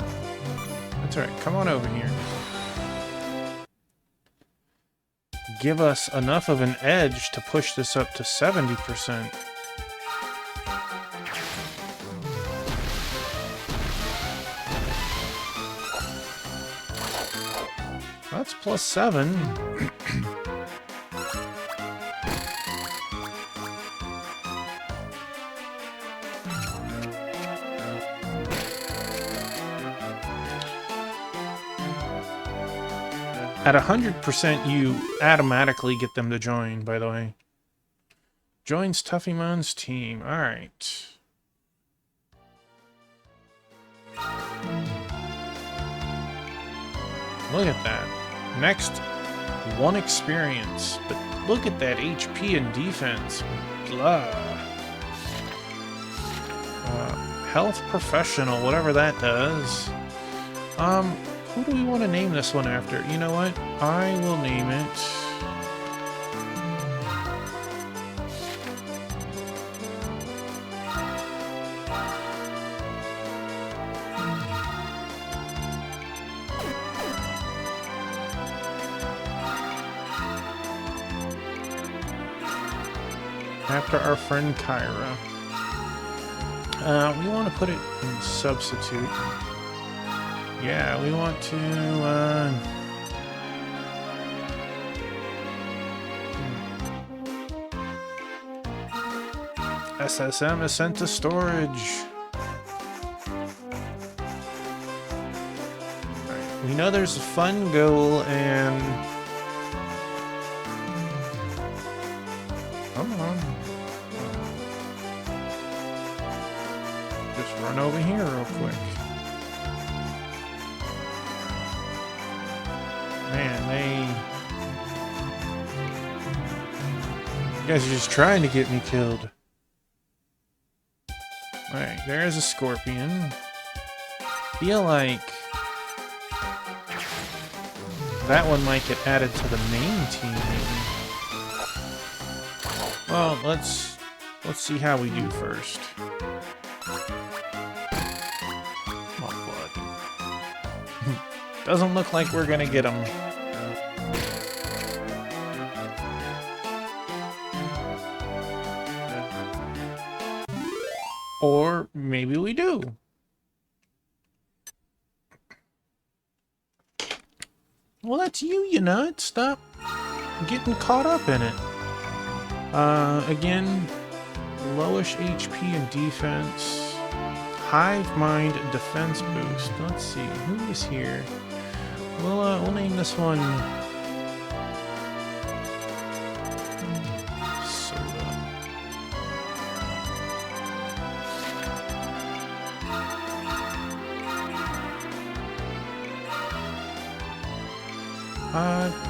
That's alright, come on over here. Give us enough of an edge to push this up to 70%. That's +7. At 100%, you automatically get them to join, by the way. Joins Tuffymon's team. Alright. Look at that. Next, 1 experience. But look at that HP and defense. Blah. Health professional, whatever that does. Who do we want to name this one after? You know what? I will name it... after our friend Kyra. We want to put it in substitute. Yeah, we want to, SSM is sent to storage. Right. We know there's a fun goal and... Come on. Just run over here real quick. Man, you guys are just trying to get me killed. Alright, there's a scorpion. Feel like that one might get added to the main team, maybe. Well, let's see how we do first. Oh, bud. Doesn't look like we're gonna get him. Or maybe we do. Well, that's you, you nut. Stop getting caught up in it. Again, lowish HP and defense. Hive Mind defense boost. Let's see, who is here? We'll name this one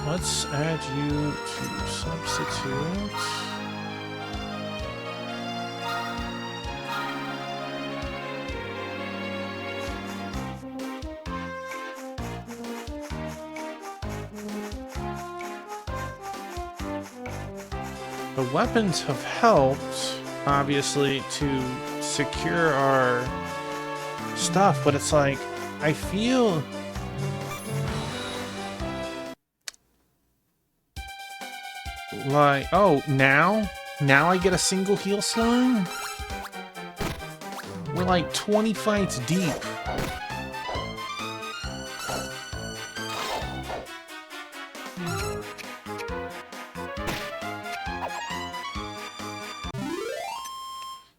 let's add you to substitute. The weapons have helped, obviously, to secure our stuff, but it's like, I feel... like, oh, now I get a single heal slime? We're like 20 fights deep.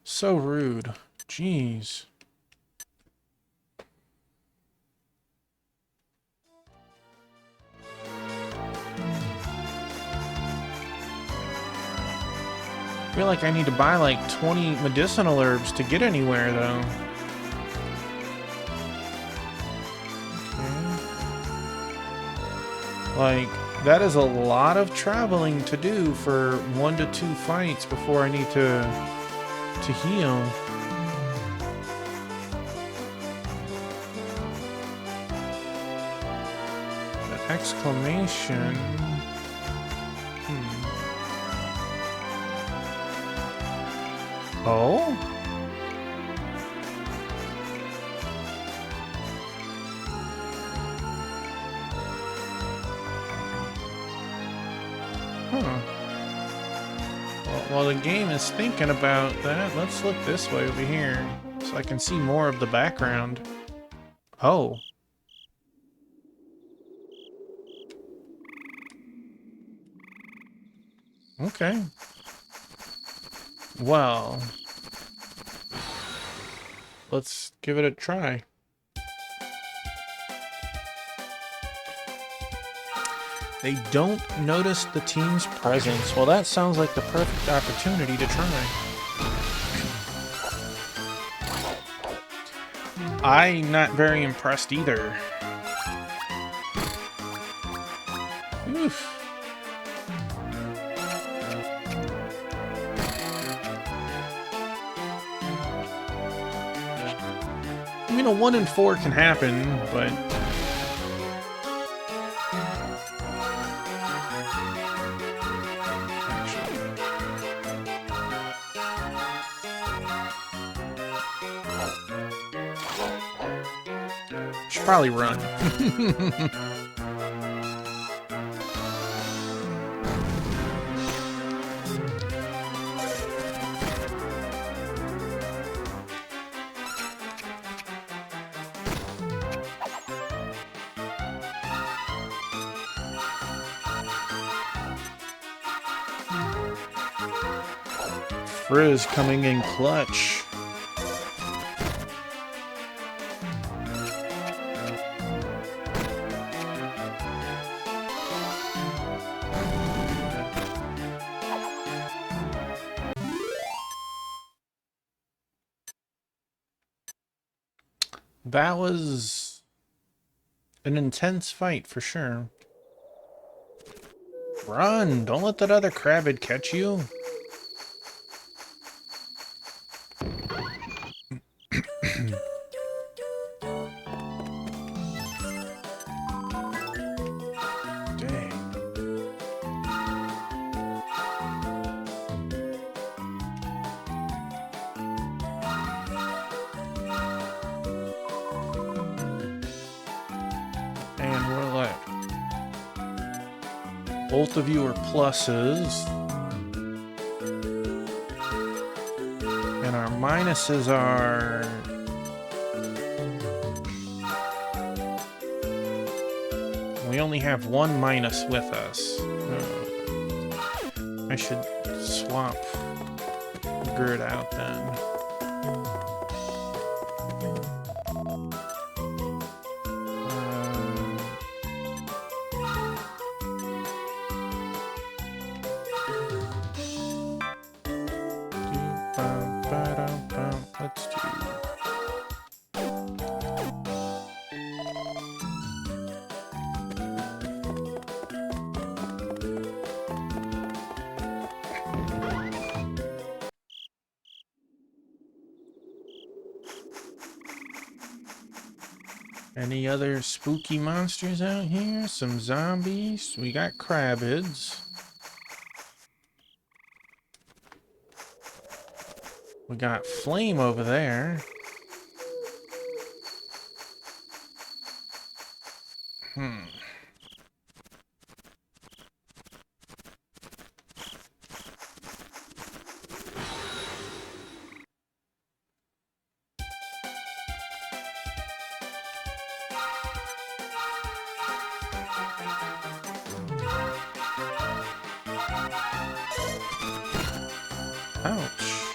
So rude. Jeez. I feel like I need to buy like 20 medicinal herbs to get anywhere, though. Okay. Like, that is a lot of traveling to do for 1 to 2 fights before I need to heal. The exclamation... Oh? Huh. Well, while the game is thinking about that, let's look this way over here so I can see more of the background. Oh. Okay. Well, let's give it a try. They don't notice the team's presence. Well, that sounds like the perfect opportunity to try. I'm not very impressed either. Oof. I mean, a 1 in 4 can happen, but... should probably run. Frizz coming in clutch. That was an intense fight for sure. Run! Don't let that other Crabbid catch you. Dang. And we're left. Both of you are pluses. And our minuses are... We only have one minus with us. I should swap Gerd out then. Let's do... Any other spooky monsters out here? Some zombies. We got Crabbids. We got Flame over there. Ouch.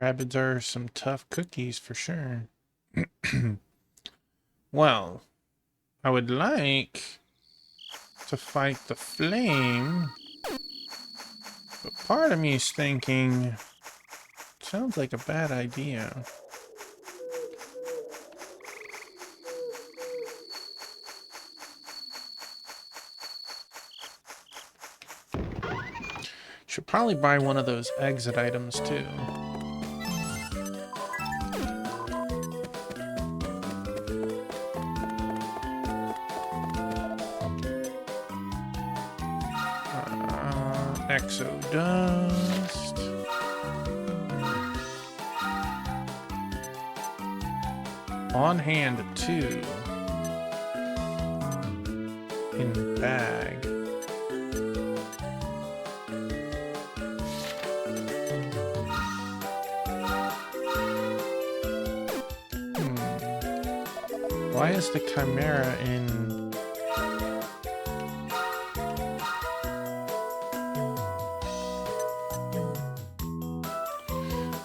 Rabbids are some tough cookies for sure. Well, I would like to fight the Flame, but part of me is thinking, sounds like a bad idea. Should probably buy one of those exit items too. Exodust. On hand 2. In bag. Why is the Chimera in...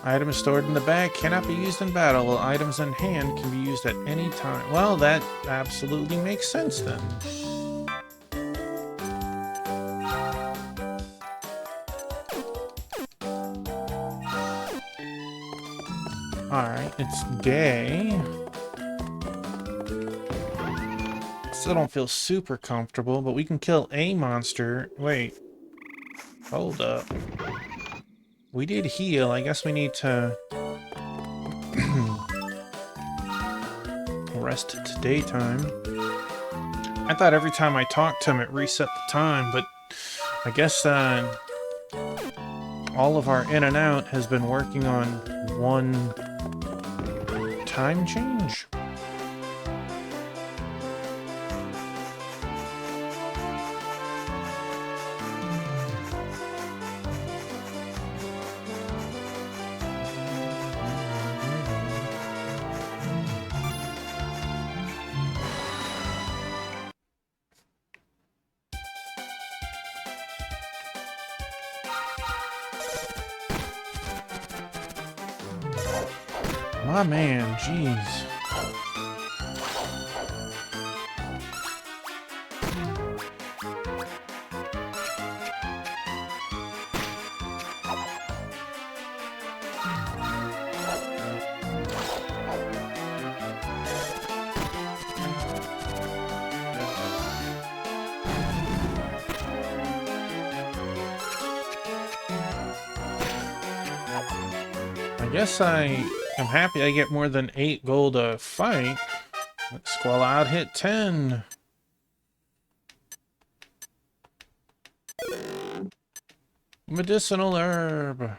Items stored in the bag cannot be used in battle, while items in hand can be used at any time. Well, that absolutely makes sense then. Alright, it's day. still don't feel super comfortable, but we can kill a monster. Wait. Hold up. We did heal. I guess we need to rest to daytime. I thought every time I talked to him it reset the time, but I guess all of our in and out has been working on one time change. My man, jeez. I guess I'm happy I get more than 8 gold a fight. Squall out hit 10. Medicinal herb.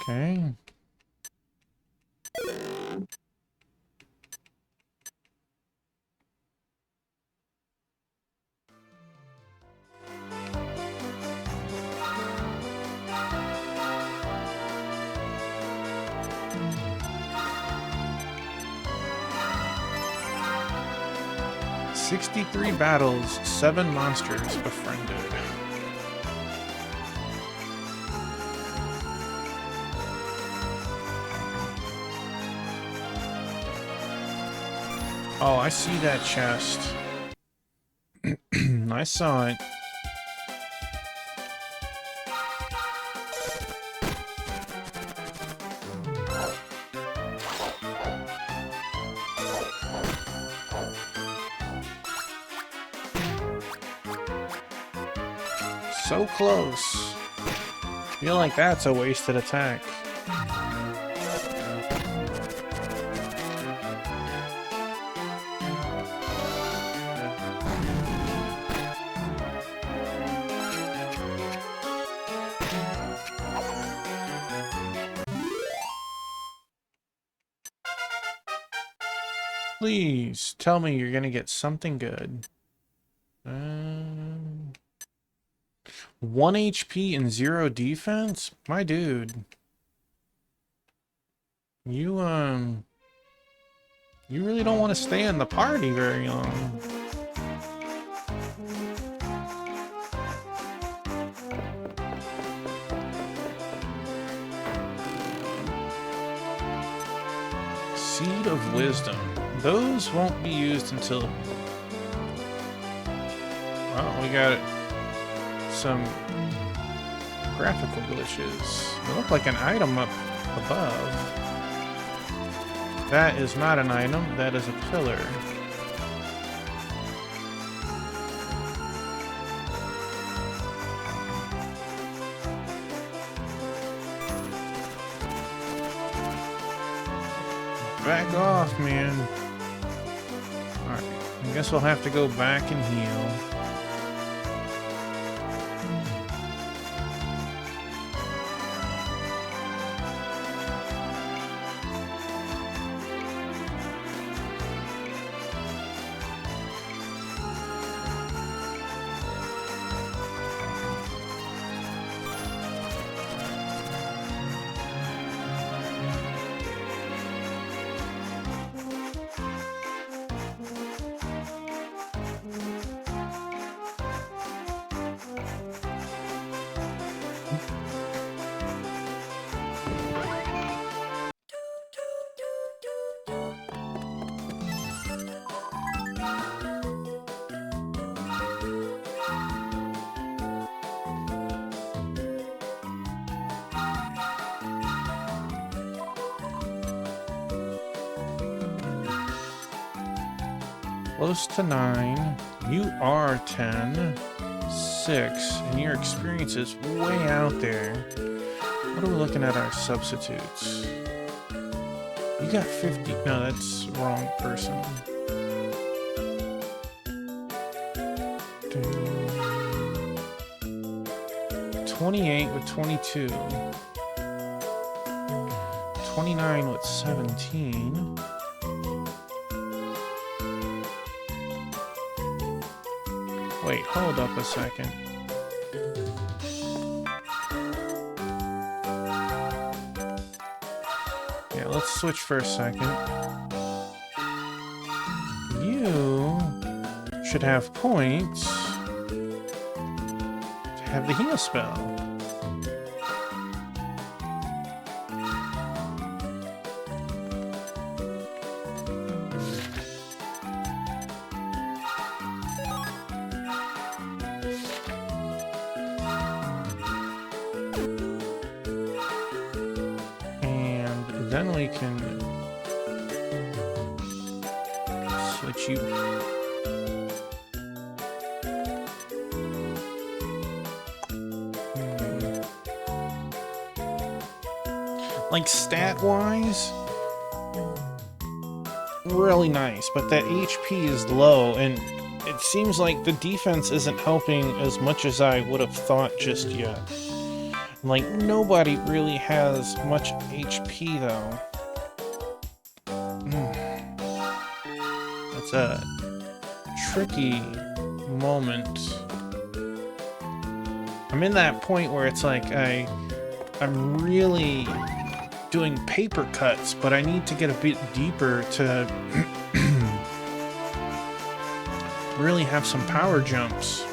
Okay. "63 battles, 7 monsters befriended." Oh, I see that chest. I saw it. So close. Feel like that's a wasted attack. Please tell me you're gonna get something good. 1 HP and 0 defense? My dude. You really don't want to stay in the party very long. Seed of Wisdom. Those won't be used until... Well, we got some graphical glitches. They look like an item up above. That is not an item, that is a pillar. Back off, man. Alright, I guess we'll have to go back and heal. Close to 9. You are 10. 6. And your experience is way out there. What are we looking at our substitutes? You got 50. No, that's the wrong person. 28 with 22. 29 with 17. Wait, hold up a second. Yeah, let's switch for a second. You should have points to have the heal spell. Then we can switch you. Like stat-wise, really nice, but that HP is low, and it seems like the defense isn't helping as much as I would have thought just yet. Like, nobody really has much HP, though. That's a tricky moment. I'm in that point where it's like I'm really doing paper cuts, but I need to get a bit deeper to really have some power jumps.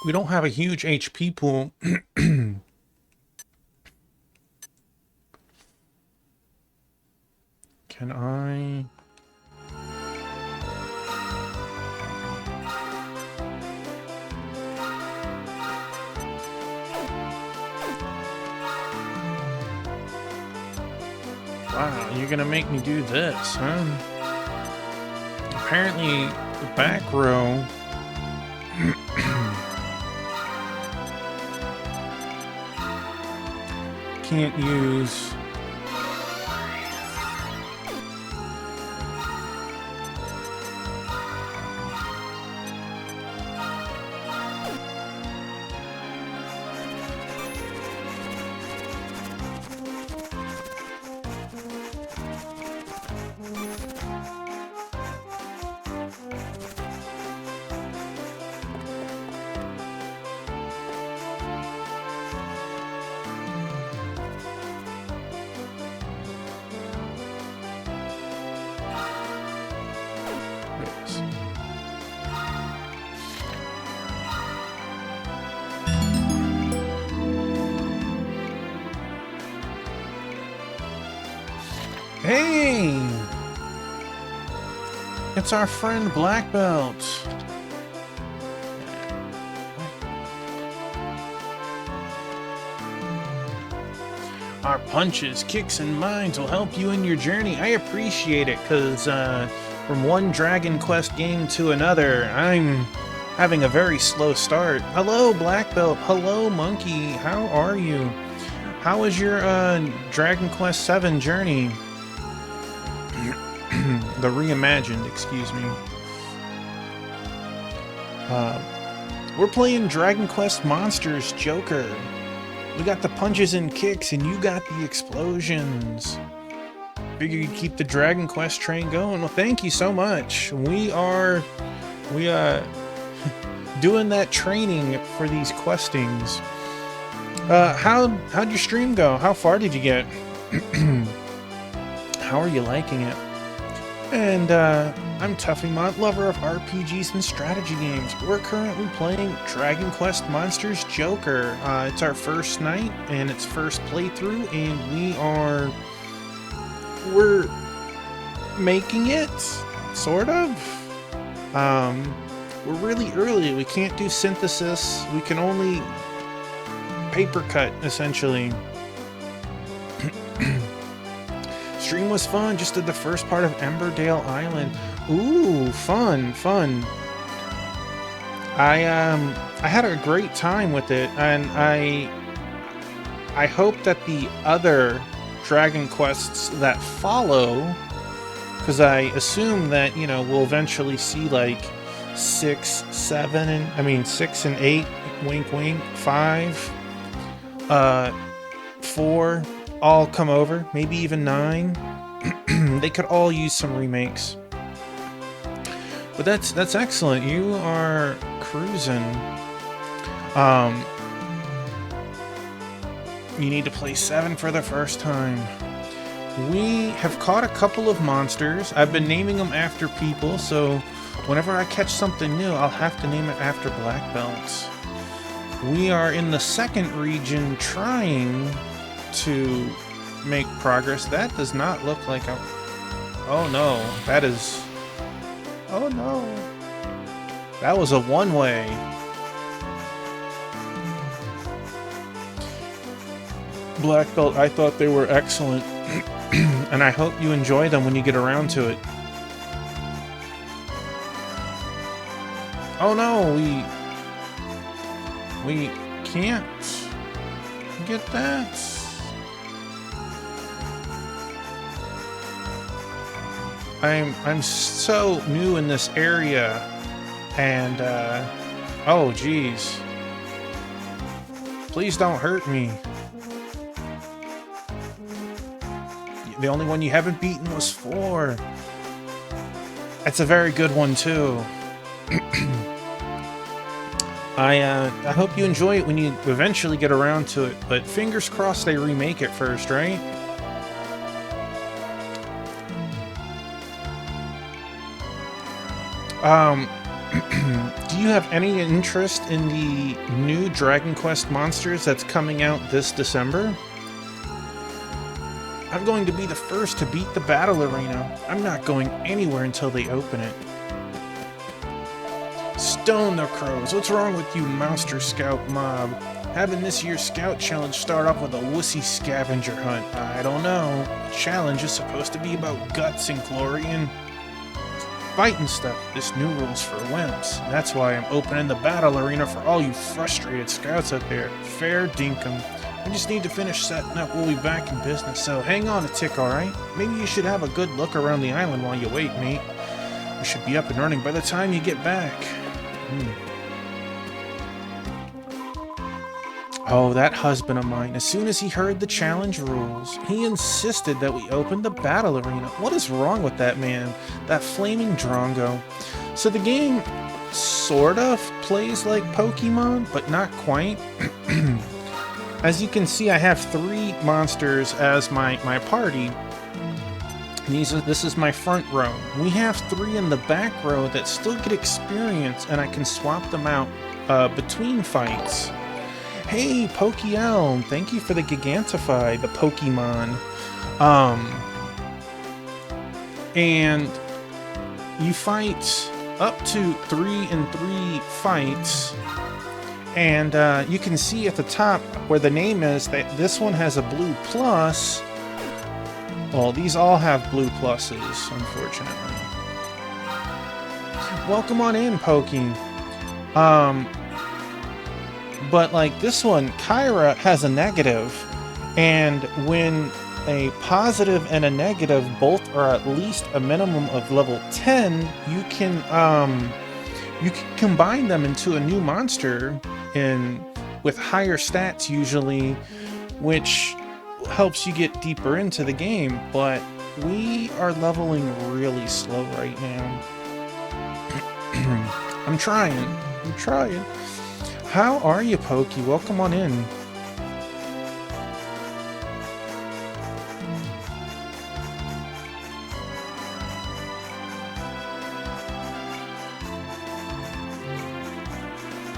We don't have a huge HP pool. Can I... Wow, you're gonna make me do this, huh? Apparently, the back row... can't use... Hey! It's our friend Black Belt. Our punches, kicks, and mines will help you in your journey. I appreciate it, because from one Dragon Quest game to another, I'm having a very slow start. Hello, Black Belt. Hello, Monkey. How are you? How was your Dragon Quest VII journey? The reimagined, excuse me. We're playing Dragon Quest Monsters Joker. We got the punches and kicks, and you got the explosions. Figure you'd keep the Dragon Quest train going. Well, thank you so much. We doing that training for these questings. How'd your stream go? How far did you get? How are you liking it? And I'm Tuffymont, lover of RPGs and strategy games. We're currently playing Dragon Quest Monsters Joker. It's our first night and it's first playthrough, and we're making it, sort of. We're really early. We can't do synthesis. We can only paper cut, essentially. Stream was fun. Just did the first part of Emberdale Island. Ooh, fun. I had a great time with it, and I hope that the other Dragon Quests that follow, because I assume that, you know, we'll eventually see like 6, 7, and 6 and 8, wink wink, 5, 4, all come over, maybe even 9. They could all use some remakes. But that's excellent. You are cruising. You need to play 7 for the first time. We have caught a couple of monsters. I've been naming them after people, so whenever I catch something new, I'll have to name it after black belts. We are in the second region trying to make progress. That does not look like a... Oh no, that is... Oh no. That was a one-way. Black belt, I thought they were excellent. And I hope you enjoy them when you get around to it. Oh no, we can't get that. I'm so new in this area, and oh geez, please don't hurt me. The only one you haven't beaten was 4. That's a very good one too. I hope you enjoy it when you eventually get around to it, but fingers crossed they remake it first, right? Do you have any interest in the new Dragon Quest Monsters that's coming out this December? I'm going to be the first to beat the battle arena. I'm not going anywhere until they open it. Stone the crows. What's wrong with you, Monster Scout mob? Having this year's Scout Challenge start off with a wussy scavenger hunt. I don't know. The challenge is supposed to be about guts and glory and fighting stuff. This new rule's for wimps. That's why I'm opening the battle arena for all you frustrated scouts out there. Fair dinkum. We just need to finish setting up. We'll be back in business, so hang on a tick, alright? Maybe you should have a good look around the island while you wait, mate. We should be up and running by the time you get back. Oh, that husband of mine. As soon as he heard the challenge rules, he insisted that we open the battle arena. What is wrong with that man? That flaming Drongo. So the game sort of plays like Pokemon, but not quite. As you can see, I have 3 monsters as my party. This is my front row. We have 3 in the back row that still get experience, and I can swap them out between fights. Hey, Pokeelm, thank you for the Gigantify, the Pokemon. And you fight up to 3 in 3 fights. And you can see at the top where the name is that this one has a blue plus. Well, these all have blue pluses, unfortunately. Welcome on in, Poking. But like this one, Kyra has a negative, and when a positive and a negative both are at least a minimum of level 10, you you can combine them into a new monster and with higher stats usually, which helps you get deeper into the game, but we are leveling really slow right now. I'm trying. How are you, Pokey? Welcome on in.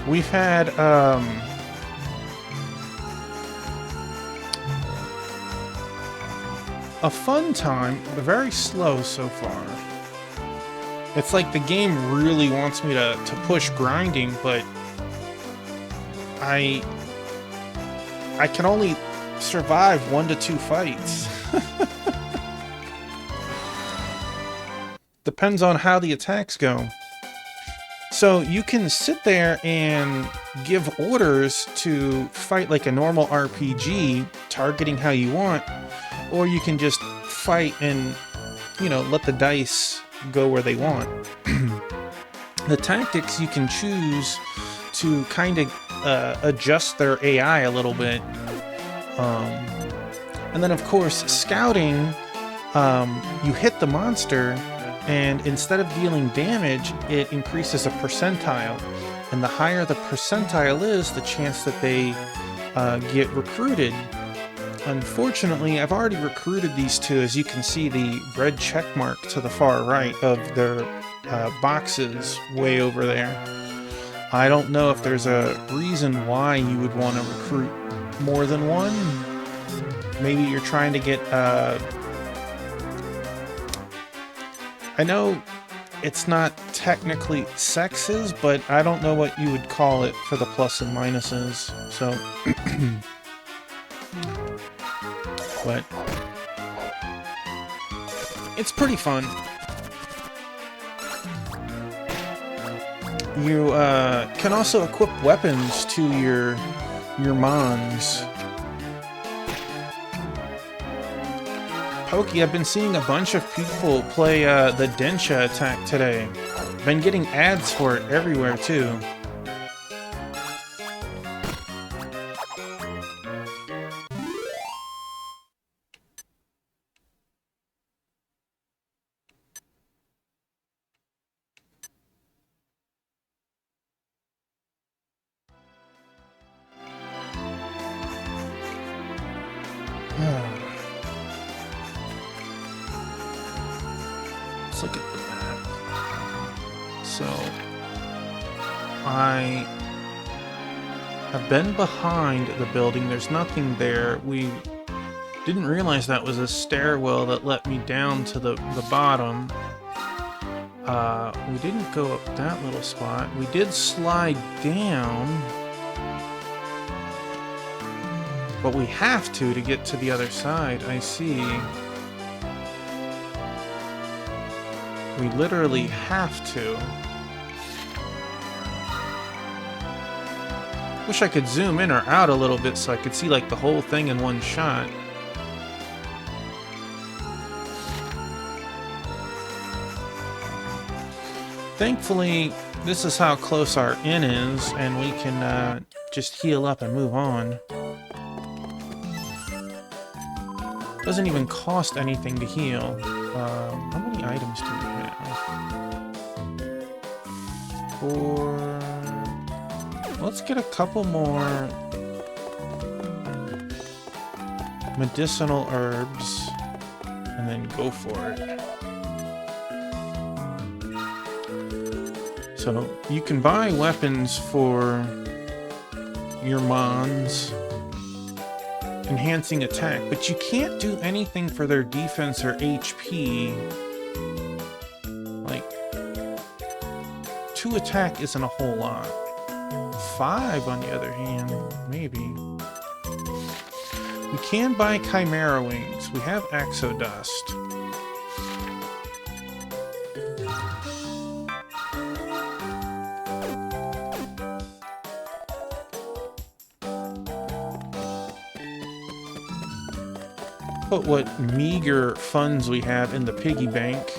We've had, a fun time, but very slow so far. It's like the game really wants me to push grinding, but I can only survive 1 to 2 fights. Depends on how the attacks go. So you can sit there and give orders to fight like a normal RPG, targeting how you want, or you can just fight and, you know, let the dice go where they want. The tactics you can choose to kind of adjust their AI a little bit. And then, of course, scouting, you hit the monster, and instead of dealing damage, it increases a percentile. And the higher the percentile is, the chance that they get recruited. Unfortunately, I've already recruited these two. As you can see, the red check mark to the far right of their boxes way over there. I don't know if there's a reason why you would want to recruit more than one. Maybe you're trying to get... I know it's not technically sexes, but I don't know what you would call it for the plus and minuses, so... But it's pretty fun. You can also equip weapons to your mons. Pokey, I've been seeing a bunch of people play the Densha attack today. Been getting ads for it everywhere too. Let's look at the map. So, I have been behind the building. There's nothing there. We didn't realize that was a stairwell that let me down to the bottom. We didn't go up that little spot. We did slide down. But we have to get to the other side. I see. We literally have to. Wish I could zoom in or out a little bit so I could see like the whole thing in one shot. Thankfully, this is how close our inn is, and we can just heal up and move on. Doesn't even cost anything to heal. How many items do we have? 4... Let's get a couple more medicinal herbs and then go for it. So you can buy weapons for your mons, enhancing attack, but you can't do anything for their defense or HP. Like, 2 attack isn't a whole lot. 5, on the other hand, maybe. We can buy Chimera Wings. We have Exodust. Put what meager funds we have in the piggy bank.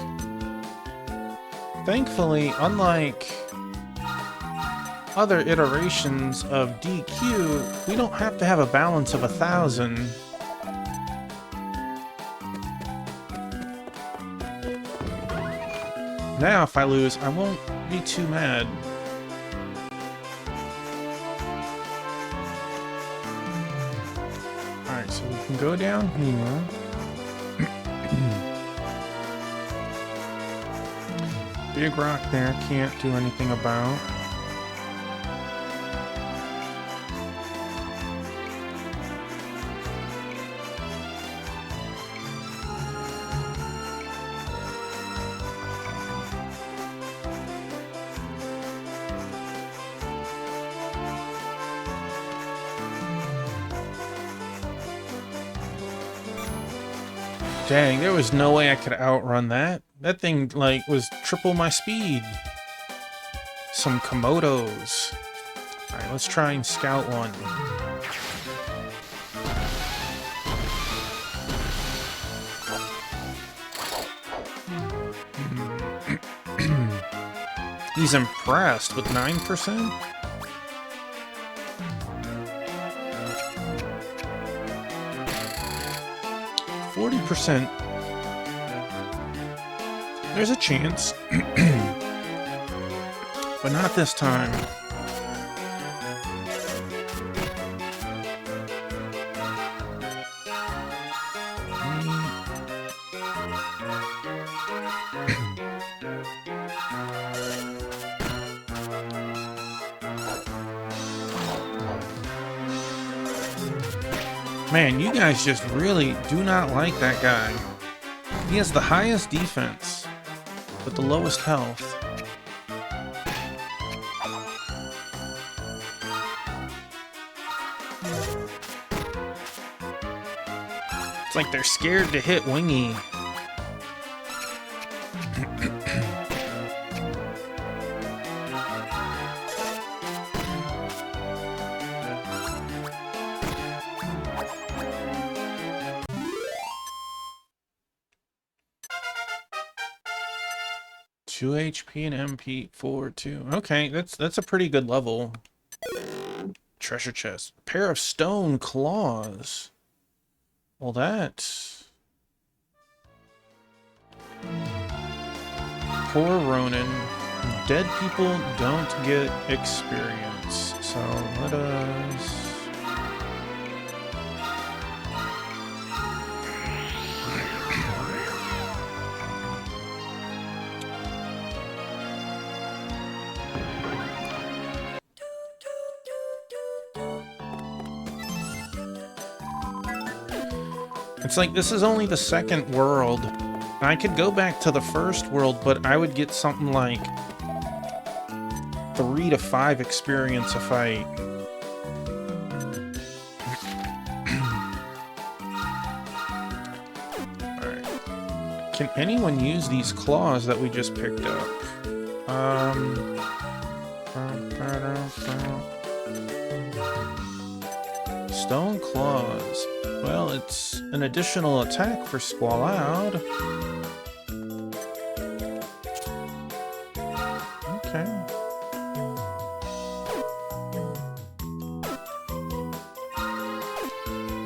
Thankfully, unlike other iterations of DQ, we don't have to have a balance of 1,000. Now, if I lose, I won't be too mad. Alright, so we can go down here. Big rock there, can't do anything about. Dang, there was no way I could outrun that. That thing, like, was triple my speed. Some Komodos. Alright, let's try and scout one. He's impressed with 9%? %. There's a chance. But not this time. Man, you guys just really do not like that guy. He has the highest defense, but the lowest health. It's like they're scared to hit Wingy. Two HP and MP 4/2. Okay, that's a pretty good level. Treasure chest. Pair of stone claws. Well, that's... Poor Ronin. Dead people don't get experience. So let us... It's like, this is only the second world. I could go back to the first world, but I would get something like 3 to 5 experience a fight. Alright. Can anyone use these claws that we just picked up? Stone claws. Well, it's an additional attack for Squaloud. Okay.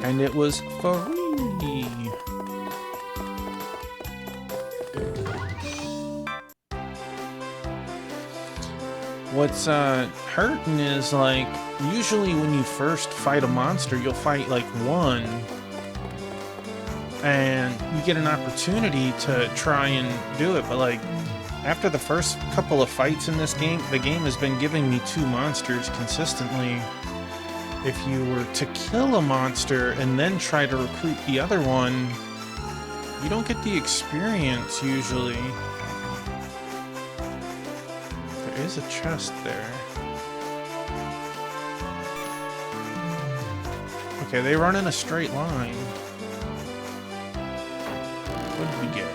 And it was free. What's hurting is, like, usually when you first fight a monster, you'll fight like one, and you get an opportunity to try and do it, but like after the first couple of fights in this game, the game has been giving me 2 monsters consistently. If you were to kill a monster and then try to recruit the other one, you don't get the experience usually. There is a chest there. Okay, they run in a straight line. What did we get?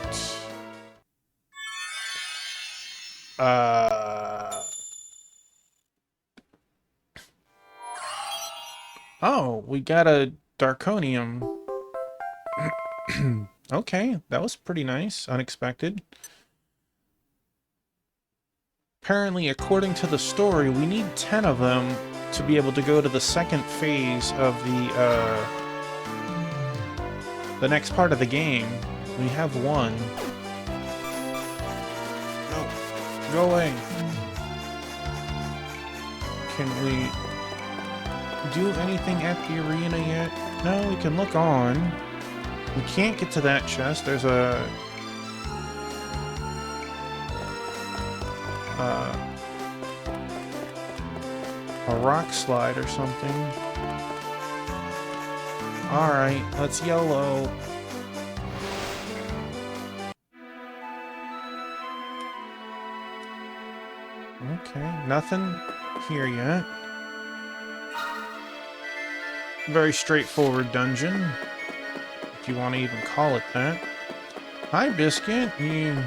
Oh, we got a Darkonium. Okay, that was pretty nice. Unexpected. Apparently, according to the story, we need 10 of them to be able to go to the second phase of the next part of the game. We have one. No. Go away. Can we do anything at the arena yet? No, we can look on. We can't get to that chest. There's a rock slide or something. Alright, let's YOLO. Okay, nothing here yet. Very straightforward dungeon, if you want to even call it that. Hi, Biscuit. You...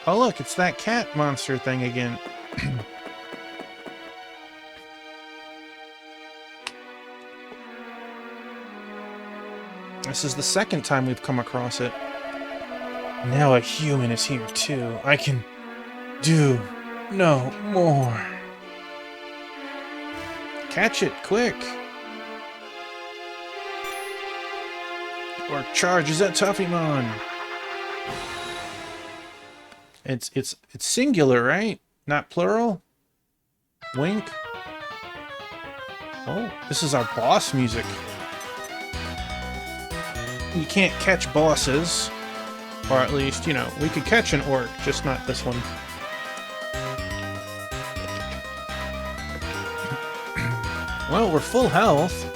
Oh, look, it's that cat monster thing again. This is the second time we've come across it. Now a human is here, too. I can do no more. Catch it, quick! Or charges at Tuffymon! It's singular, right? Not plural? Wink? Oh, this is our boss music. You can't catch bosses. Or at least, you know, we could catch an orc, just not this one. Well, we're full health.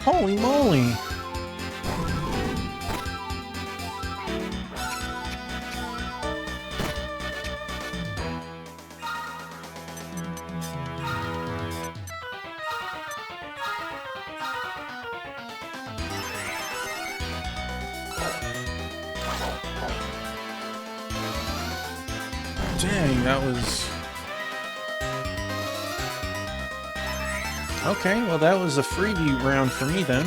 Holy moly! Dang, that was... Okay, well that was a freebie round for me then.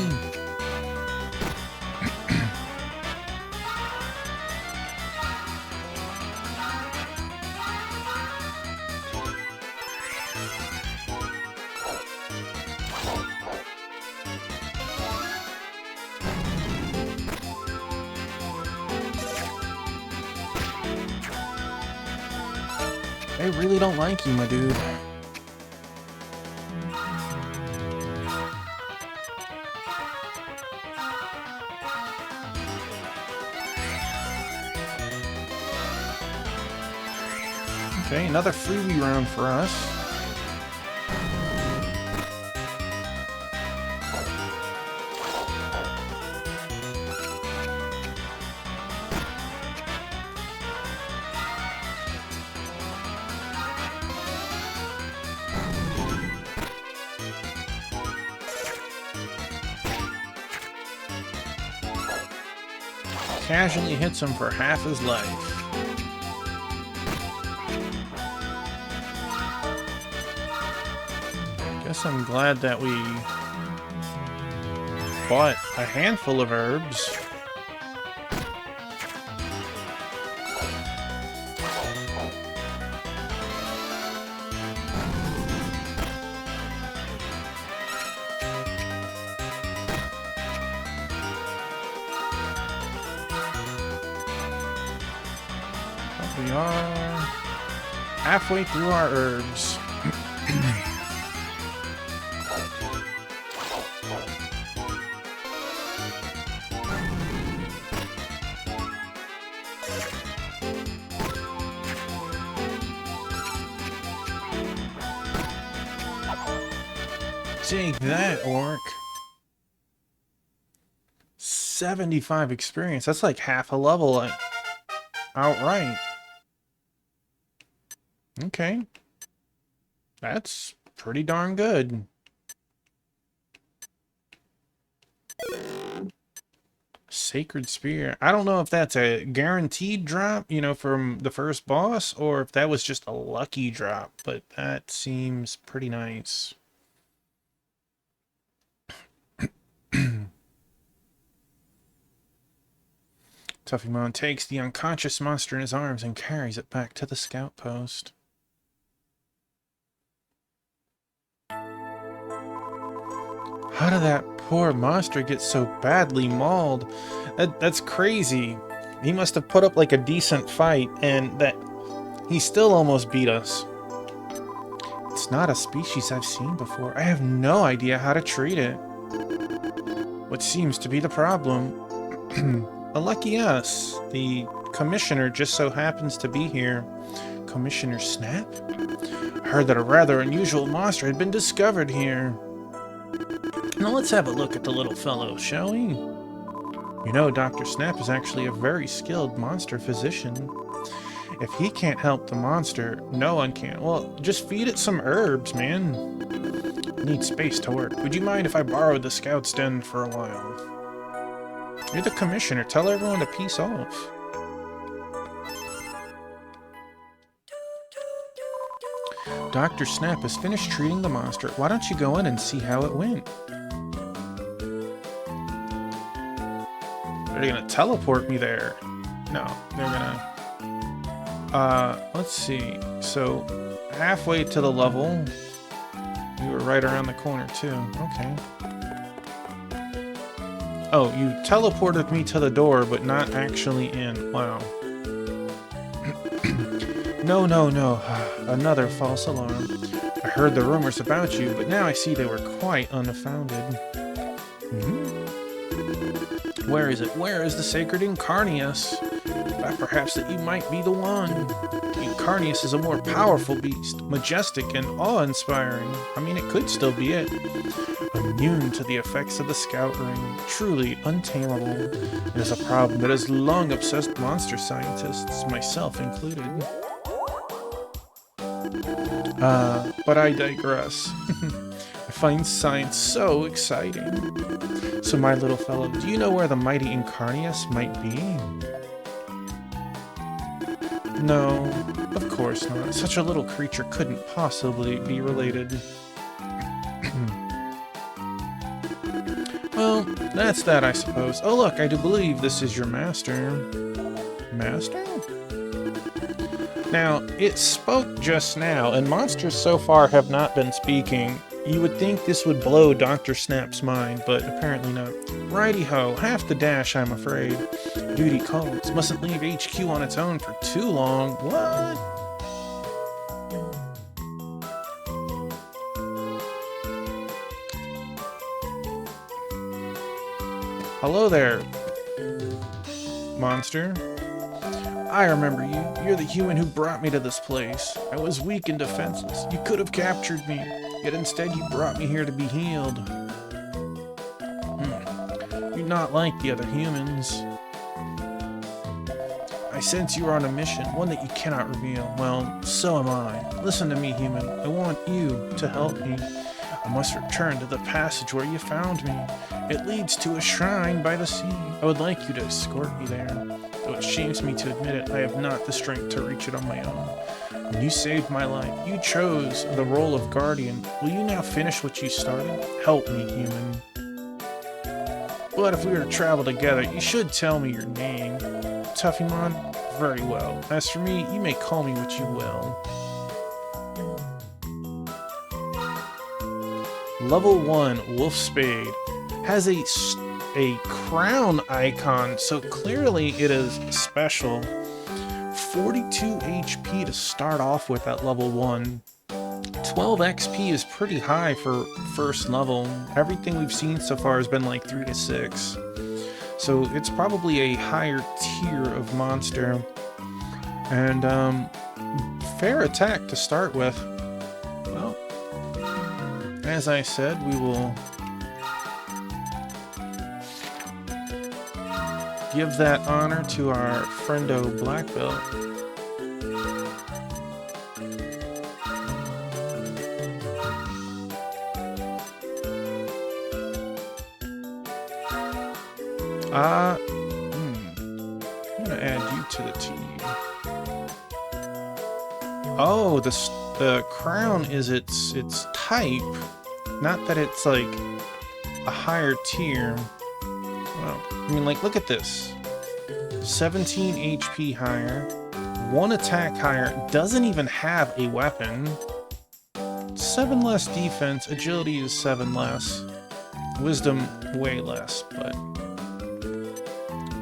I really don't like you, my dude. Okay, another freebie round for us. Casually hits him for half his life. Guess I'm glad that we bought a handful of herbs. We are halfway through our herbs. Take that, orc. 75 experience. That's like half a level outright. Okay. That's pretty darn good. Sacred Spear. I don't know if that's a guaranteed drop, you know, from the first boss, or if that was just a lucky drop, but that seems pretty nice. Tuffymon takes the unconscious monster in his arms and carries it back to the scout post. How did that poor monster get so badly mauled? That's crazy. He must have put up like a decent fight, and that he still almost beat us. It's not a species I've seen before. I have no idea how to treat it. What seems to be the problem? Lucky us. The commissioner just so happens to be here. Commissioner Snap? I heard that a rather unusual monster had been discovered here. Now let's have a look at the little fellow, shall we? You know, Dr. Snap is actually a very skilled monster physician. If he can't help the monster, no one can. Well, just feed it some herbs, man. I need space to work. Would you mind if I borrowed the scout's den for a while? You're the commissioner. Tell everyone to peace off. Dr. Snap has finished treating the monster. Why don't you go in and see how it went? They're gonna teleport me there. No, they're gonna... let's see. So, halfway to the level. You were right around the corner, too. Okay. Oh, you teleported me to the door, but not actually in. Wow. No, no, no. Another false alarm. I heard the rumors about you, but now I see they were quite unfounded. Where is it? Where is the sacred Incarnius? Perhaps that you might be the one. Incarnius is a more powerful beast, majestic and awe-inspiring. I mean, it could still be it. Immune to the effects of the Scout Ring, truly untamable. It is a problem that has long obsessed monster scientists, myself included. But I digress. I find science so exciting. So my little fellow, do you know where the mighty Incarnius might be? No, of course not. Such a little creature couldn't possibly be related. Well, that's that, I suppose. Oh look, I do believe this is your master. Master? Now, it spoke just now, and monsters so far have not been speaking. You would think this would blow Dr. Snap's mind, but apparently not. Righty-ho, half the dash, I'm afraid. Duty calls. Mustn't leave HQ on its own for too long. What? Hello there, monster. I remember you. You're the human who brought me to this place. I was weak and defenseless. You could have captured me, yet instead you brought me here to be healed. You're not like the other humans. I sense you are on a mission, one that you cannot reveal. Well, so am I. Listen to me, human. I want you to help me. I must return to the passage where you found me. It leads to a shrine by the sea. I would like you to escort me there. Though it shames me to admit it, I have not the strength to reach it on my own. When you saved my life, you chose the role of guardian. Will you now finish what you started? Help me, human. But if we were to travel together, you should tell me your name. Tuffymon? Very well. As for me, you may call me what you will. Level 1 Wolf Spade has a crown icon, so clearly it is special. 42 HP to start off with at level 1. 12 XP is pretty high for first level. Everything we've seen so far has been like 3 to 6. So it's probably a higher tier of monster. And fair attack to start with. Well, as I said, we will give that honor to our friendo Black Belt. I'm gonna add you to the team. Oh, the crown is its type, not that it's like a higher tier. Well, I mean, like, look at this. 17 HP higher, 1 attack higher, doesn't even have a weapon. 7 less defense, agility is 7 less, wisdom way less, but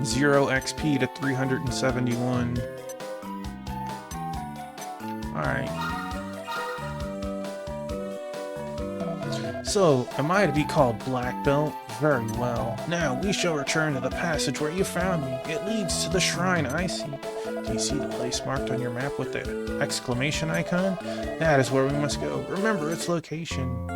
0 XP to 371. Alright. So, am I to be called Black Belt? Very well. Now, we shall return to the passage where you found me. It leads to the shrine I see. Do you see the place marked on your map with the exclamation icon? That is where we must go. Remember its location.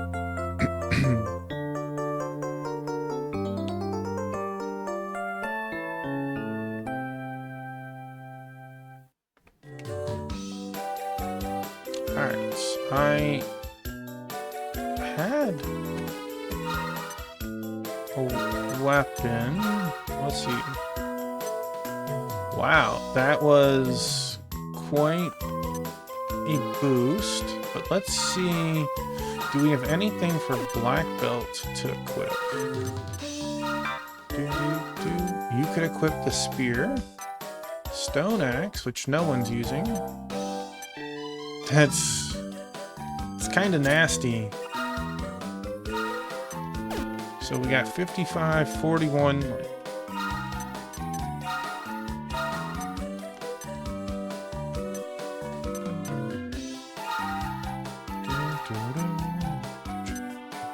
Alright, I had a weapon. Let's see. Wow, that was quite a boost. But let's see, do we have anything for Black Belt to equip? You could equip the spear, Stone Axe, which no one's using. It's kind of nasty. So we got 55, 41.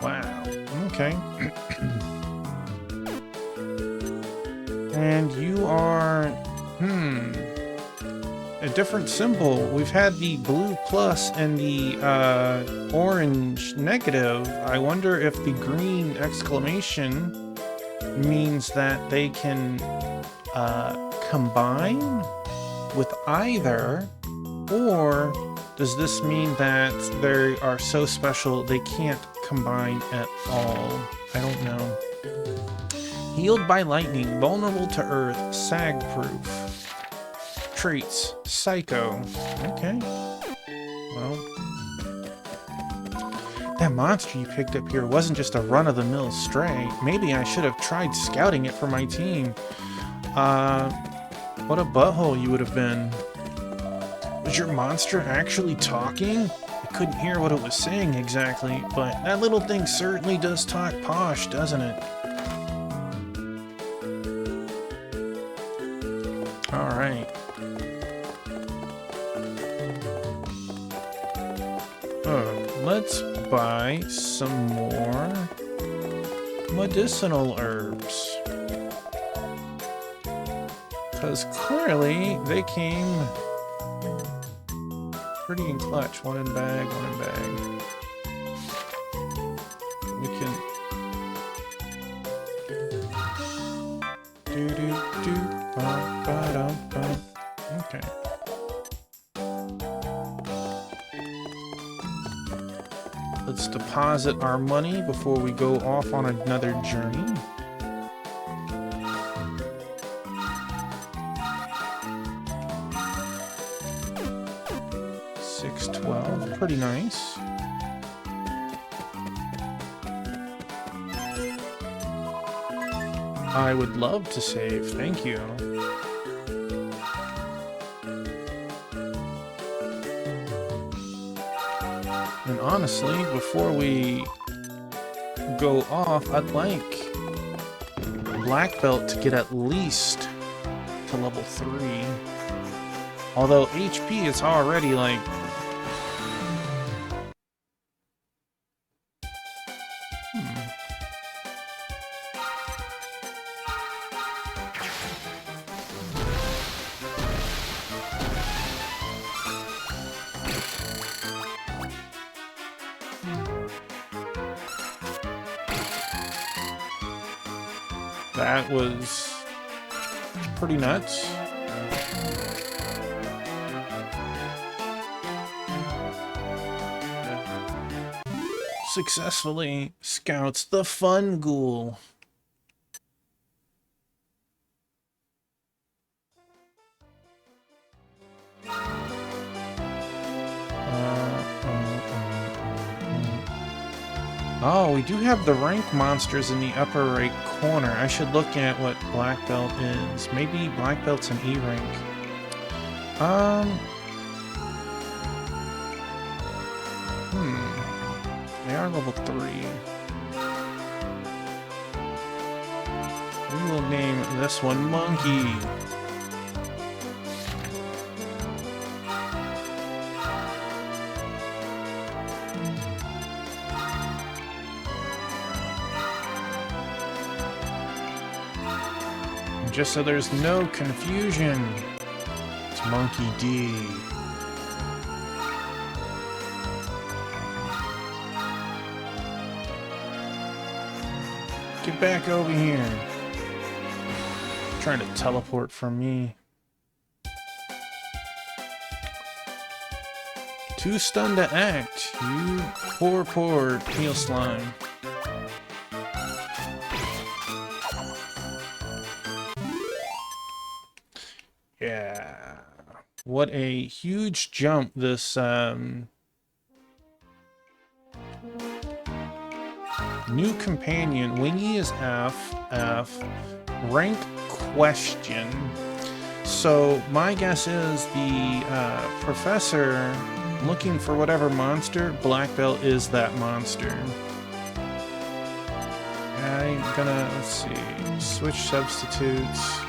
Wow. Okay. And you are, a different symbol. We've had the blue plus and the orange negative. I wonder if the green exclamation means that they can combine with either, or does this mean that they are so special they can't combine at all? I don't know. Healed by lightning, vulnerable to earth, sag-proof. Traits, Psycho. Okay. Well, that monster you picked up here wasn't just a run-of-the-mill stray. Maybe I should have tried scouting it for my team. What a butthole you would have been. Was your monster actually talking? I couldn't hear what it was saying exactly, but that little thing certainly does talk posh, doesn't it? Alright. Let's buy some more medicinal herbs. Because clearly they came pretty in clutch. One in bag, one in bag. We can okay. Let's deposit our money before we go off on another journey. $612, pretty nice. I would love to save, thank you. And honestly, before we go off, I'd like Black Belt to get at least to level 3. Although HP is already like... That was pretty nuts. Successfully scouts the Fun Ghoul. Oh, we do have the rank monsters in the upper right corner. I should look at what black belt is. Maybe black belt's an E rank. They are level 3. We will name this one Monkey. Just so there's no confusion, it's Monkey D. Get back over here. Trying to teleport from me. Too stunned to act. You poor heel slime. Yeah. What a huge jump this new companion. Wingy is F. Rank question. So my guess is the professor looking for whatever monster, black belt is that monster. I'm gonna, let's see, switch substitutes.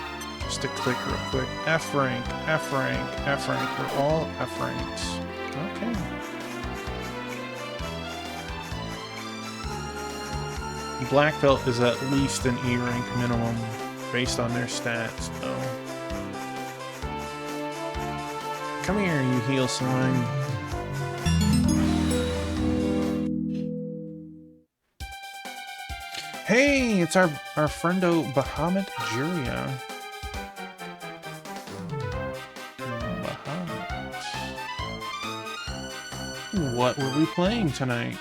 Just to click real quick. F rank, F rank, F rank. We're all F ranks. Okay. Black belt is at least an E rank minimum based on their stats, though. Come here, you heel slime. Hey, it's our friendo Bahamut Juria. What were we playing tonight?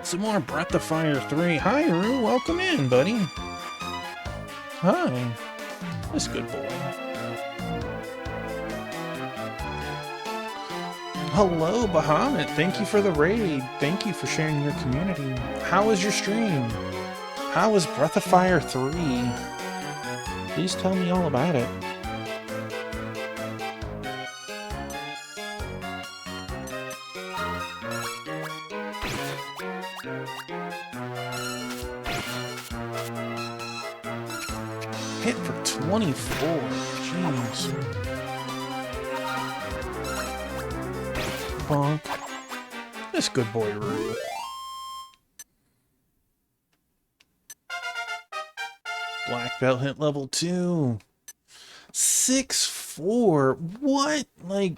Some more Breath of Fire 3. Hi, Rue. Welcome in, buddy. Hi. This good boy. Hello, Bahamut. Thank you for the raid. Thank you for sharing your community. How was your stream? How was Breath of Fire 3? Please tell me all about it. Hit for 24. Jeez. Bonk. This good boy, Rue. Black belt hit level 2. 6-4. What? Like,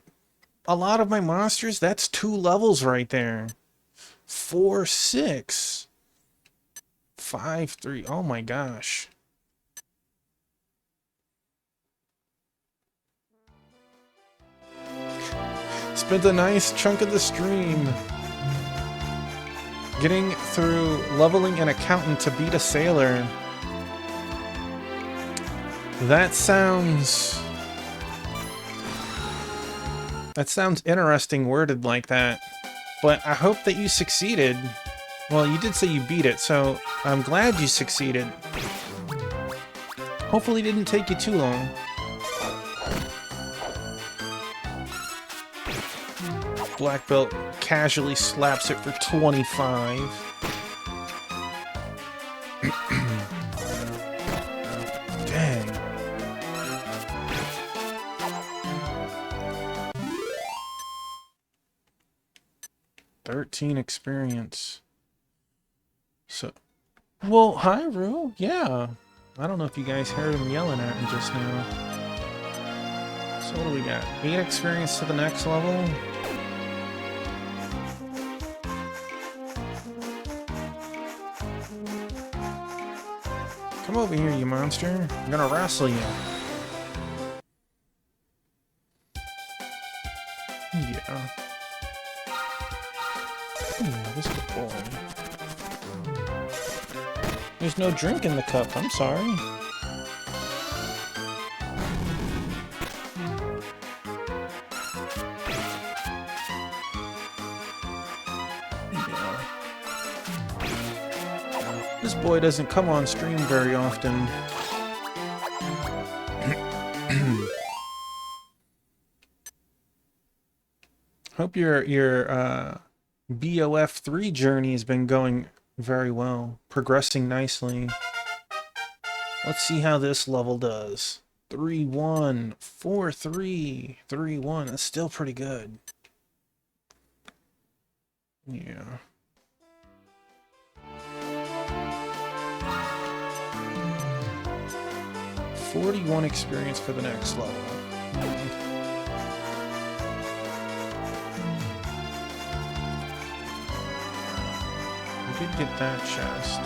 a lot of my monsters, that's 2 levels right there. 4-6. 5-3. Oh my gosh. Spent a nice chunk of the stream getting through leveling an accountant to beat a sailor. That sounds interesting worded like that, but I hope that you succeeded. Well, you did say you beat it, so I'm glad you succeeded. Hopefully it didn't take you too long. Black belt casually slaps it for 25. Dang. $13 experience. So, well, hi, Rue. Yeah. I don't know if you guys heard him yelling at me just now. So what do we got? 8 experience to the next level. Come over here, you monster. I'm gonna wrestle you. Yeah. This is boring. There's no drink in the cup. I'm sorry. Yeah. This boy doesn't come on stream very often. Hope your BOF3 journey has been going very well, progressing nicely. Let's see how this level does. 3-1, 4-3, 3-1. That's still pretty good. Yeah. $41 experience for the next level. We did get that chest.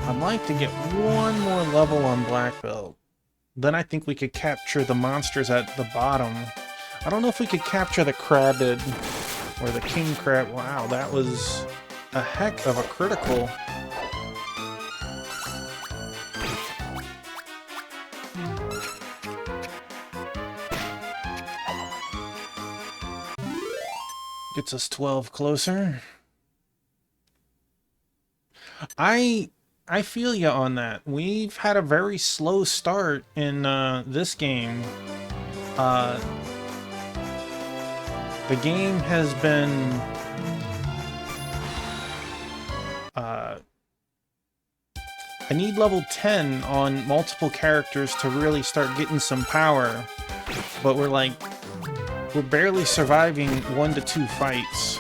I'd like to get one more level on Black Belt. Then I think we could capture the monsters at the bottom. I don't know if we could capture the Crabbid or the King Crab. Wow, that was a heck of a critical. Gets us 12 closer. I feel you on that. We've had a very slow start in this game. The game has been I need level 10 on multiple characters to really start getting some power, but we're barely surviving 1 to 2 fights.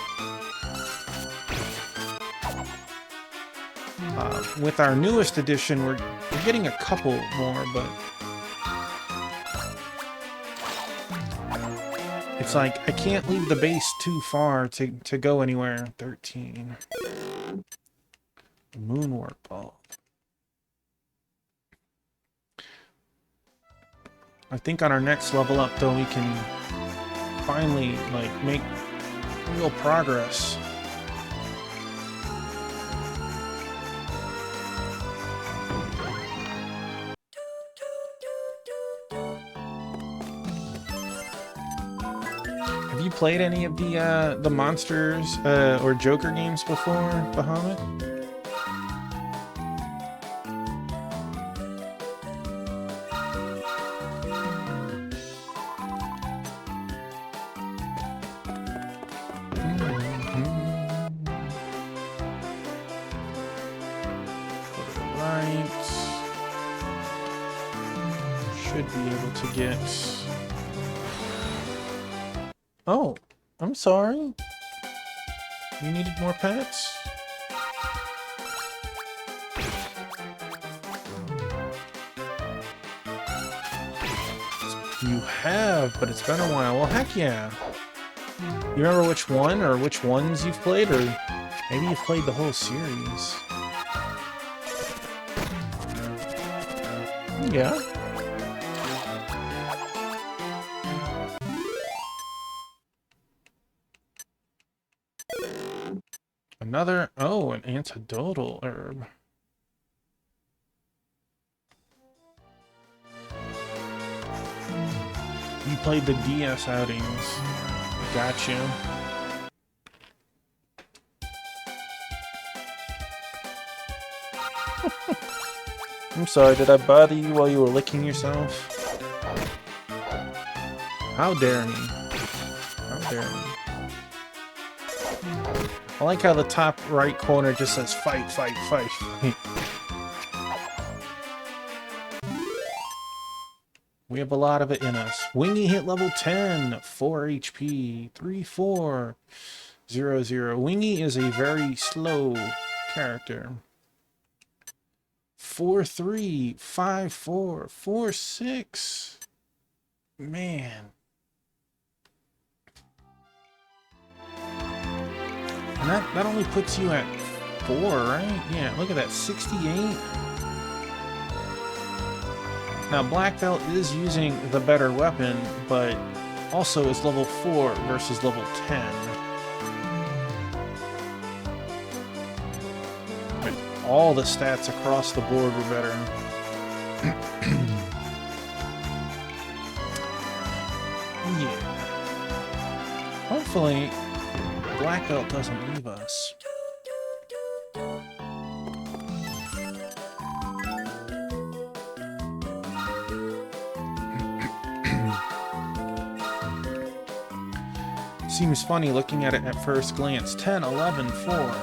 With our newest edition, we're getting a couple more, but it's like I can't leave the base too far to go anywhere. 13. Moonwarp ball. I think on our next level up, though, we can finally make real progress. Have you played any of the Monsters or Joker games before, Bahamut? Should be able to get... Oh, I'm sorry. You needed more pets? You have, but it's been a while. Well, heck yeah. You remember which one or which ones you've played? Or maybe you've played the whole series. Yeah. Another, oh, an antidotal herb. You played the DS outings. Gotcha. I'm sorry, did I bother you while you were licking yourself? How dare me? How dare me? I like how the top right corner just says fight, fight, fight, fight. We have a lot of it in us. Wingy hit level 10, 4 HP, 3400. Wingy is a very slow character. 4-3, 5-4, 4-6. Man. And that only puts you at 4, right? Yeah, look at that, 68. Now, Black Belt is using the better weapon, but also is level 4 versus level 10. But all the stats across the board were better. Yeah. Hopefully, Black Belt doesn't leave us. Seems funny looking at it at first glance. 10, 11, 4.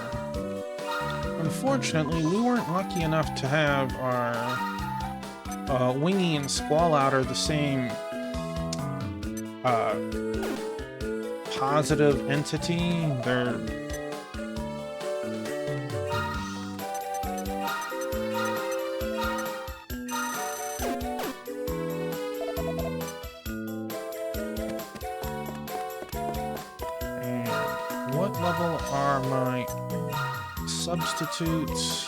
Unfortunately, we weren't lucky enough to have our Wingy and Squallouter the same positive entity. They're what level are my substitutes?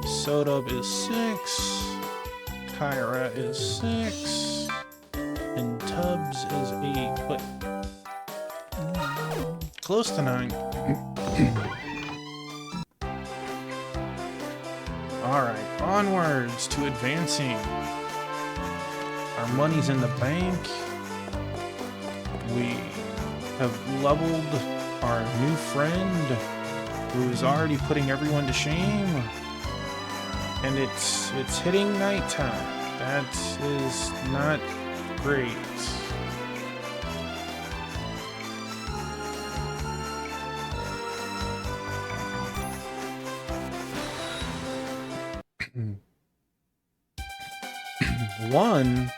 Sodub is 6, Kyra is 6, and Tubbs is 8, but close to 9. Alright, onwards to advancing. Our money's in the bank. We have leveled our new friend, who is already putting everyone to shame. And it's hitting nighttime. That is not great. One?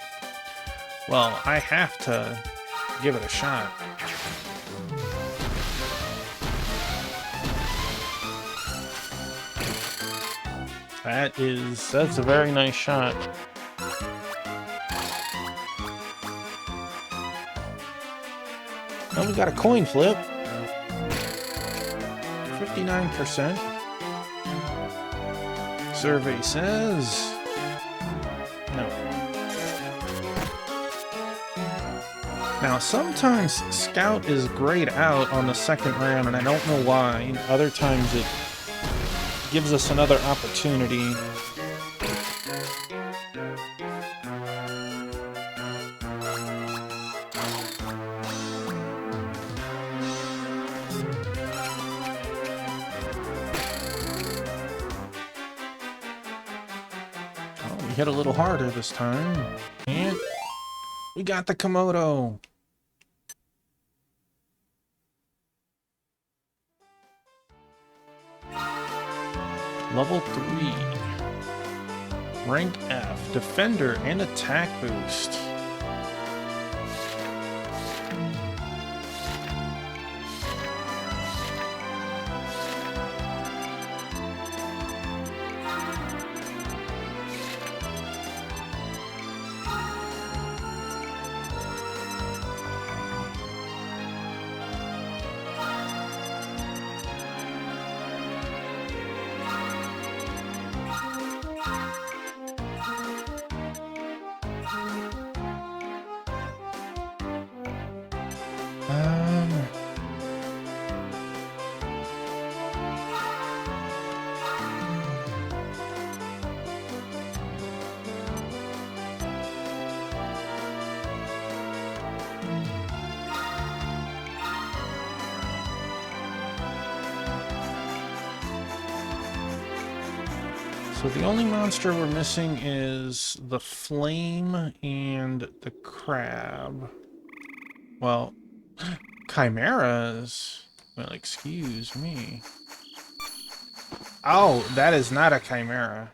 Well, I have to give it a shot. That's a very nice shot. Well, we got a coin flip. 59%. Survey says no. Now, sometimes Scout is grayed out on the second round, and I don't know why. Other times it gives us another opportunity. Oh, we hit a little harder this time. And we got the Komodo. Level 3. Rank F. Defender and attack boost. So the only monster we're missing is the flame and the crab. Well, chimeras. Well, excuse me. Oh, that is not a chimera.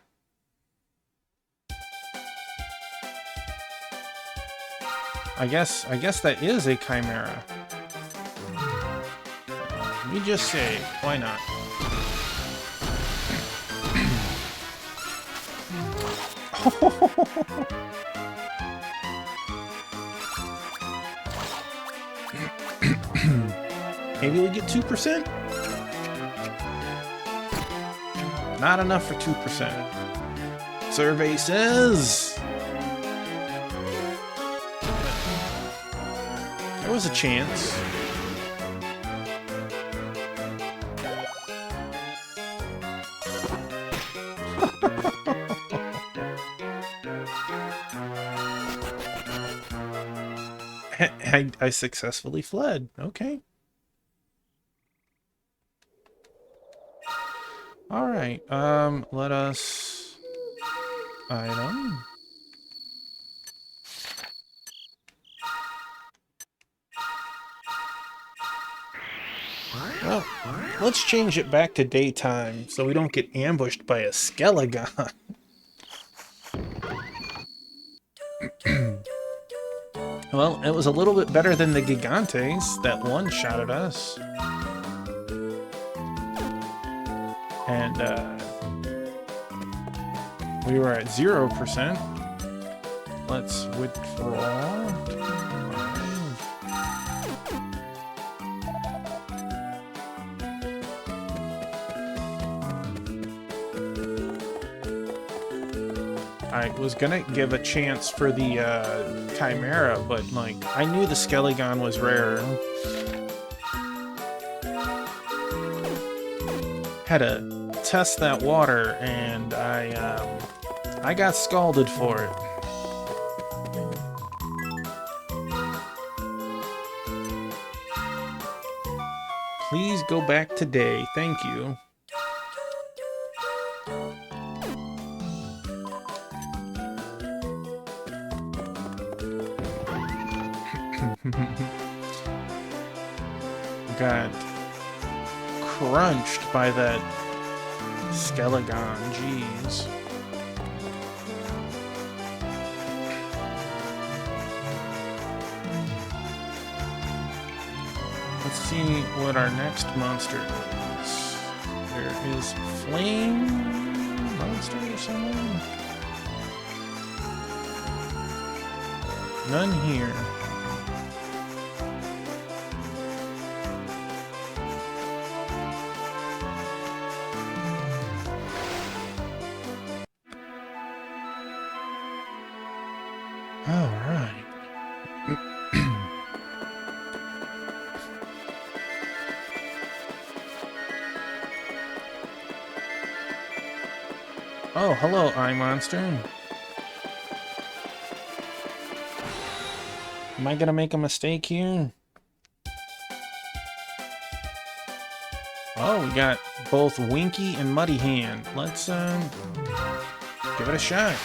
I guess that is a chimera. Let me just say, why not? Maybe we get 2%? Not enough for 2%. Survey says there was a chance. I successfully fled. Okay. All right. Let us item. Well, let's change it back to daytime so we don't get ambushed by a Skelegon. Well, it was a little bit better than the Gigantes that one-shot at us. And, we were at 0%. Let's withdraw. I was gonna give a chance for the Chimera, but like I knew the Skelegon was rare. Had to test that water, and I got scalded for it. Please go back today. Thank you. Got crunched by that Skelegon, jeez. Let's see what our next monster is. There is Flame Monster or something? None here. Oh, hello, iMonster. Am I gonna make a mistake here? Oh, we got both Winky and Muddy Hand. Let's give it a shot.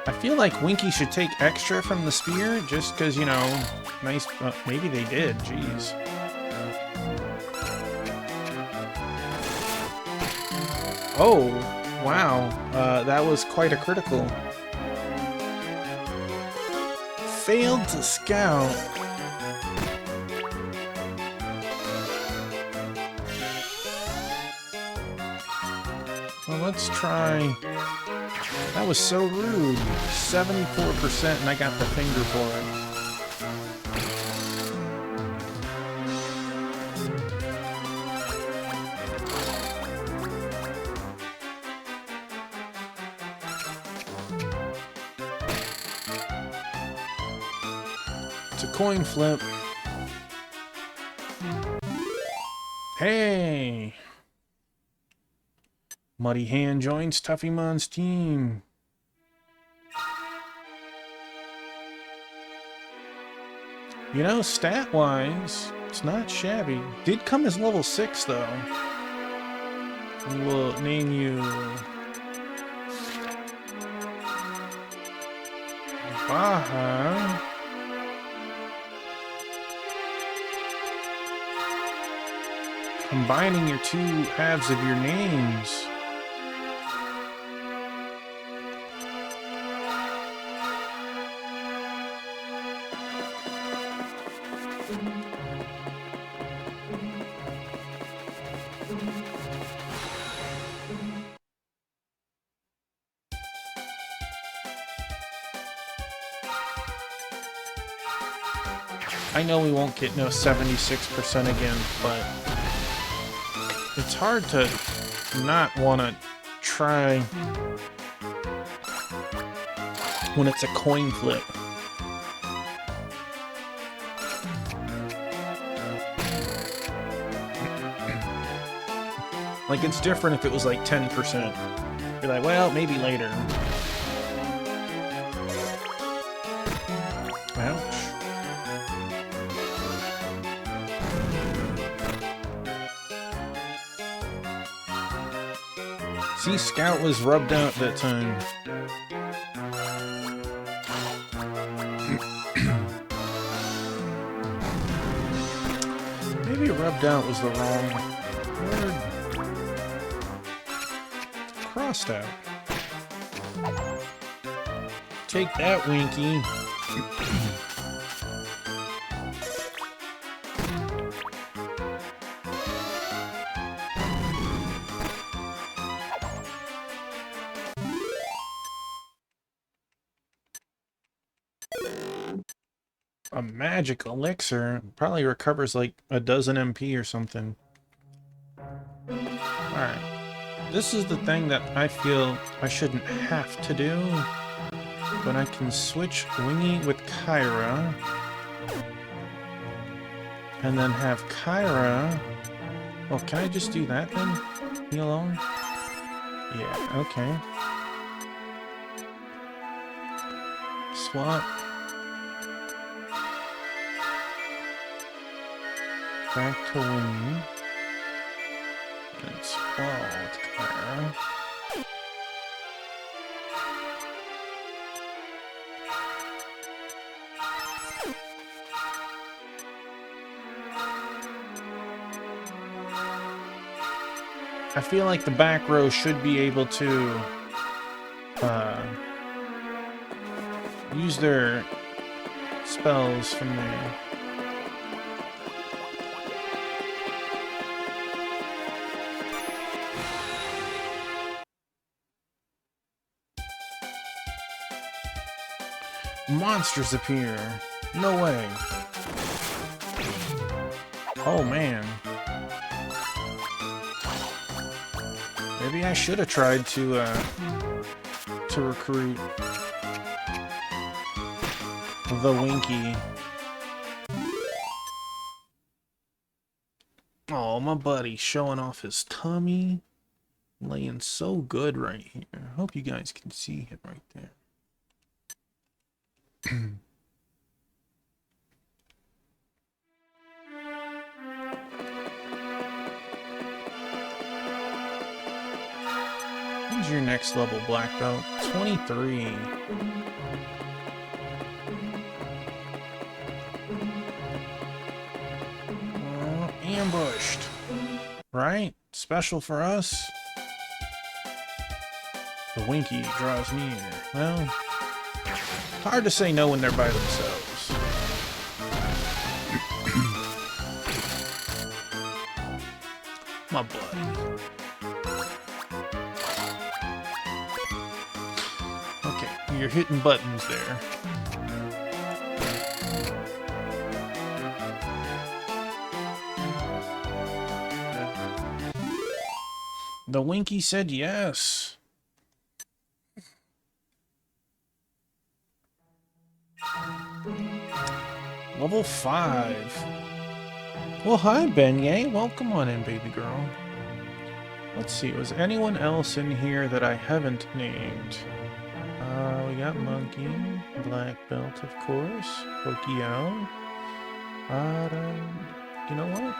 I feel like Winky should take extra from the spear, just because, you know, nice... maybe they did, jeez. Oh, wow. That was quite a critical. Failed to scout. Well, let's try... That was so rude. 74% and I got the finger for it. It's a coin flip. Hey! Muddy Hand joins Tuffymon's team. You know, stat-wise, it's not shabby. Did come as level 6, though. We'll name you... Baha. Combining your two halves of your names. I know we won't get no 76% again, but it's hard to not want to try when it's a coin flip. Like, it's different if it was like 10%. Be like, well, maybe later. Ouch. See, Scout was rubbed out that time. Maybe rubbed out was the wrong word. Crossed out. Take that, Winky. A magic elixir probably recovers like a dozen MP or something. Alright. This is the thing that I feel I shouldn't have to do. But I can switch Wingy with Kyra. And then have Kyra... Well, can I just do that then? Me alone? Yeah, okay. Swap. Back to Wingy. And swap with Kyra. I feel like the back row should be able to use their spells from there. Monsters appear. No way. Oh man. Maybe I should have tried to recruit the Winky. Oh, my buddy showing off his tummy. Laying so good right here. I hope you guys can see him right there. When's your next level, Black Belt? 23. Ambushed. Right? Special for us? The Winky draws near. Well, hard to say no when they're by themselves. My buddy. Okay, you're hitting buttons there. The Winky said yes. Level 5. Well, hi, Beignet. Welcome on in, baby girl. Let's see, was anyone else in here that I haven't named? We got Monkey, Black Belt, of course, Pokio. You know what?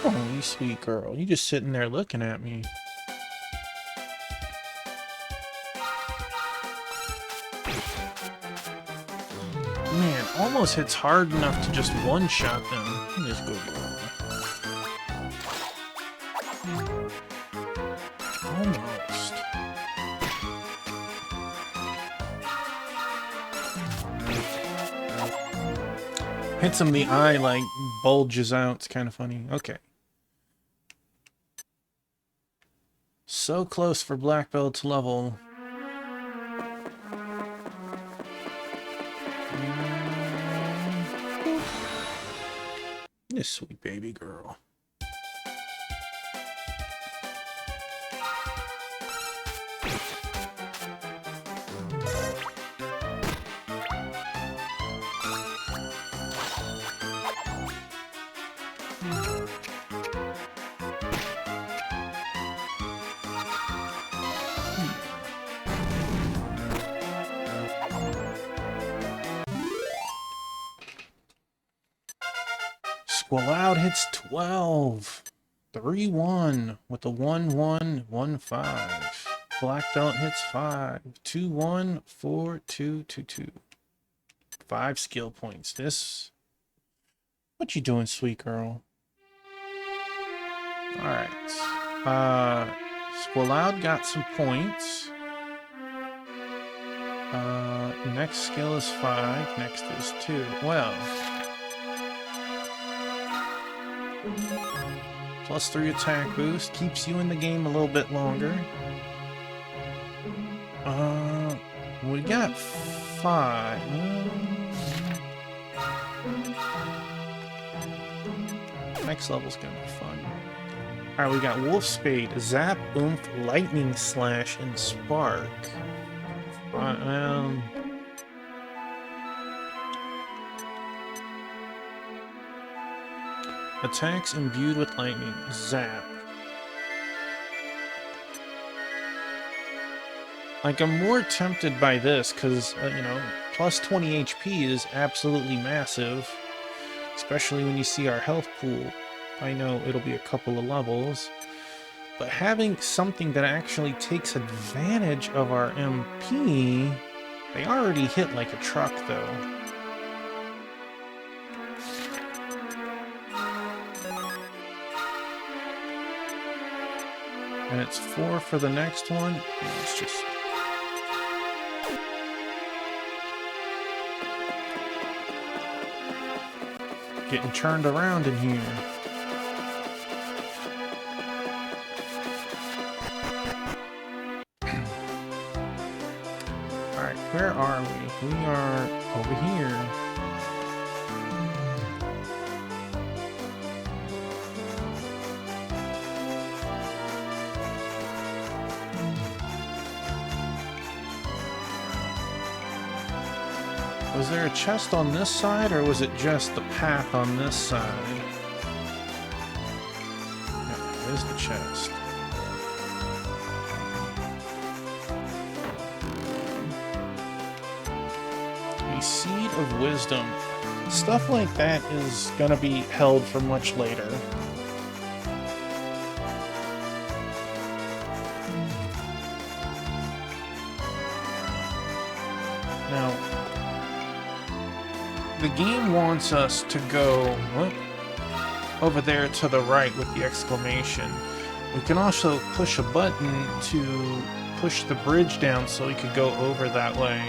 Oh, you sweet girl. You just sitting there looking at me. Man, almost hits hard enough to just one-shot them. Just go girl. Almost. Hits him the eye, like, bulges out. It's kind of funny. Okay. So close for Black Belt's level. sweet baby girl. Squaloud hits 12. 3-1 with a 1-1-1-5. Black belt hits 5. 2-1, 4-2, 2-2. 5 skill points. This. What you doing, sweet girl? Alright. Squaloud got some points. Next skill is 5. Next is 2. Well. +3 attack boost keeps you in the game a little bit longer. We got 5. Next level's gonna be fun. Alright, we got Wolf Spade, Zap, Oomph, Lightning Slash, and Spark. Attacks imbued with lightning. Zap. Like, I'm more tempted by this because, you know, plus 20 HP is absolutely massive. Especially when you see our health pool. I know it'll be a couple of levels. But having something that actually takes advantage of our MP... They already hit like a truck, though. And it's 4 for the next one. It's just... getting turned around in here. Alright, where are we? We are over here. Was there a chest on this side, or was it just the path on this side? Yeah, there's the chest. A Seed of Wisdom. Stuff like that is gonna be held for much later. Now, the game wants us to go over there to the right with the exclamation. We can also push a button to push the bridge down so we could go over that way.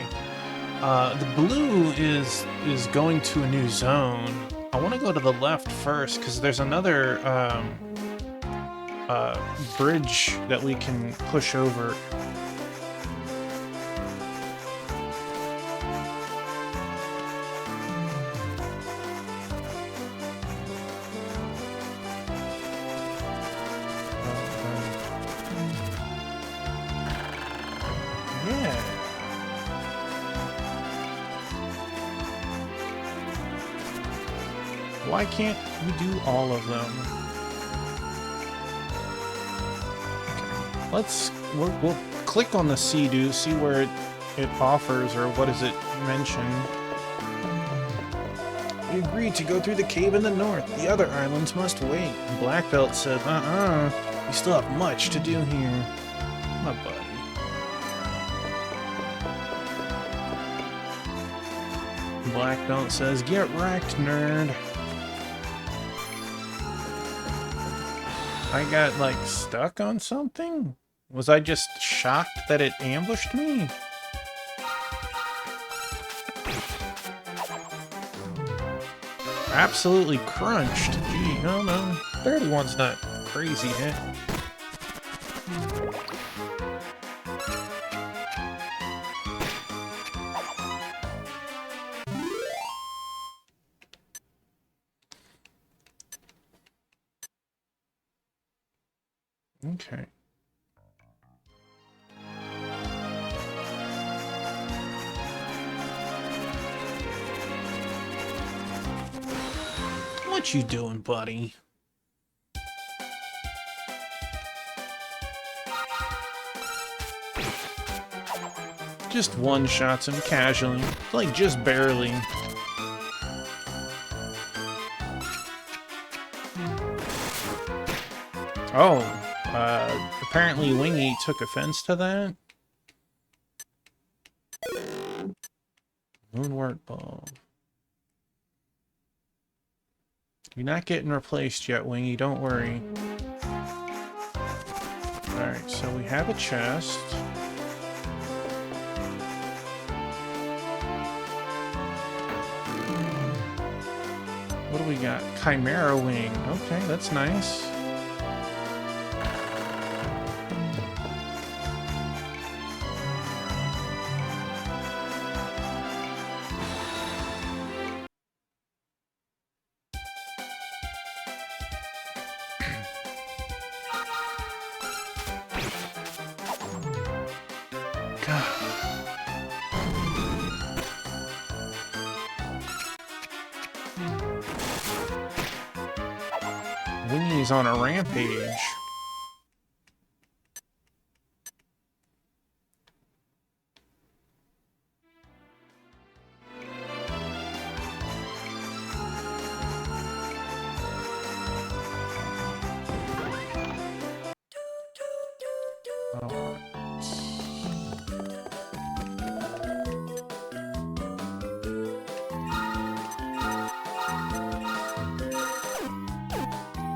The blue is going to a new zone. I want to go to the left first because there's another bridge that we can push over. Why can't we do all of them? Okay. We'll click on the Sea-Doo, see where it offers, or what does it mention. We agreed to go through the cave in the north. The other islands must wait. Black Belt said, we still have much to do here. My buddy. Black Belt says, get wrecked, nerd. I got, like, stuck on something? Was I just shocked that it ambushed me? Absolutely crunched. Gee, no. 31's not crazy hit. Okay. What you doing, buddy? Just one-shots him casually. Like, just barely. Oh, apparently Wingy took offense to that. Moonwort Ball. You're not getting replaced yet, Wingy, don't worry. Alright, so we have a chest. What do we got? Chimera Wing. Okay, that's nice. Wingy's on a rampage.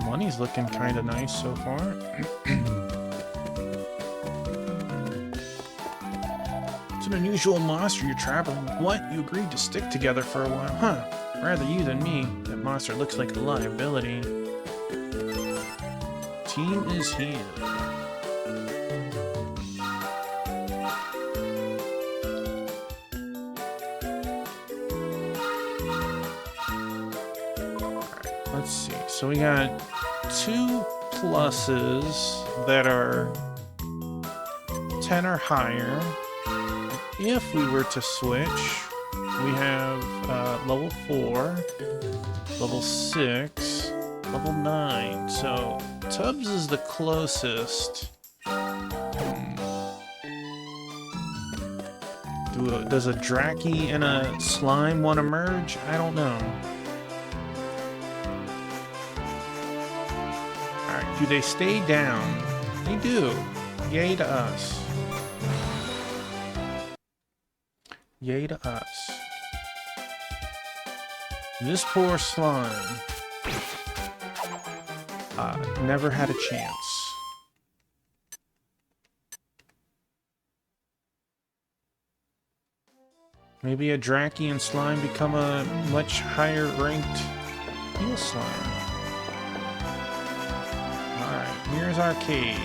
Money's looking kind of nice so far. It's an unusual monster you're traveling with. What? You agreed to stick together for a while, huh? Rather you than me. That monster looks like a liability. Team is here. Alright, let's see. So we got 2 pluses that are 10 or higher. If we were to switch, we have level 4, level 6, level 9. So Tubbs is the closest. Does a Dracky and a Slime want to merge? I don't know. Alright, do they stay down? They do. Yay to us. Yay to us. This poor slime never had a chance. Maybe a Dracky and slime become a much higher ranked heal slime. Alright, here's our cave.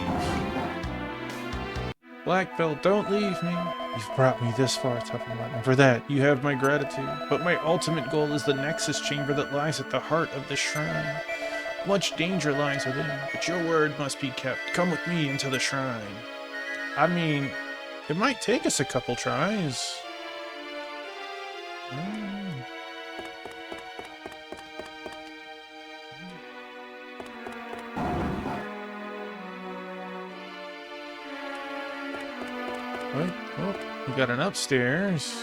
Black Belt, don't leave me. You've brought me this far, Tuffleman, and for that, you have my gratitude. But my ultimate goal is the Nexus Chamber that lies at the heart of the shrine. Much danger lies within, but your word must be kept. Come with me into the shrine. I mean, it might take us a couple tries. Oh, we got an upstairs.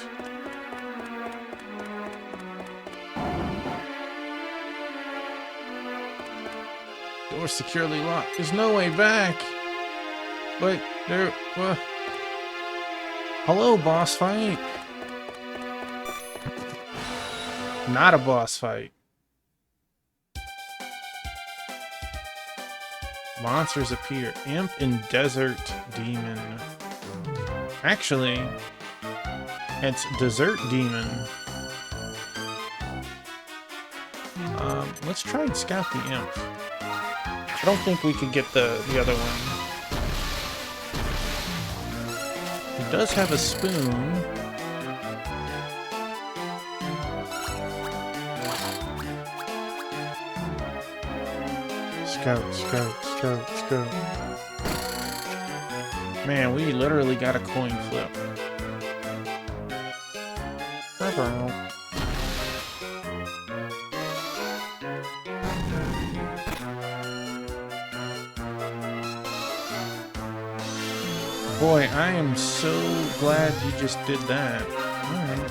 Door securely locked. There's no way back. But there. Hello, boss fight. Not a boss fight. Monsters appear. Imp and Desert Demon. Actually, it's Desert Demon. Let's try and scout the Imp. I don't think we could get the other one. He does have a spoon. Scout, scout, scout, scout. Man, we literally got a coin flip. Boy, I am so glad you just did that. Alright,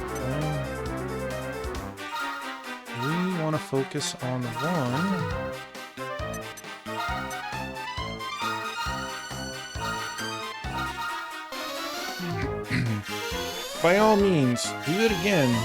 well, we want to focus on one. By all means, do it again.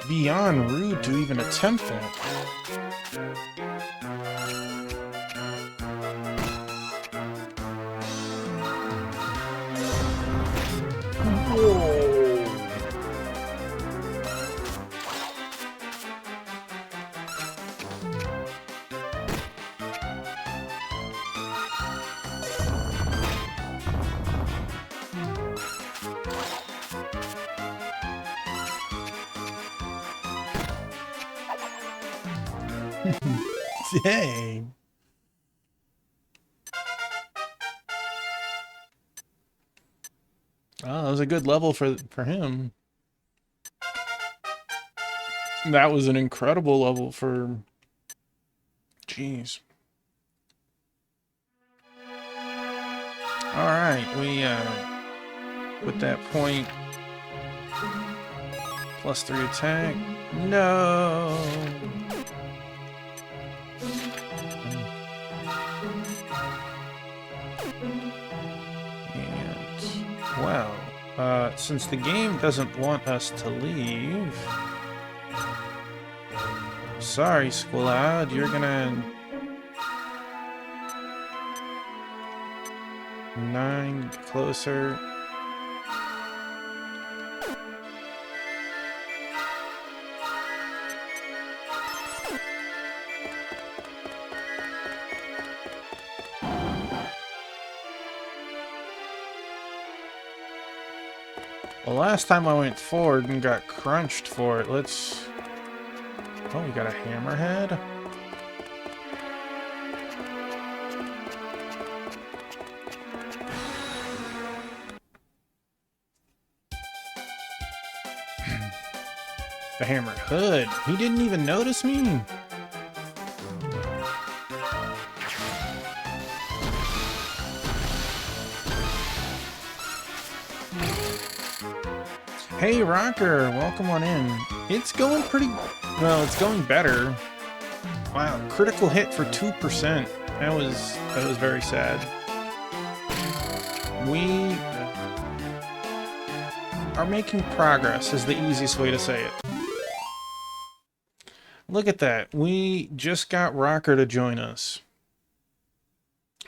Beyond rude to even attempt that. Dang. Oh, that was a good level for him. That was an incredible level for... Jeez. Alright, we with that point +3 attack. No. Well, since the game doesn't want us to leave, sorry, Squalad, you're gonna 9 closer. Well, last time I went forward and got crunched for it. Let's... Oh, we got a hammerhead? The hammered hood. He didn't even notice me. Hey, Rocker, welcome on in. It's going pretty... Well, it's going better. Wow, critical hit for 2%. That was very sad. We are making progress, is the easiest way to say it. Look at that. We just got Rocker to join us.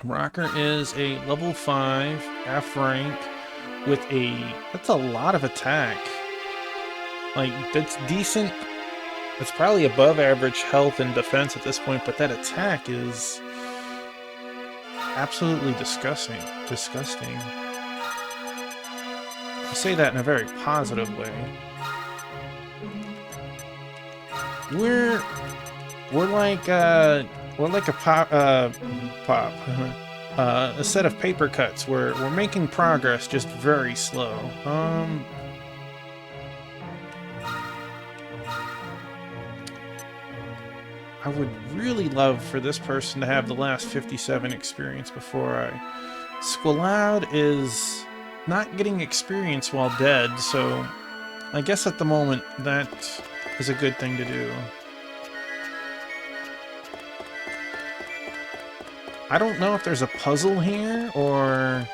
Rocker is a level 5 F rank with that's a lot of attack. Like, that's decent. It's probably above average health and defense at this point, but that attack is absolutely disgusting. I say that in a very positive way. We're like a a set of paper cuts. We're making progress, just very slow. I would really love for this person to have the last 57 experience before I... Squalad is not getting experience while dead, so I guess at the moment that is a good thing to do. I don't know if there's a puzzle here, or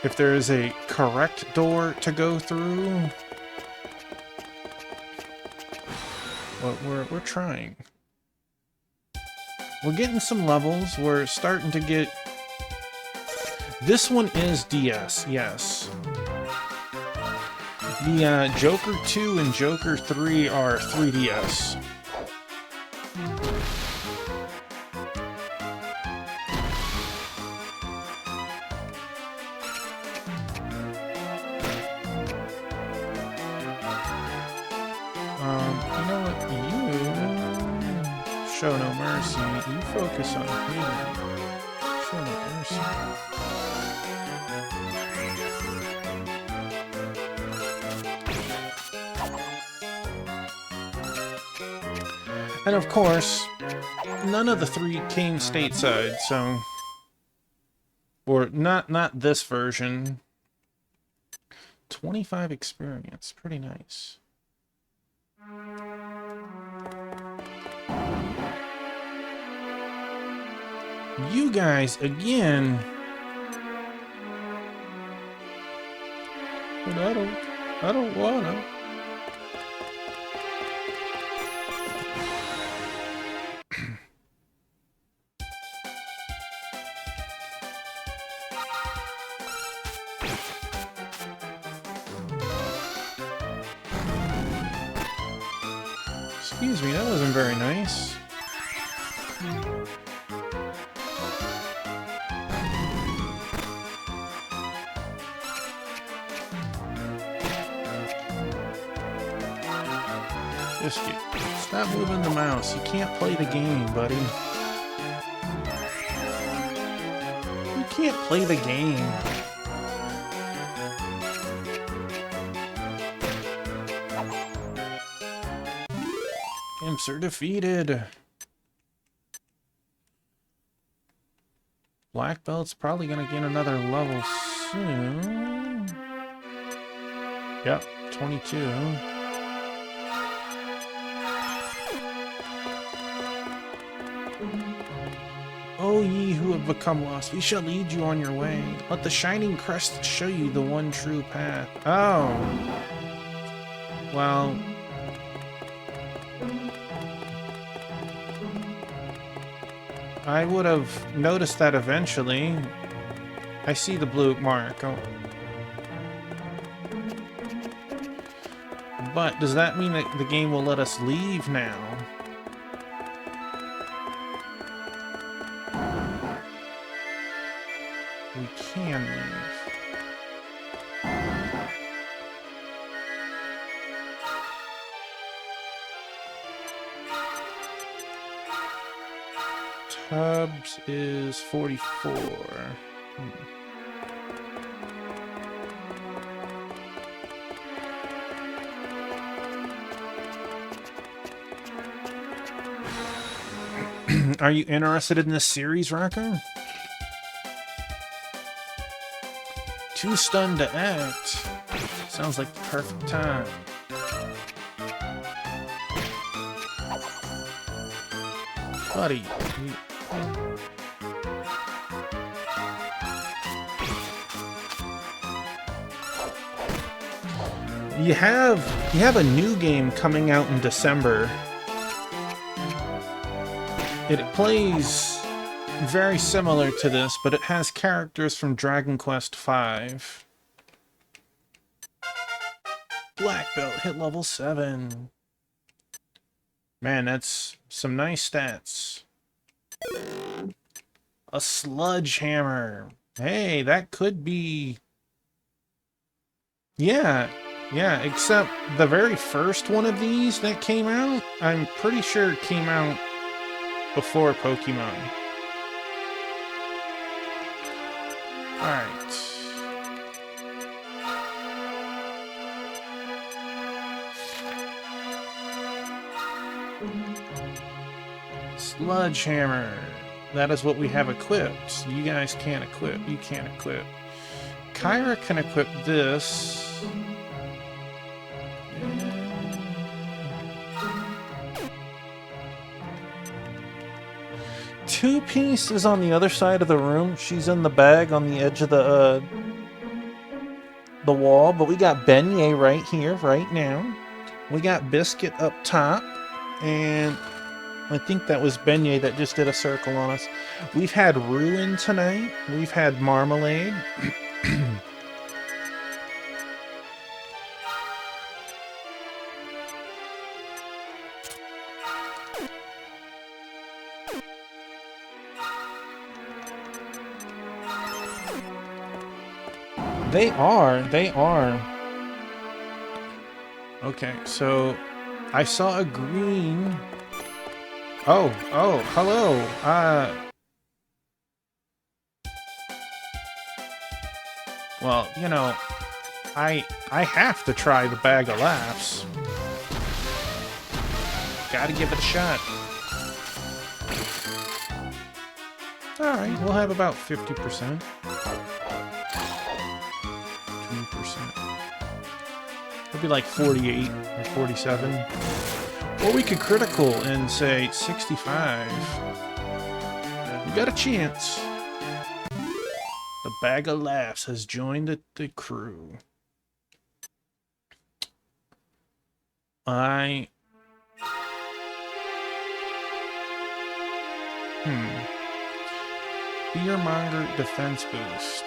if there's a correct door to go through. But we're trying. We're getting some levels. We're starting to get... This one is DS, yes. The Joker 2 and Joker 3 are 3DS. You know what? You show no mercy. You focus on me. Show no mercy. And of course, none of the three came stateside, so... Or, not this version. 25 experience. Pretty nice. You guys, again... But I don't wanna. Excuse me, that wasn't very nice. Biscuit, stop moving the mouse. You can't play the game, buddy. You can't play the game. Imps are defeated. Black Belt's probably gonna get another level soon. Yep, 22. O ye who have become lost, we shall lead you on your way. Let the shining crest show you the one true path. Oh. Well... I would have noticed that eventually. I see the blue mark. Oh. But does that mean that the game will let us leave now? We can leave. Tubbs is 44. Are you interested in this series, Rocker? Too stunned to act. Sounds like the perfect time. Buddy, you have a new game coming out in December. It plays very similar to this, but it has characters from Dragon Quest V. Black Belt hit level 7. Man, that's some nice stats. A sludge hammer. Hey, that could be... Yeah, except the very first one of these that came out, I'm pretty sure it came out before Pokemon. Alright. Sludgehammer. That is what we have equipped. You guys can't equip. You can't equip. Kyra can equip this. Two-Piece is on the other side of the room. She's in the bag on the edge of the wall. But we got Beignet right here, right now. We got Biscuit up top. And I think that was Beignet that just did a circle on us. We've had Ruin tonight. We've had Marmalade. They are. They are. Okay, so I saw a green. Oh, hello. Well, you know, I have to try the bag of laughs. Gotta give it a shot. Alright, we'll have about 50%. 20%. It'll be like 48 or 47. Or we could critical and say 65. We got a chance. The bag of laughs has joined the crew. Fearmonger defense boost.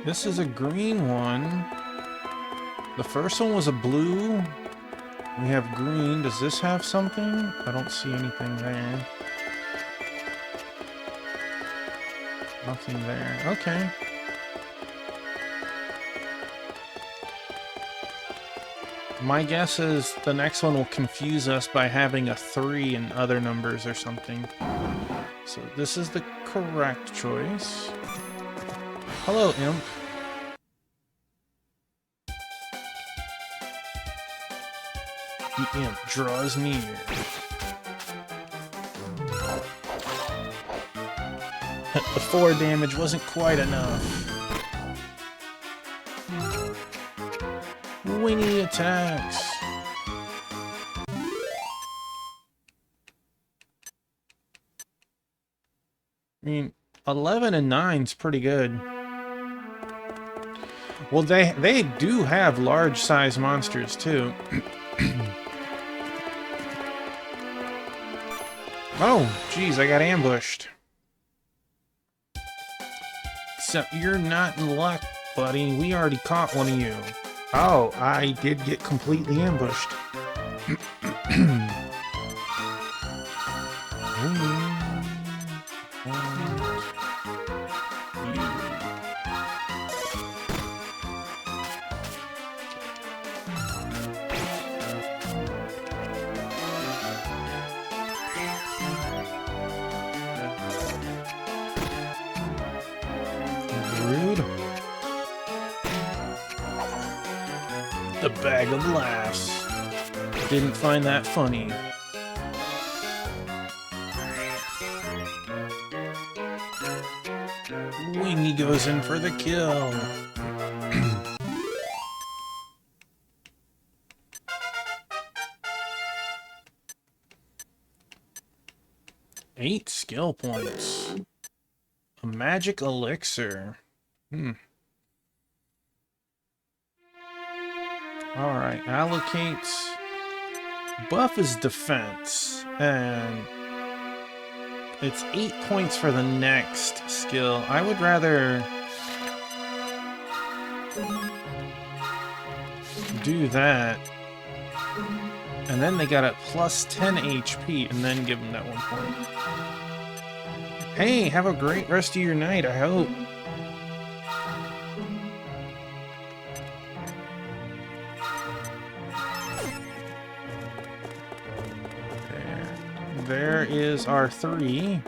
This is a green one. The first one was a blue. We have green. Does this have something? I don't see anything there. Nothing there. Okay. My guess is the next one will confuse us by having a 3 and other numbers or something. So this is the correct choice. Hello, imp. The imp draws near. The 4 damage wasn't quite enough. Wingy attacks. I mean, 11 and 9's pretty good. Well, they do have large size monsters too. Oh, geez, I got ambushed. Except you're not in luck, buddy. We already caught one of you. Oh, I did get completely ambushed. Rude. The bag of laughs. Didn't find that funny. Wingy goes in for the kill. 8 skill points. A magic elixir. Alright, allocates. Buff is defense. And it's 8 points for the next skill. I would rather do that. And then they got a plus 10 HP and then give them that 1 point. Hey, have a great rest of your night, I hope. There is our 3.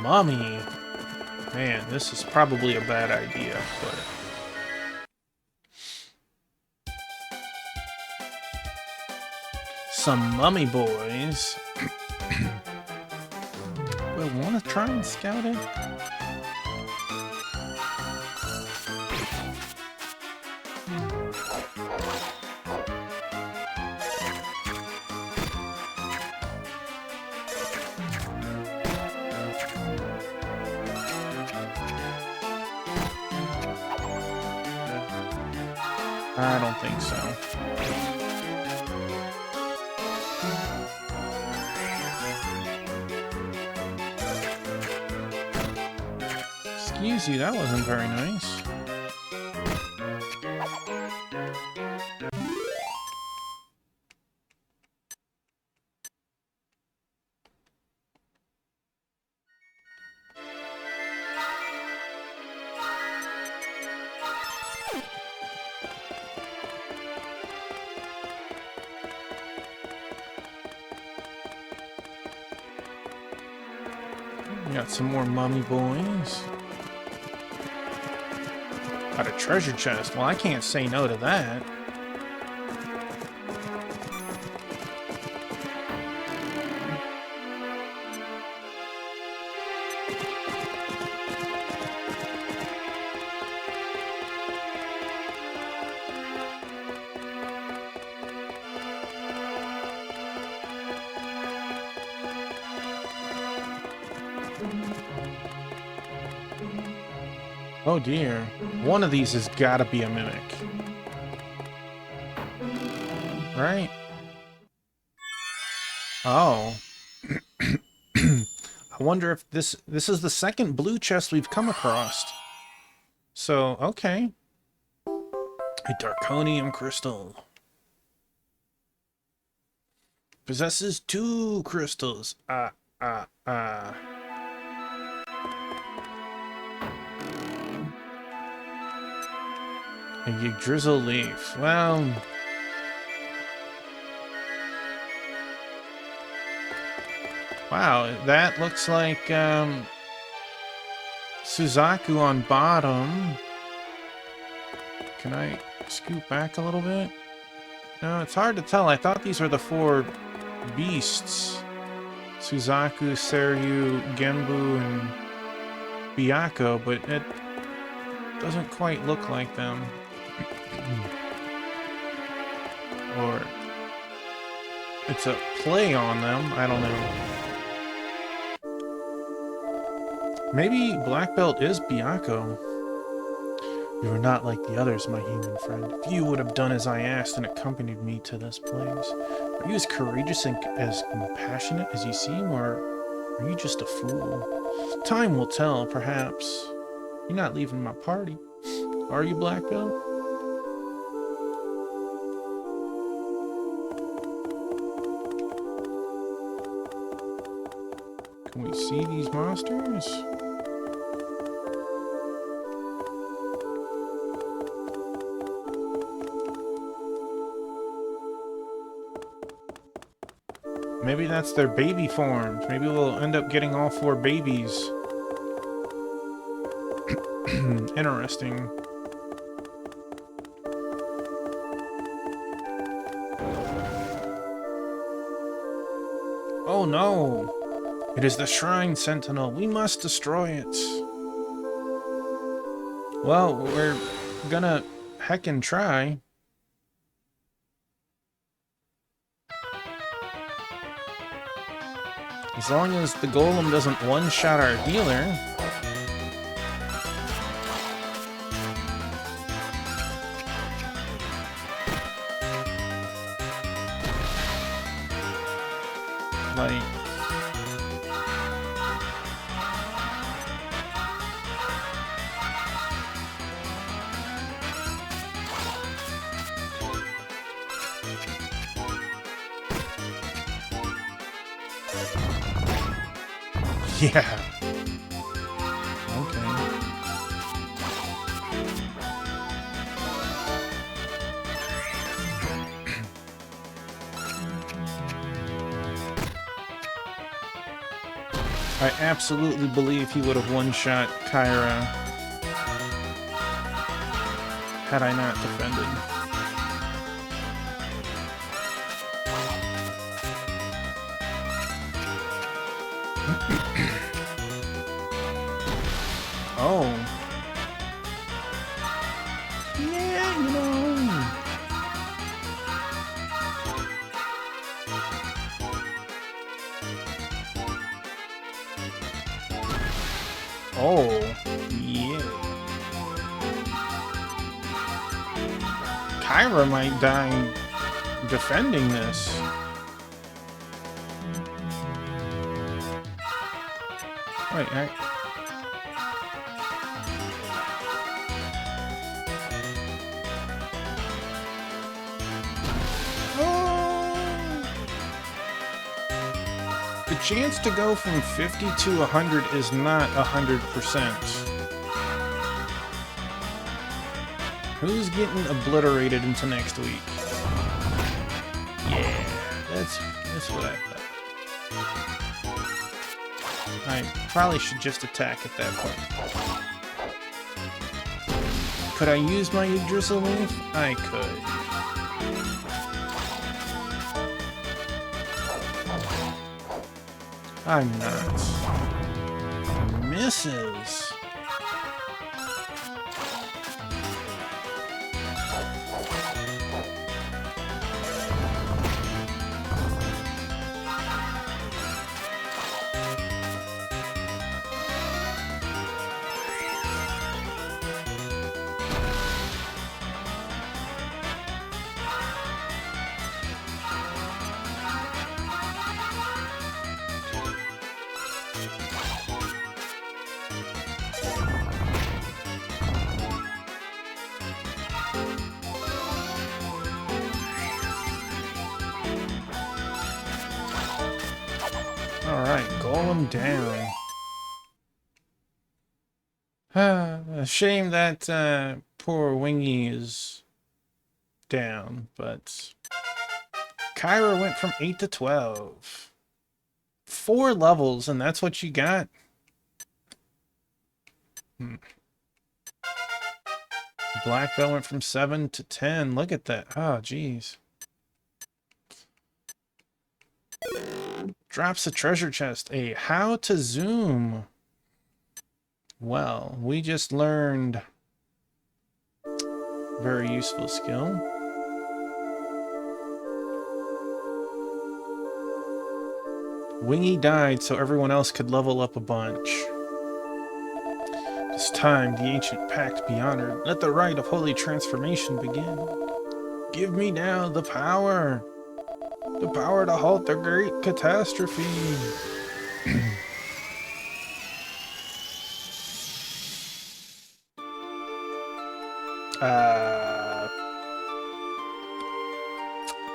Mummy. Man, this is probably a bad idea, but... Some mummy boys. We want to try and scout it? I don't think so. Excuse you, that wasn't very nice. We got some more mummy boys. Got a treasure chest. Well, I can't say no to that. Oh dear. One of these has got to be a mimic. Right? Oh. I wonder if this is the second blue chest we've come across. So, okay. A Darkonium crystal. Possesses 2 crystals. A Yggdrasil leaf. Well... Wow, that looks like, Suzaku on bottom. Can I scoot back a little bit? No, it's hard to tell. I thought these were the 4 beasts. Suzaku, Seryu, Genbu, and Byakuya, but it doesn't quite look like them. Or it's a play on them, I don't know. Maybe Black Belt is Byakuya. You are not like the others, my human friend. If you would have done as I asked and accompanied me to this place. Are you as courageous and as compassionate as you seem, or are you just a fool? Time will tell, perhaps. You're not leaving my party. Are you, Black Belt? Can we see these monsters? Maybe that's their baby forms. Maybe we'll end up getting all 4 babies. Interesting. Oh no! It is the Shrine Sentinel. We must destroy it. Well, we're gonna heckin' try. As long as the golem doesn't one-shot our healer. Like... Yeah. Okay. I absolutely believe he would have one-shot Kyra had I not defended. Oh. Yeah, you know. Oh. Yeah. Kyra might die defending this. Wait, the chance to go from 50 to 100 is not 100%. Who's getting obliterated into next week? Yeah, that's what I thought. I probably should just attack at that point. Could I use my Yggdrasil Leaf? I could. I'm not. Misses. Alright, Golem down. A shame that poor Wingy is down, but Kyra went from 8 to 12. 4 levels, and that's what you got? Black Belt went from 7 to 10. Look at that. Oh, jeez. Drops a treasure chest. A how to zoom. Well, we just learned very useful skill. Wingy died so everyone else could level up a bunch. It's time the ancient pact be honored. Let the rite of holy transformation begin. Give me now the power. The power to halt the great catastrophe.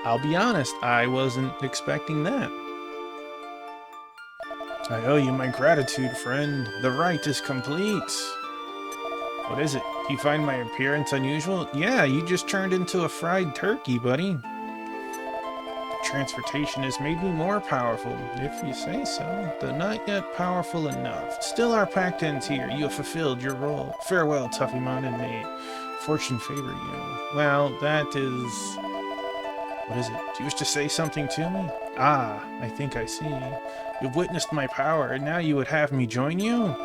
I'll be honest, I wasn't expecting that. I owe you my gratitude, friend. The rite is complete. What is it? Do you find my appearance unusual? Yeah, you just turned into a fried turkey, buddy. Transportation has made me more powerful, if you say so, though not yet powerful enough. Still, our pact ends here. You have fulfilled your role. Farewell, Tuffymon, and may fortune favor you. Well, that is... What is it? Do you wish to say something to me? Ah, I think I see. You've witnessed my power, and now you would have me join you?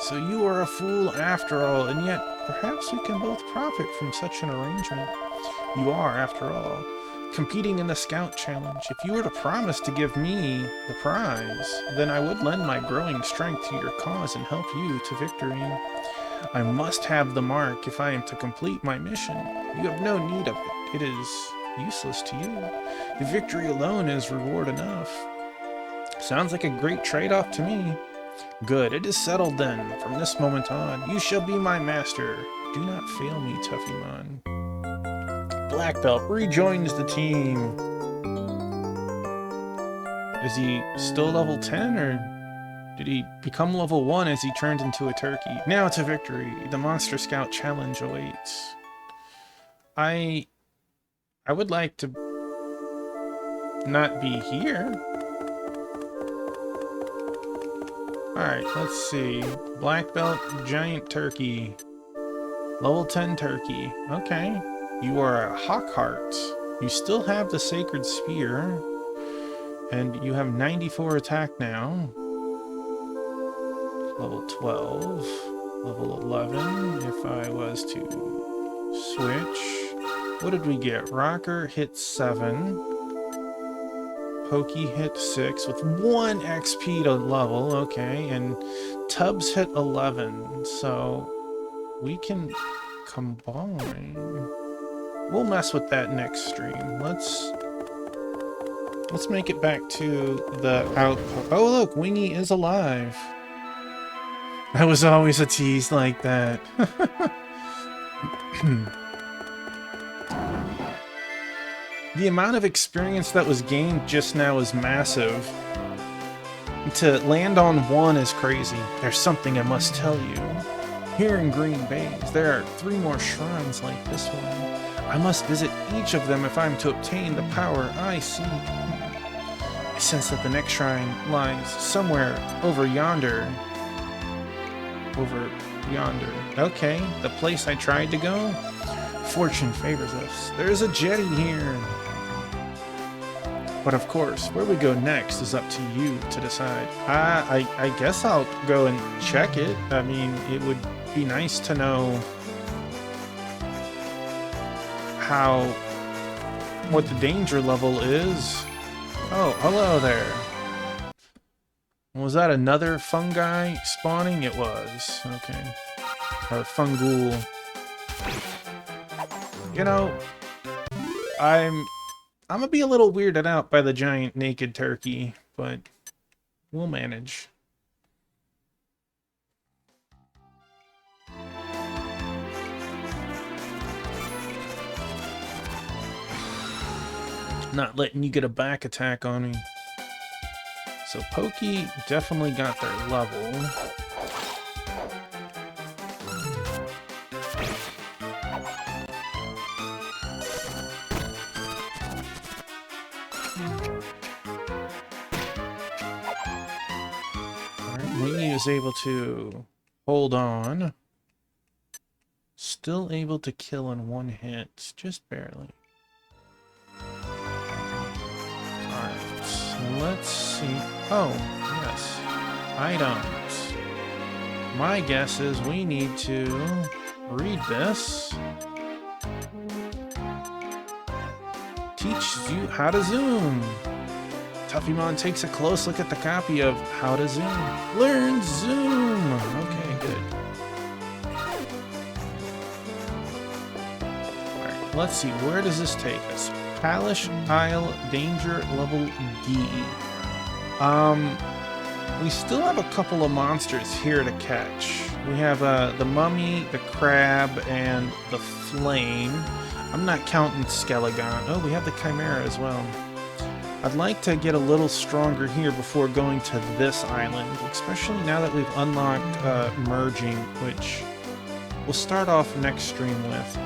So you are a fool after all, and yet perhaps we can both profit from such an arrangement. You are, after all, competing in the Scout Challenge. If you were to promise to give me the prize, then I would lend my growing strength to your cause and help you to victory. I must have the mark if I am to complete my mission. You have no need of it. It is useless to you. The victory alone is reward enough. Sounds like a great trade-off to me. Good, it is settled then. From this moment on, you shall be my master. Do not fail me, Tuffymon. Black Belt rejoins the team. Is he still level 10, or did he become level 1 as he turned into a turkey? Now to victory. The Monster Scout Challenge awaits. I would like to not be here. Alright, let's see. Black Belt Giant Turkey. Level 10 Turkey. Okay. You are a Hawkheart. You still have the Sacred Spear. And you have 94 attack now. Level 12. Level 11. If I was to switch. What did we get? Rocker hit 7. Pokey hit 6 with 1 XP to level, okay, and Tubbs hit 11, so we can combine. We'll mess with that next stream. Let's make it back to the outpost. Oh, look, Wingy is alive. That was always a tease like that. The amount of experience that was gained just now is massive. To land on one is crazy. There's something I must tell you. Here in Green Bays, there are 3 more shrines like this one. I must visit each of them if I'm to obtain the power I seek. I sense that the next shrine lies somewhere over yonder. Over yonder. Okay, the place I tried to go? Fortune favors us. There's a jetty here. But of course, where we go next is up to you to decide. I guess I'll go and check it. I mean, it would be nice to know what the danger level is. Oh, hello there. Was that another fungi spawning? It was. Okay. Or fungool. You know, I'm gonna be a little weirded out by the giant naked turkey, but we'll manage. Not letting you get a back attack on me. So Pokey definitely got their level. Wingy is able to hold on. Still able to kill in 1 hit, just barely. Alright, let's see. Oh, yes. Items. My guess is we need to read this. Teaches you how to zoom. Tuffymon takes a close look at the copy of How to Zoom. Learn Zoom! Okay, good. Alright, let's see, where does this take us? Palish Isle Danger Level D. We still have a couple of monsters here to catch. We have the Mummy, the Crab, and the Flame. I'm not counting Skelegon. Oh, we have the Chimera as well. I'd like to get a little stronger here before going to this island, especially now that we've unlocked merging, which we'll start off next stream with.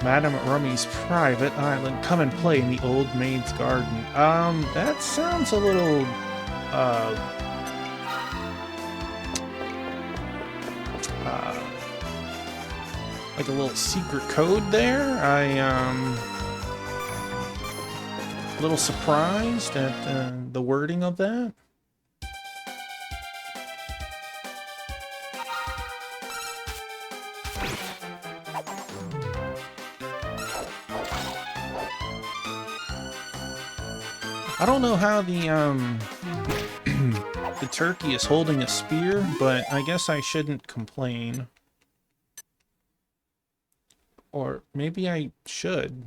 Madame Rummy's private island. Come and play in the old maid's garden. That sounds a little like a little secret code there. A little surprised at the wording of that. I don't know how the the turkey is holding a spear, but I guess I shouldn't complain. Or maybe I should.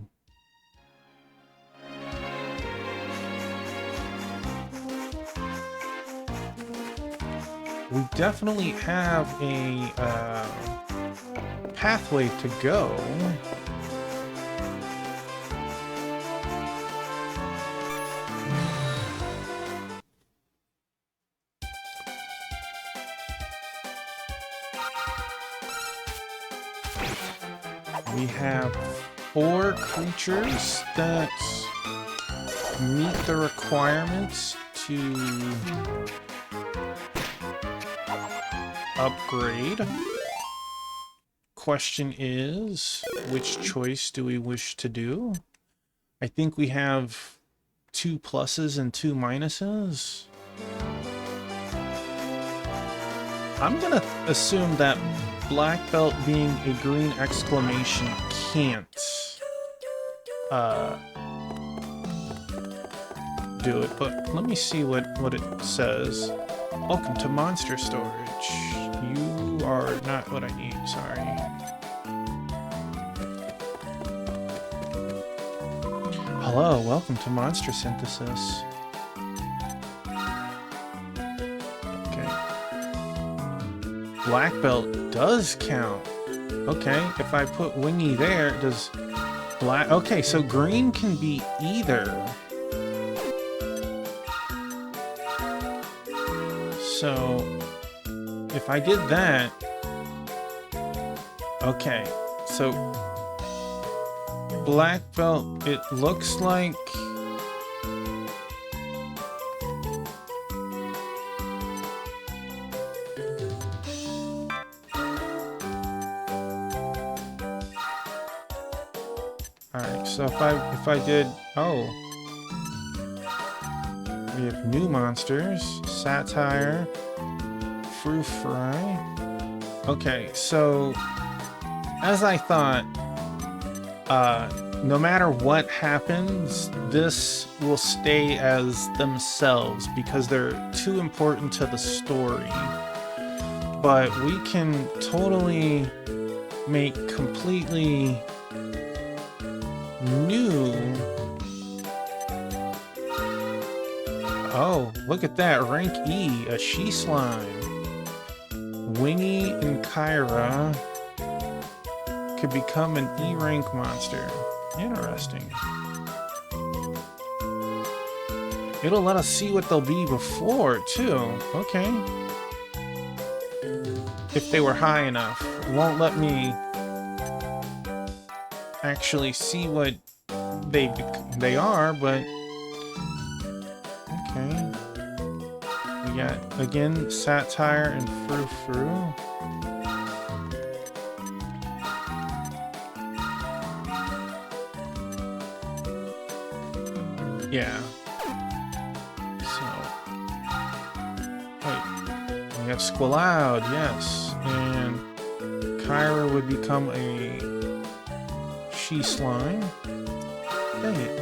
We definitely have a pathway to go. We have 4 creatures that meet the requirements to upgrade. Question is, which choice do we wish to do? I think we have 2 pluses and 2 minuses. I'm gonna assume that black belt being a green exclamation can't do it, but let me see what it says. Welcome to Monster Storage. You are not what I need, sorry. Hello, welcome to Monster Synthesis. Okay. Black belt does count. Okay, if I put Wingy there, does black... Okay, so green can be either. So, if I did that... Okay, so... Black belt, it looks like... Alright, so if I did... Oh. We have new monsters. Satire. Frou-Frou. Okay, so... As I thought... no matter what happens, this will stay as themselves because they're too important to the story. But we can totally make completely new... Oh, look at that. Rank E, a She-Slime. Wingy and Kyra could become an E-rank monster. Interesting. It'll let us see what they'll be before, too. Okay. If they were high enough. It won't let me actually see what they are, but... Okay. We got, again, Satire and Frou-Frou. Yeah. So... Wait. We have Squaloud, yes. And Kyra would become a She-Slime. Dang it.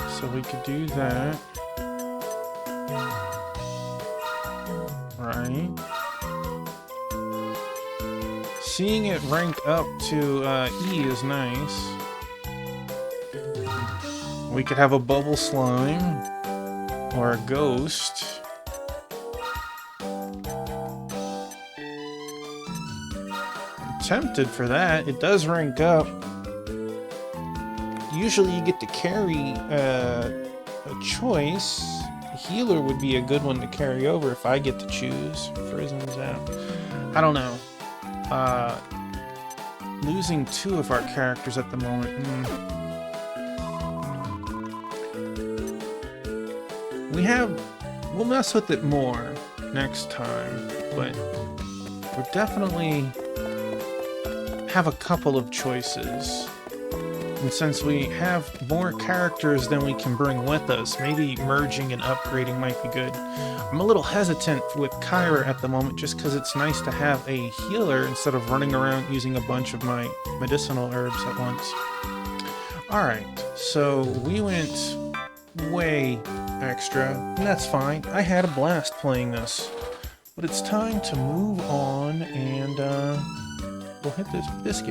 So we could do that. Right. Seeing it rank up to E is nice. We could have a Bubble Slime or a Ghost. I'm tempted for that. It does rank up. Usually you get to carry a choice. A healer would be a good one to carry over if I get to choose. Frizzen's out. I don't know. Losing two of our characters at the moment. We'll mess with it more next time, but we'll definitely have a couple of choices. And since we have more characters than we can bring with us, maybe merging and upgrading might be good. I'm a little hesitant with Kyra at the moment just because it's nice to have a healer instead of running around using a bunch of my medicinal herbs at once. Alright, so we went way extra, and that's fine. I had a blast playing this. But it's time to move on and we'll hit this biscuit